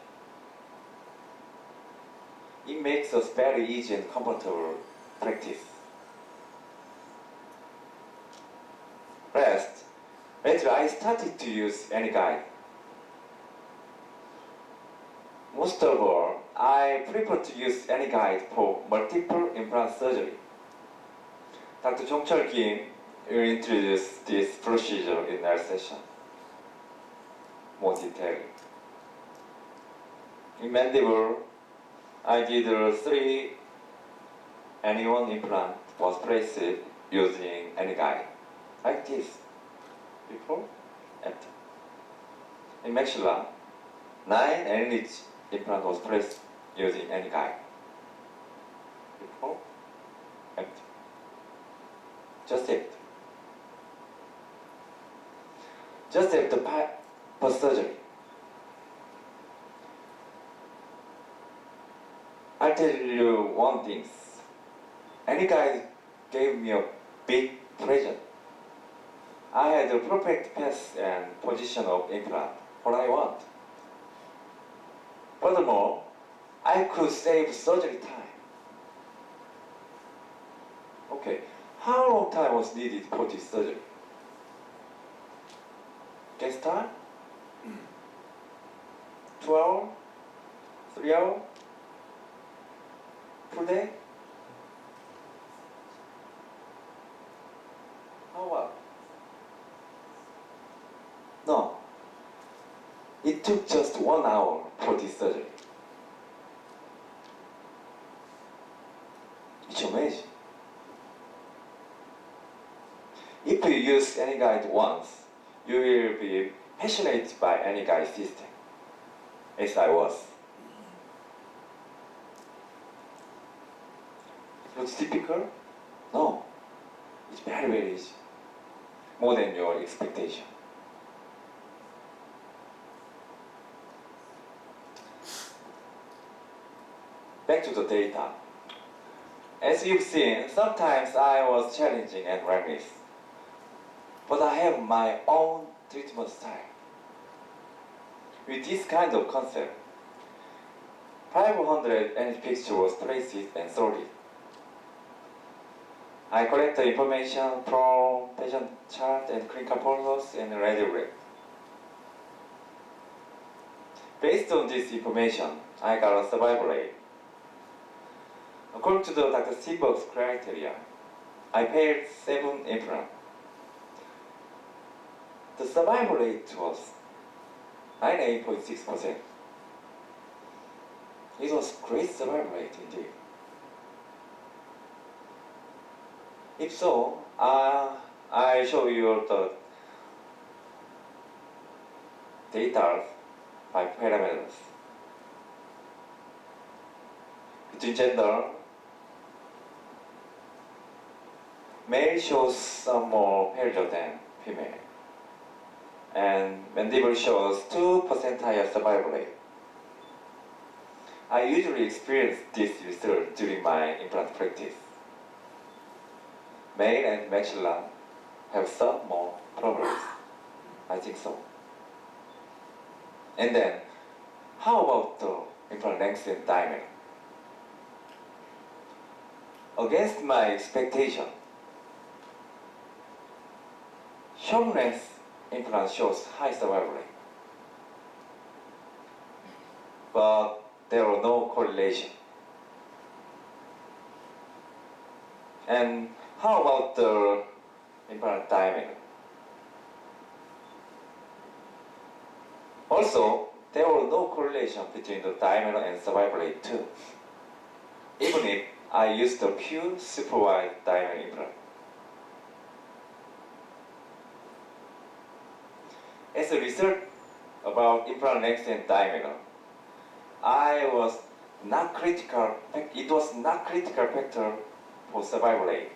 It makes us very easy and comfortable practice. Last, later I started to use any guide. Most of all, I prefer to use any guide for multiple implant surgery. Dr. Jong-chul Kim will introduce this procedure in our session. More detail. In mandible, I did 3 Any1 implant was placed using any guide, like this, before, after. In maxilla, 9 Anyridge implant was placed using any guide, before, after. Just after. Just after post-surgery. I'll tell you one thing. Any guy gave me a big present. I had the perfect path and position of implant, what I want. Furthermore, I could save surgery time. Okay, how long time was needed for this surgery? Guess time? 2 hours? 3 hours? Full day? How about? No. It took just 1 hour for this surgery. It's amazing. If you use any guide once, you will be passionate by any guide system, as I was. Looks difficult? No. It's very, very easy. More than your expectation. Back to the data. As you've seen, sometimes I was challenging and reckless. But I have my own treatment style. With this kind of concept, 500 Anyridge picture was placed and sorted. I collect the information from patient chart and clinical photos and radiogram. Based on this information, I got a survival rate. According to the Dr. Seberg's criteria, I paid 7 implants. The survival rate was 98.6%. It was great survival rate indeed. If so, I show you the data by parameters. Between gender, male shows some more paler than female, and mandible shows 2% higher survival rate. I usually experience this result during my implant practice. Male and maxilla have some more problems. I think so. And then, how about the implant length and diameter? Against my expectation, short length implant shows high survival rate. But there are no correlation. And how about the implant diameter? Also, there were no correlation between the diameter and survival rate too, even if I used a pure super wide diameter implant. As a result about implant length and diameter, it was not critical factor for survival rate.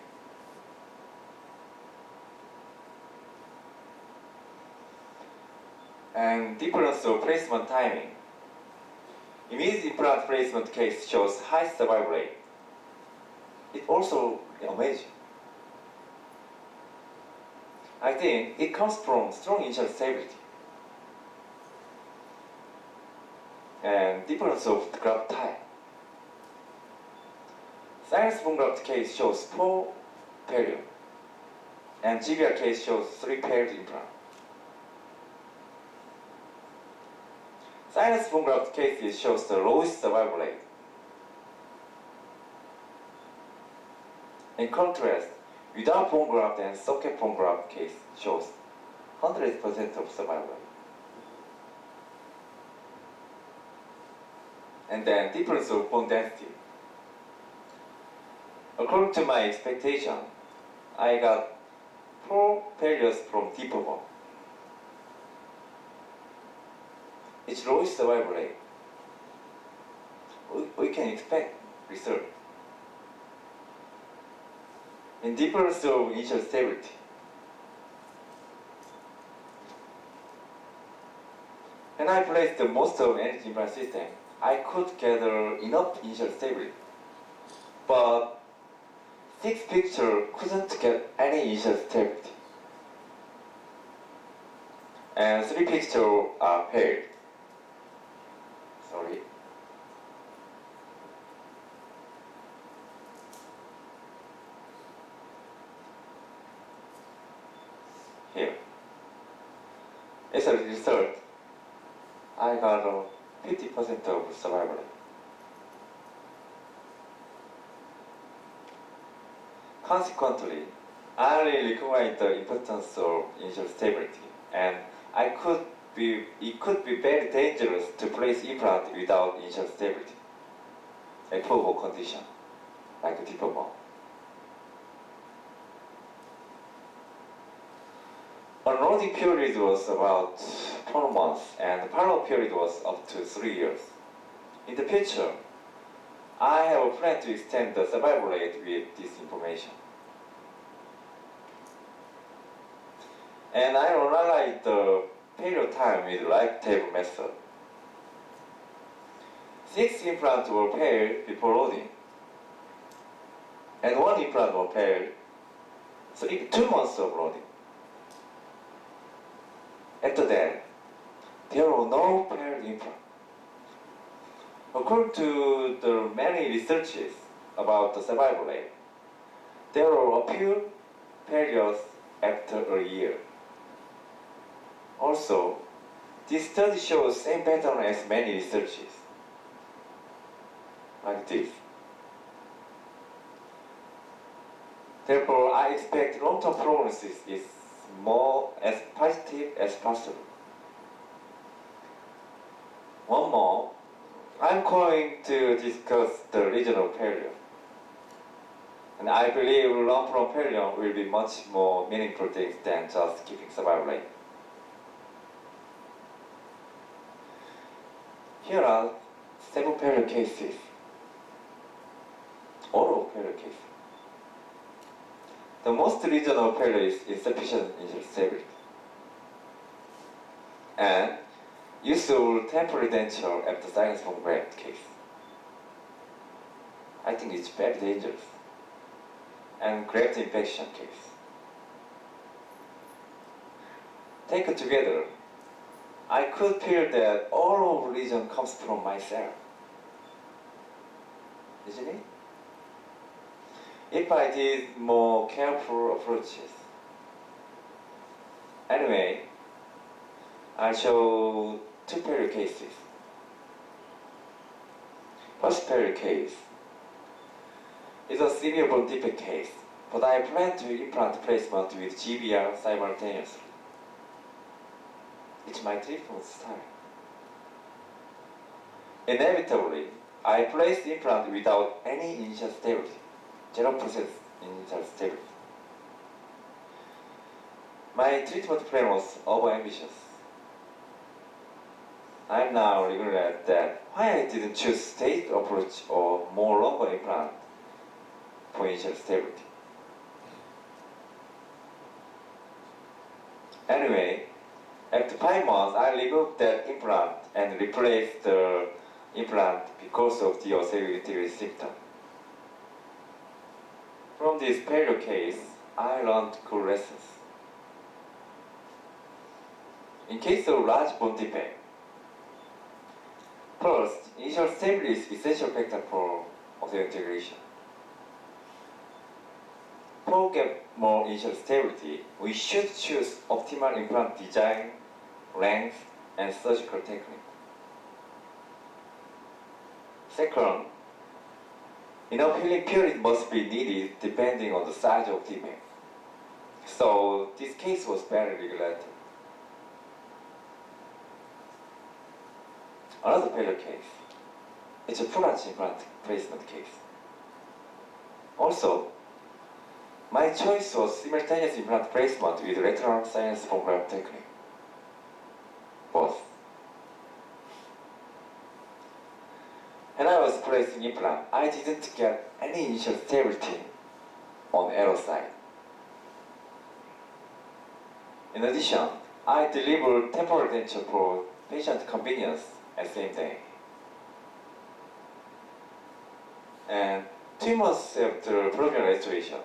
And difference of placement timing. Immediate implant placement case shows high survival rate. It also amazing. I think it comes from strong initial stability and difference of graft type. Sinus bone graft case shows 4 period, and GBR case shows 3 period implant. Sinus bone graft cases shows the lowest survival rate. In contrast, without bone graft and socket bone graft case shows 100% of survival rate. And then difference of bone density. According to my expectation, I got 4 failures from deeper bone. Its lowest survival rate. We can expect result. In difference of initial stability. When I placed the most of energy implant system, I could gather enough initial stability. But 6 picture couldn't get any initial stability. And 3 picture are failed. Sorry. Here. As a result, I got 50% of survival rate. Consequently, I really recognize the importance of initial stability, and it could be very dangerous to place implant without initial stability, a poor condition, like a deeper bone. Unloading period was about 12 months, and the follow-up period was up to 3 years. In the future, I have a plan to extend the survival rate with this information. And I analyzed the failure time with live table method. 6 implants were failed before loading, and 1 implant was failed 2 months of loading. After that, there were no failed implants. According to the many researches about the survival rate, there were a few failures after a year. Also, this study shows same pattern as many researches, like this. Therefore, I expect long-term prognosis is more as positive as possible. One more, I'm going to discuss the regional failure. And I believe long-term failure will be much more meaningful things than just keeping survival rate. Here are 7 failure cases, all failure cases. The most regional failure is insufficient initial stability, and use of temporary denture after sinus bone graft case. I think it's very dangerous and graft infection case. Taken together, I could feel that all of religion comes from myself. Isn't it? If I did more careful approaches. Anyway, I show two period cases. First period case is a severe bone defect case, but I plan to implant placement with GBR simultaneously. It's my treatment style. Inevitably, I placed the implant without any initial stability, 0% initial stability. My treatment plan was overambitious. I now regret that why I didn't choose staged approach or more longer implant for initial stability. Anyway, after 5 months, I removed that implant and replaced the implant because of the osseous integrity symptom. From this failure case, I learned good lessons. In case of large bone defect, first, initial stability is essential factor for osseous integration. To get more initial stability, we should choose optimal implant design, length, and surgical technique. Second, enough healing period must be needed depending on the size of defect. So this case was very regulated. Another failure case. It's a full arch implant placement case. Also, my choice was simultaneous implant placement with lateral sinus bone graft technique. Both. When I was placing implant, I didn't get any initial stability on the error side. In addition, I delivered temporary denture for patient convenience at the same day. And 2 months after provisional restoration,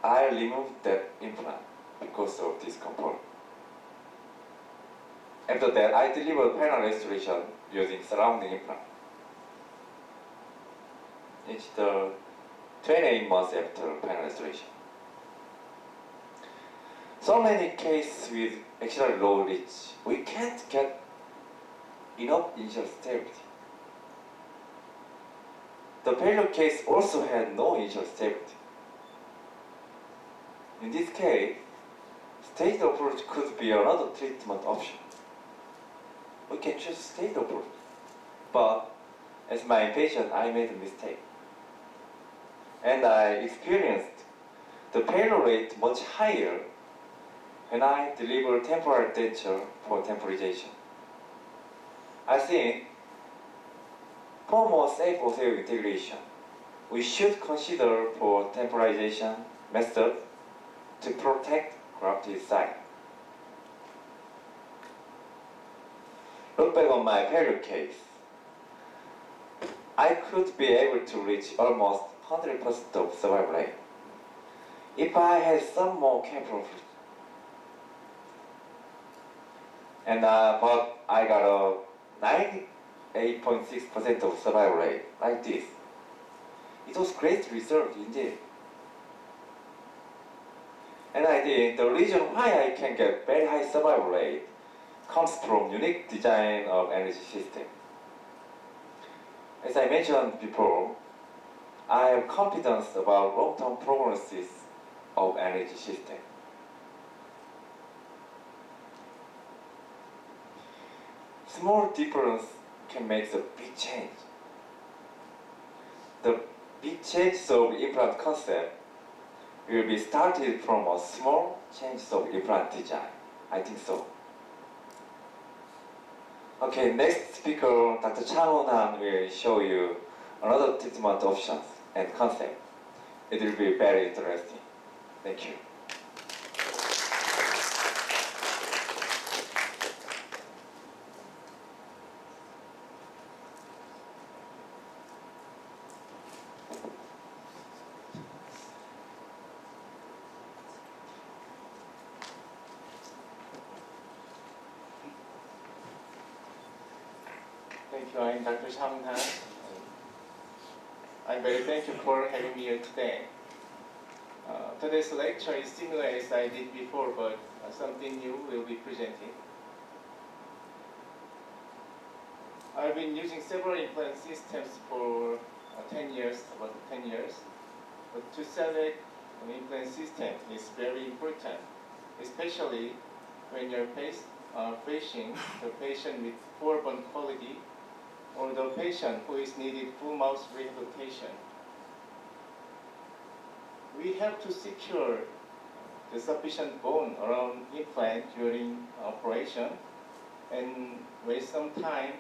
I removed that implant because of this component. After that, I delivered final restoration using surrounding implant. It's the 28 months after final restoration. So many cases with axillary low reach, we can't get enough initial stability. The failure case also had no initial stability. In this case, staged approach could be another treatment option. We can choose staged approach, but as my patient, I made a mistake. And I experienced the failure rate much higher when I deliver temporary denture for temporization. I think for more safe osseous integration, we should consider for temporization method to protect grafted site. Look back on my failure case. I could be able to reach almost 100% of survival rate if I had some more careful. And but I got a 98.6% of survival rate like this. It was great result indeed. And I think the reason why I can get very high survival rate comes from unique design of energy system. As I mentioned before, I have confidence about long-term prognosis of energy system. Small difference can make a big change. The big change of implant concept will be started from a small change of implant design. I think so. Okay, next speaker, Dr. Chang Won-han, will show you another treatment options and concept. It will be very interesting. Thank you. Thank you. I'm Dr. Shang Han. I'm very thankful for having me here today. Today's lecture is similar as I did before, but something new will be presented. I've been using several implant systems for 10 years, about 10 years. But to select an implant system is very important, especially when you're facing the patient with poor bone quality or the patient who is needed full mouth rehabilitation. We have to secure the sufficient bone around implant during operation and waste some time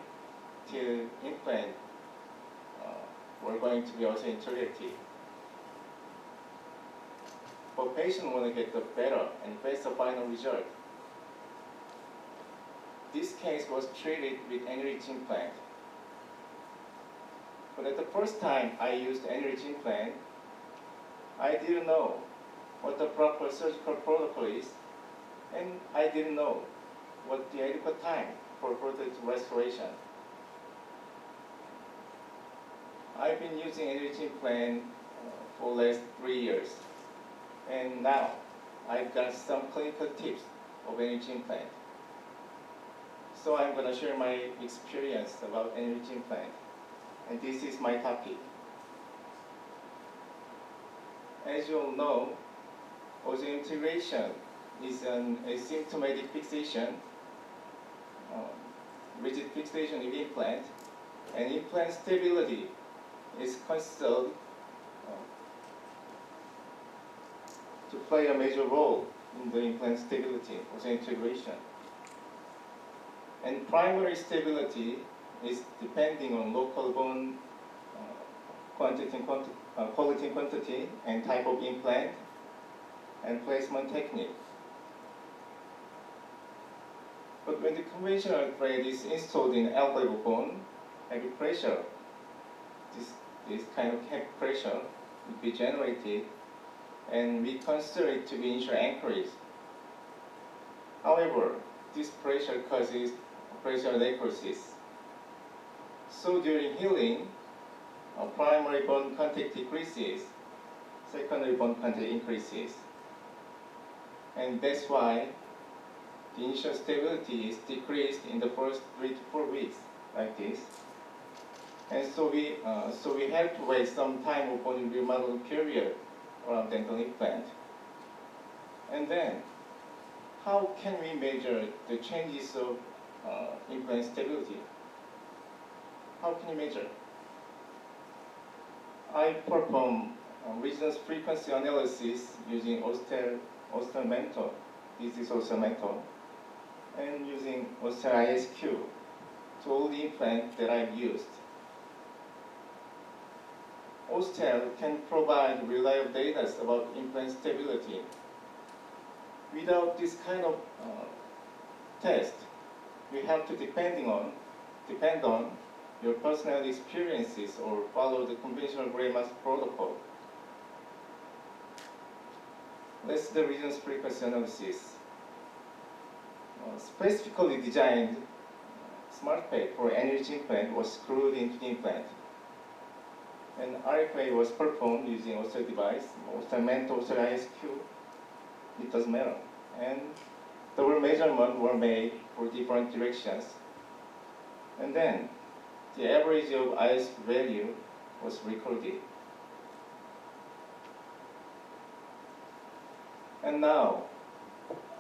till implant we're going to be also integrated. But patient want to get the better and faster final result. This case was treated with Anyridge implant. But at the first time I used Anyridge implant, I didn't know what the proper surgical protocol is, and I didn't know what the adequate time for further restoration. I've been using Anyridge implant for the last 3 years, and now I've got some clinical tips of Anyridge implant. So I'm going to share my experience about Anyridge implant, and this is my topic. As you all know, osseointegration is an asymptomatic fixation, rigid fixation of implant, and implant stability is considered to play a major role in the implant stability, osseointegration. And primary stability is depending on local bone quality and quantity and type of implant and placement technique. But when the conventional grade is installed in elbow bone, heavy pressure, this kind of heavy pressure will be generated, and we consider it to be initial anchorage. However, this pressure causes pressure necrosis. So during healing, primary bone contact decreases, secondary bone contact increases. And that's why the initial stability is decreased in the first 3 to 4 weeks, like this. And so we have to wait some time upon remodeling period around dental implant. And then, how can we measure the changes of implant stability? How can you measure? I perform resonance frequency analysis using Auster method. This is Auster method, and using Auster ISQ to all the implants that I've used. Auster can provide reliable data about implant stability. Without this kind of test, we have to depend on your personal experiences or follow the conventional gray mask protocol. Let's do the resonance frequency analysis. Specifically designed smart pad for Anyridge implant was screwed into the implant. And RFA was performed using Auster device, Auster mental, Auster ISQ. It doesn't matter. And double measurements were made for different directions. And then the average of ISQ value was recorded. And now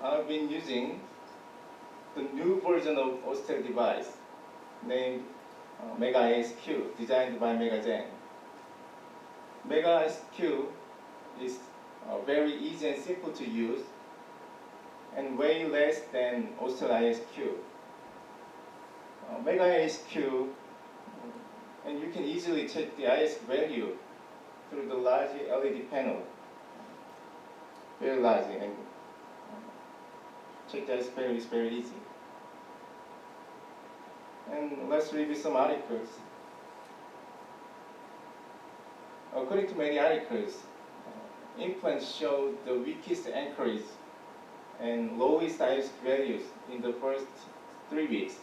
I've been using the new version of Auster device named megagenhk, designed by megagenhk. megagenhk is very easy and simple to use and way less than Auster ISQ. megagenhk, and you can easily check the ISQ value through the large LED panel. Very large, and check the ISQ value is very easy. And let's review some articles. According to many articles, implants show the weakest anchorage and lowest ISQ values in the first 3 weeks.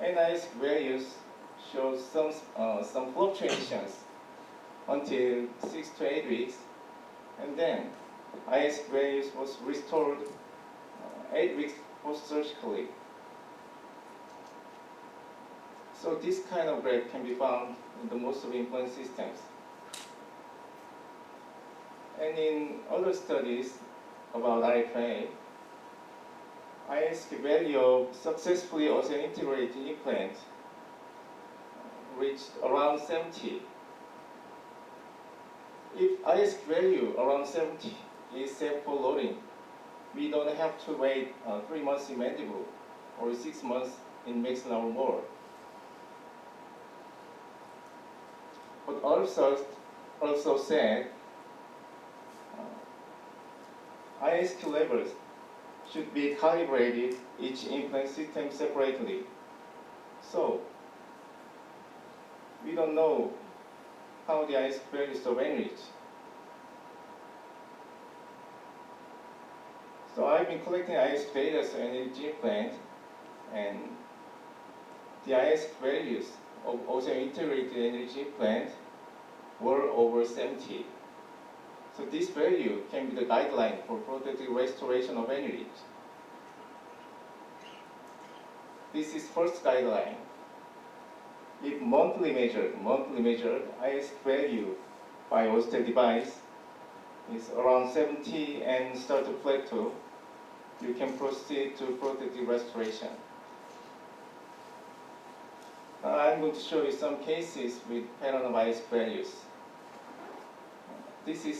NIS values showed some fluctuations until 6 to 8 weeks, and then IS values was restored 8 weeks post-surgically. So this kind of graph can be found in the most of implant systems. And in other studies about RFA, IS value of successfully osseointegrated implant reached around 70. If IS value around 70 is safe for loading, we don't have to wait 3 months in mandible or 6 months in maxilla or more. But also said, ISQ levels should be calibrated each implant system separately. So, we don't know how the ISQ values of Anyridge. So I've been collecting ISQ data for Anyridge implant, and the ISQ values of also integrated Anyridge implant were over 70. So this value can be the guideline for prosthetic restoration of Anyridge. This is first guideline. If monthly measured, ISQ value by Oyster device is around 70 and start to plateau, you can proceed to prosthetic restoration. I'm going to show you some cases with pattern of ISQ values. This is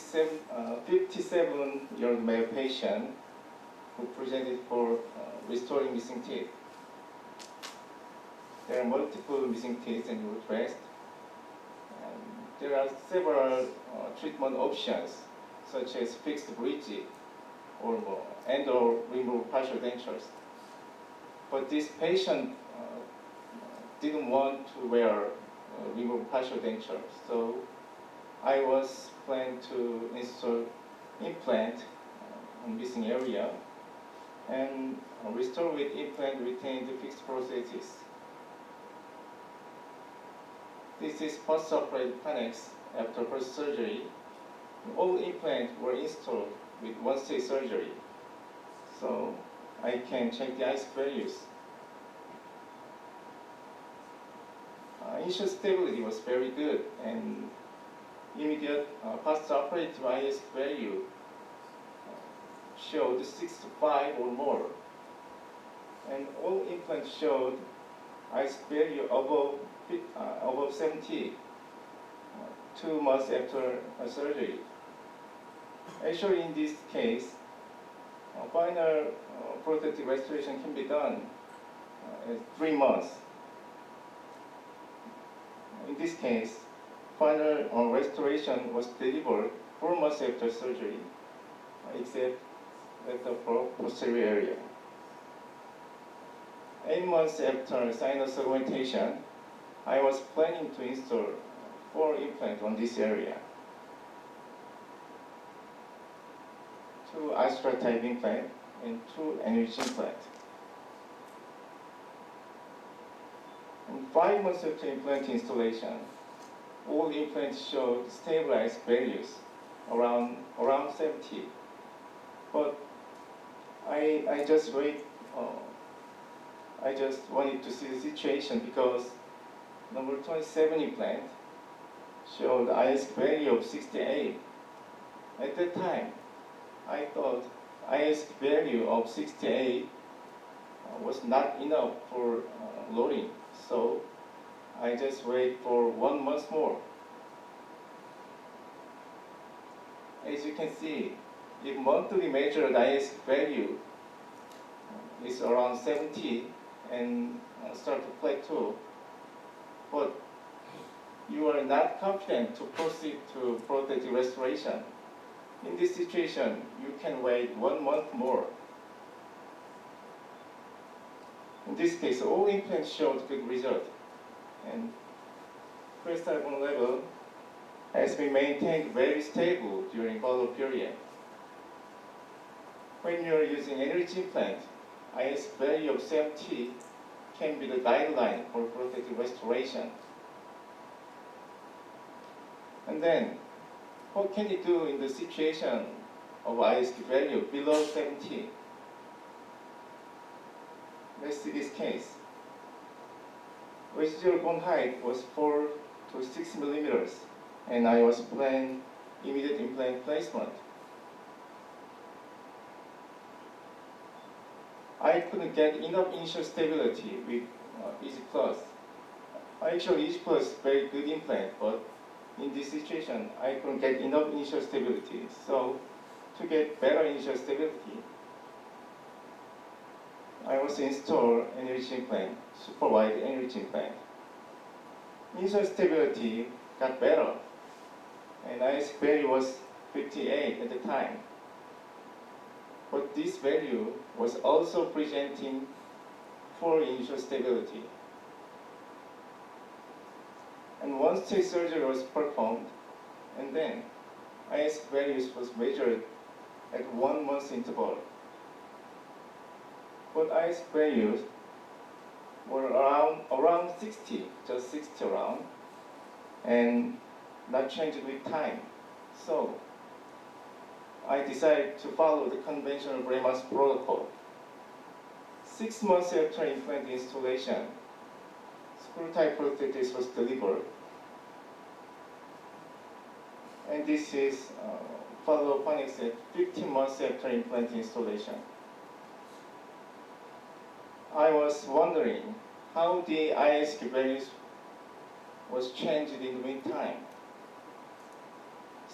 57-year-old male patient who presented for restoring missing teeth. There are multiple missing teeth in root rest. There are several treatment options, such as fixed bridge or remove partial dentures. But this patient didn't want to wear remove partial denture, so I was planning to install implant on missing area and restore with implant retained fixed prosthesis. This is post-operative panics after first surgery. All implants were installed with one-stage surgery, so I can check the ISQ values. Initial stability was very good, and immediate post-operative ISQ value showed 6 to 5 or more, and all implants showed ISQ value above 70 2 months after surgery. Actually, in this case, final prosthetic restoration can be done in 3 months. In this case, final restoration was delivered 4 months after surgery, except at the posterior area. 8 months after sinus augmentation, I was planning to install 4 implants on this area. 2 Astra type implant and 2 Anyridge implant. And 5 months after implant installation, all implants showed stabilized values around 70. But I just wanted to see the situation because number 27 implant showed ISQ value of 68. At that time, I thought ISQ value of 68 was not enough for loading, so I just wait for 1 month more. As you can see, if monthly measured ISQ value is around 70 and start to plateau, but you are not confident to proceed to prosthetic restoration, in this situation, you can wait 1 month more. In this case, all implants showed good result, and crestal bone level has been maintained very stable during follow-up period. When you are using Anyridge implant, ISQ value of 70 can be the guideline for prosthetic restoration. And then, what can you do in the situation of ISQ value below 70? Let's see this case. Residual bone height was 4 to 6 millimeters, and I was planning immediate implant placement. I couldn't get enough initial stability with Easy Plus. Actually, Easy Plus is very good implant, but in this situation, I couldn't get enough initial stability. So, to get better initial stability, I also installed Anyridge implant, super wide Anyridge implant. Initial stability got better, and ISQ value was 58 at the time. But this value was also presenting poor initial stability. And once the surgery was performed, and then ISQ values was measured at 1 month interval. But ISQ values were around 60, just 60 around, and not changed with time. So I decided to follow the conventional Bremer's protocol. 6 months after implant installation, screw-type prosthesis was delivered. And this is follow-up findings at 15 months after implant installation. I was wondering how the ISQ values was changed in the meantime.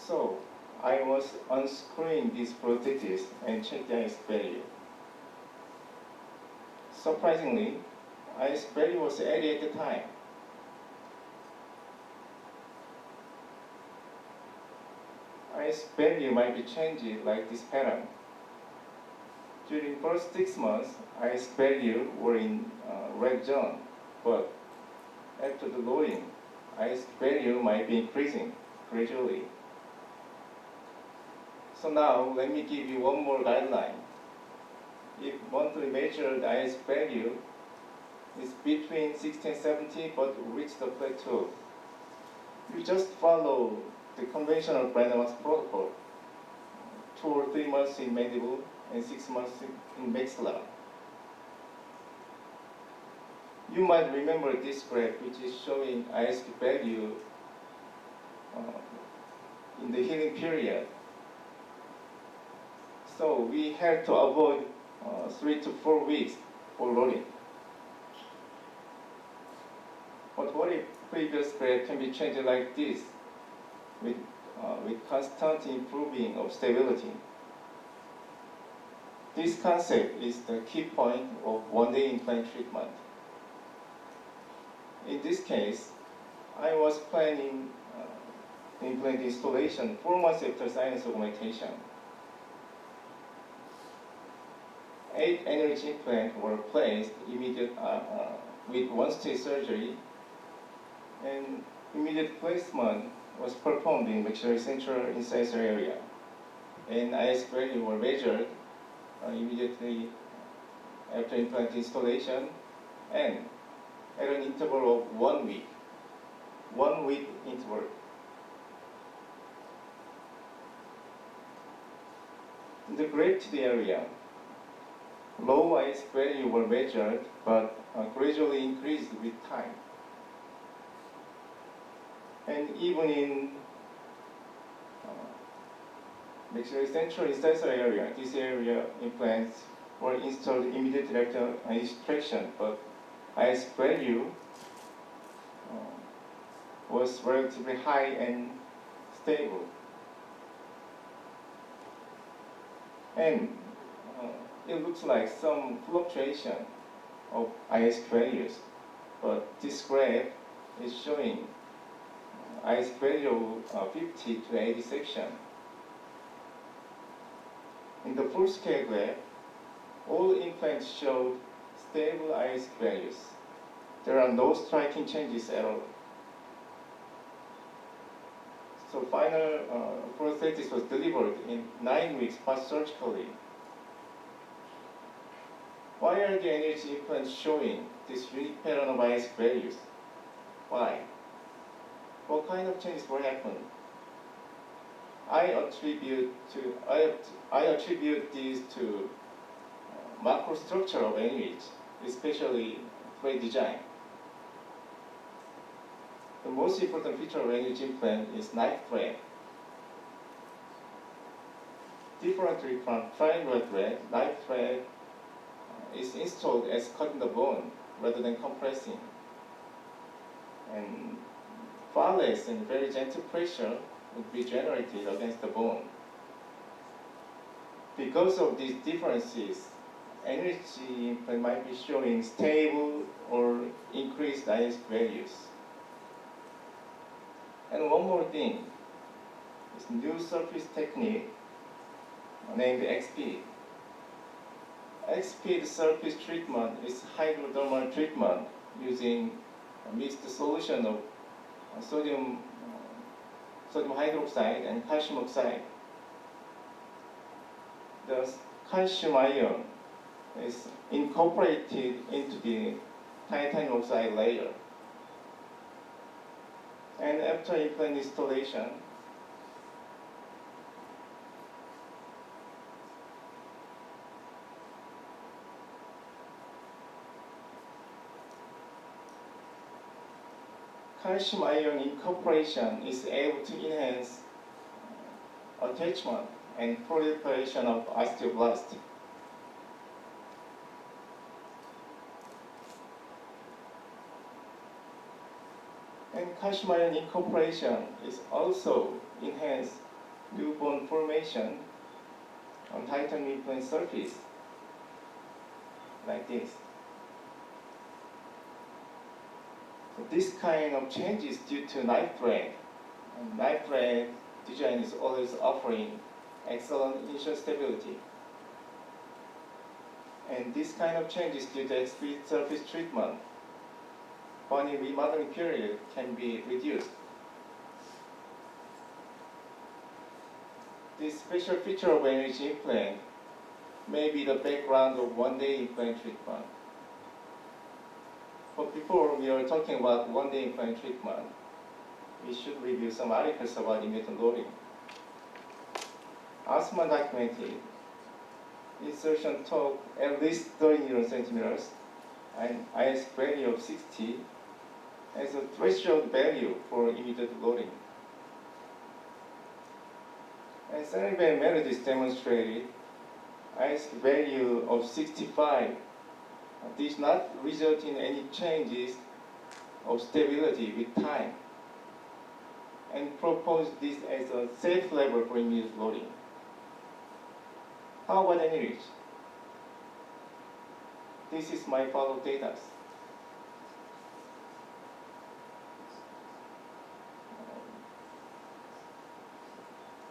So I was unscrewing this prosthesis and checked the ISQ value. Surprisingly, ISQ value was 80 at the time. ISQ value might be changed like this pattern. During first 6 months, ISQ value were in red zone, but after the loading, ISQ value might be increasing gradually. So now, let me give you one more guideline. If monthly measured ISQ value is between 60 and 70 but reach the plateau, you just follow the conventional Brenner's protocol. 2 or 3 months in mandible and 6 months in maxilla. You might remember this graph, which is showing ISQ value in the healing period. So we had to avoid 3 to 4 weeks for loading. But what if previous graph can be changed like this, with constant improving of stability? This concept is the key point of one-day implant treatment. In this case, I was planning the implant installation 4 months after sinus augmentation. 8 Anyridge implants were placed with one-stage surgery, and immediate placement was performed in maxillary central incisor area. And ISQ value were measured immediately after implant installation and at an interval of 1 week. 1 week interval. In the grafted area, low ISQ value were measured but gradually increased with time. And even in maxillary central incisor area, this area implants were installed immediately after extraction, but ISQ value was relatively high and stable. And it looks like some fluctuation of ISQ values, but this graph is showing ISQ value 50 to 80 section. In the full scale graph, all implants showed stable ISQ values. There are no striking changes at all. So final prosthesis was delivered in 9 weeks post-surgically. Why are the Anyridge implants showing this unique pattern of IS values? Why? What kind of changes will happen? I attribute these to macro structure of Anyridge, especially plate design. The most important feature of Anyridge implant is knife thread. Differently from triangular thread, knife thread is installed as cutting the bone rather than compressing. And far less and very gentle pressure would be generated against the bone. Because of these differences, Anyridge implant might be showing stable or increased IS values. And one more thing, this new surface technique named XP. XP surface treatment is hydrodermal treatment using a mixed solution of sodium hydroxide and calcium oxide. The calcium ion is incorporated into the titanium oxide layer. And after implant installation, calcium ion incorporation is able to enhance attachment and proliferation of osteoblasts. And calcium ion incorporation is also enhance new bone formation on titanium implant surface, like this. So this kind of change is due to knife thread. And knife thread design is always offering excellent initial stability. And this kind of change is due to XP surface treatment. Bony remodeling period can be reduced. This special feature of Anyridge implant may be the background of one-day implant treatment. But before we are talking about one-day implant treatment, we should review some articles about immediate loading. Asman documented insertion torque at least 30 Newton-centimeters and IS value of 60 as a threshold value for immediate loading. And Sullivan methods demonstrated IS value of 65 did not result in any changes of stability with time, and proposed this as a safe level for immediate loading. How about Anyridge? This is my follow-up data.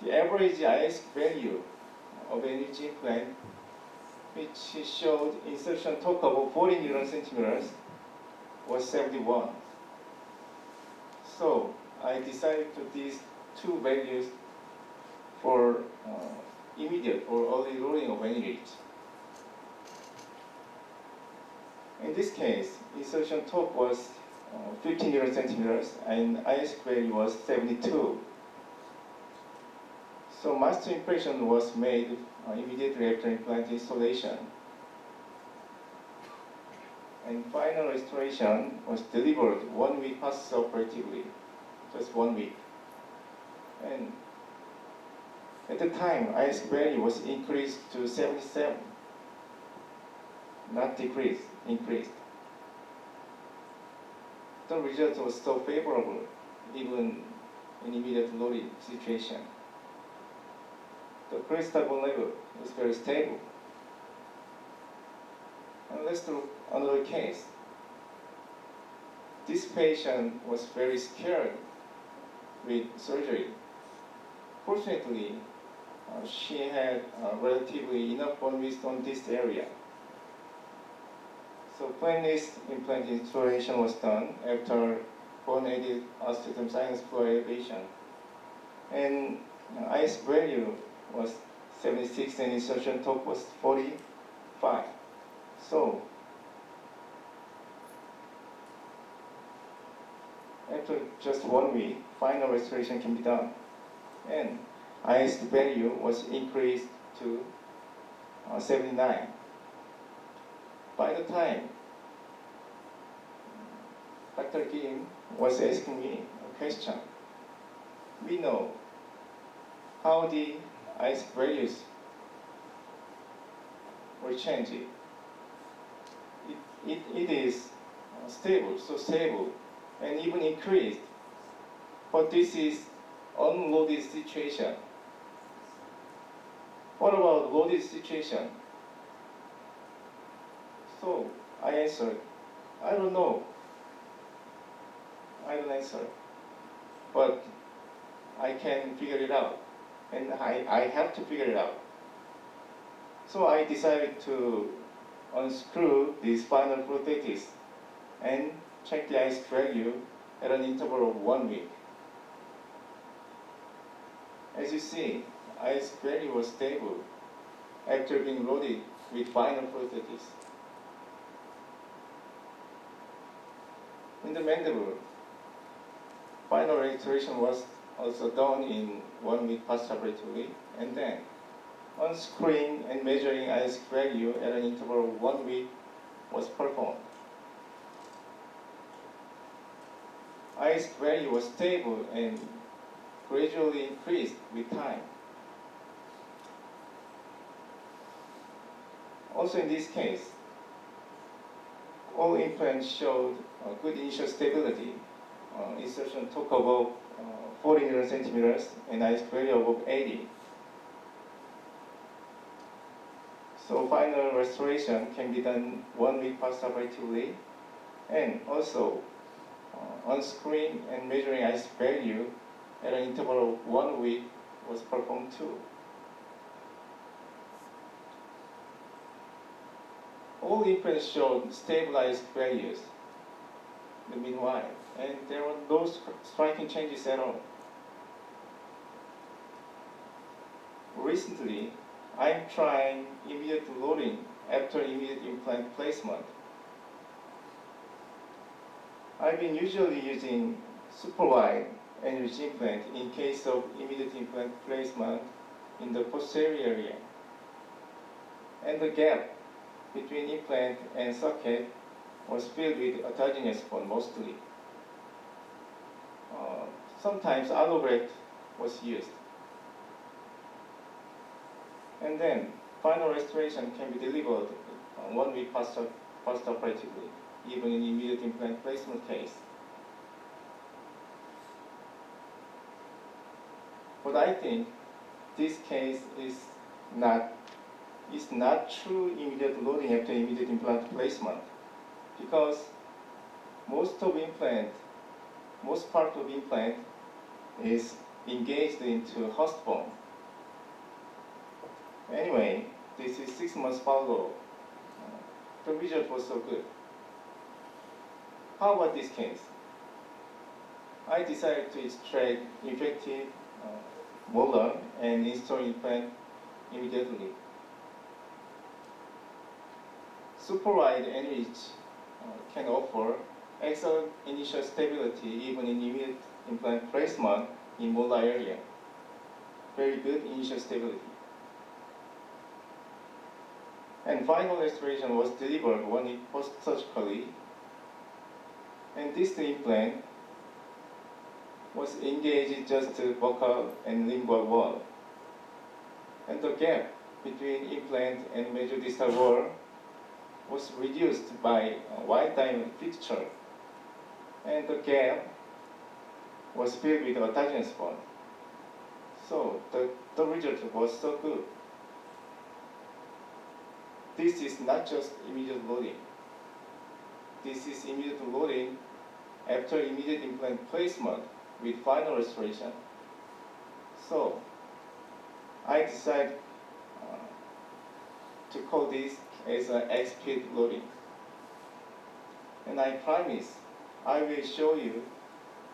The average IS value of Anyridge implant, which showed insertion torque of 40 Newton-centimeters, was 71. So I decided to these two values for immediate or early loading of Anyridge. In this case, insertion torque was 15 Newton-centimeters and IS value was 72. So master impression was made immediately after implant installation. And final restoration was delivered 1 week post-operatively, just 1 week. And at the time, IS value was increased to 77, not decreased, increased. The result was so favorable, even in immediate loading situation. The crystal bone level is very stable. And let's look at another case. This patient was very scared with surgery. Fortunately, she had relatively enough bone width on this area. So planeless implant installation was done after bone-aided osteotomy sinus floor elevation. And IS value was 76 and insertion torque was 45. So, after just 1 week, final restoration can be done. And IS value was increased to 79. By the time Dr. Kim was asking me a question, we know how the IS values were changing. It is stable, so stable, and even increased. But this is unloaded situation. What about loaded situation? So I answered, I don't know. I don't answer. But I can figure it out. And I have to figure it out. So I decided to unscrew this spinal prosthesis and check the IS value at an interval of 1 week. As you see, IS value was stable after being loaded with spinal prosthesis. In the mandible, final restoration was also done in 1 week postoperatively, and then unscrewing and measuring IS value at an interval of 1 week was performed. IS value was stable and gradually increased with time. Also in this case, all implants showed good initial stability. Insertion took above 40 centimeters and IS value above 80. So final restoration can be done 1 week postoperatively, and also unscrewing and measuring IS value at an interval of 1 week was performed too. All implants showed stabilized values in the meanwhile, and there were no striking changes at all. Recently, I'm trying immediate loading after immediate implant placement. I've been usually using super wide Anyridge implant in case of immediate implant placement in the posterior area. And the gap between implant and socket was filled with autogenous bone mostly. Sometimes allograft was used. And then final restoration can be delivered 1 week postoperatively, even in immediate implant placement case. But I think this case is not true immediate loading after immediate implant placement, because most part of implant is engaged into host bone. Anyway, this is 6 months follow-up. The result was so good. How about this case? I decided to extract infected molar and install implant immediately. Super wide Anyridge can offer excellent initial stability even in immediate implant placement in molar area. Very good initial stability. And final restoration was delivered 1 week post-surgically. And this implant was engaged just to vocal and lingual wall. And the gap between implant and major distal wall was reduced by a wide diamond fixture. And the gap was filled with autogenous bone. So the result was so good. This is not just immediate loading. This is immediate loading after immediate implant placement with final restoration. So I decided to call this as an X-speed loading. And I promise I will show you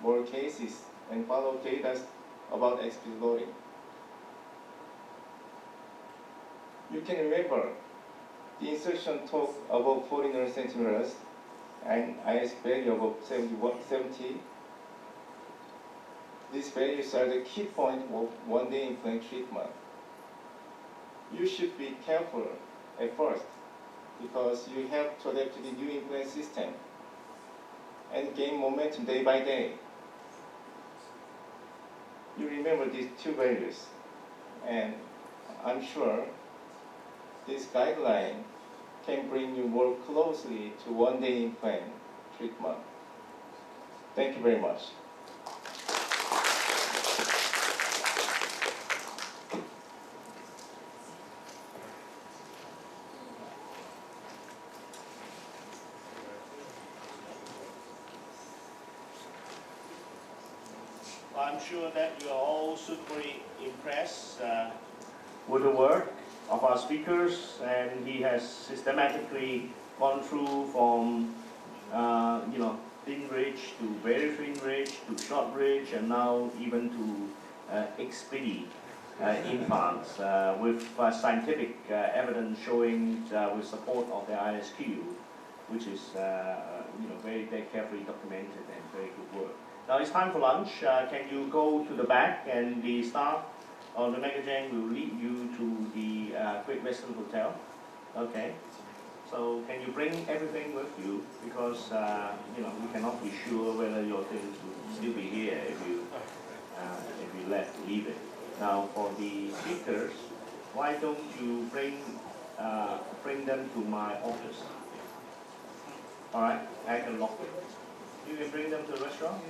more cases and follow data about X-speed loading. You can remember The insertion torque above 40 centimeters and IS value above 70. These values are the key point of one-day implant treatment. You should be careful at first because you have to adapt to the new implant system and gain momentum day by day. You remember these two values, and I'm sure this guideline can bring you more closely to one-day implant treatment. Thank you very much. I'm sure that you are all super impressed with the work of our speakers, and he has systematically gone through from thin ridge to very thin ridge to short ridge, and now even to XPD implants with scientific evidence showing with support of the ISQ, which is very carefully documented and very good work. Now it's time for lunch. Can you go to the back, and the staff of the megagenhk will lead you to the Great Western Hotel. Okay. So can you bring everything with you, because we cannot be sure whether your things will still be here if you leave it. Now for the speakers, why don't you bring them to my office? All right, I can lock it. You can bring them to the restaurant.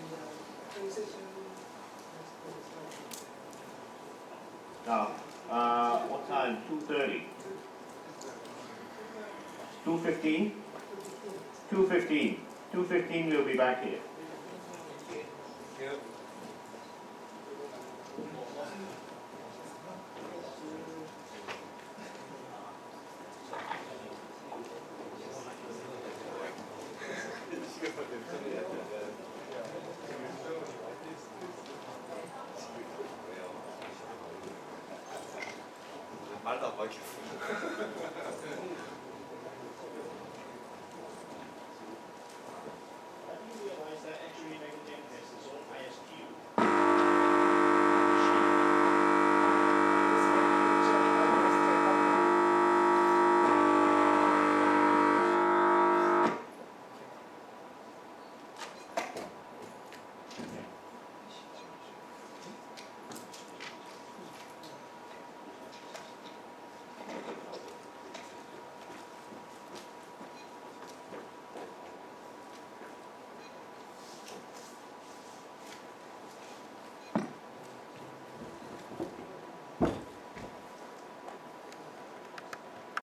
Now, what time? 2:30. 2:15. 2:15. 2:15. We'll be back here. 말도 안 받겠어.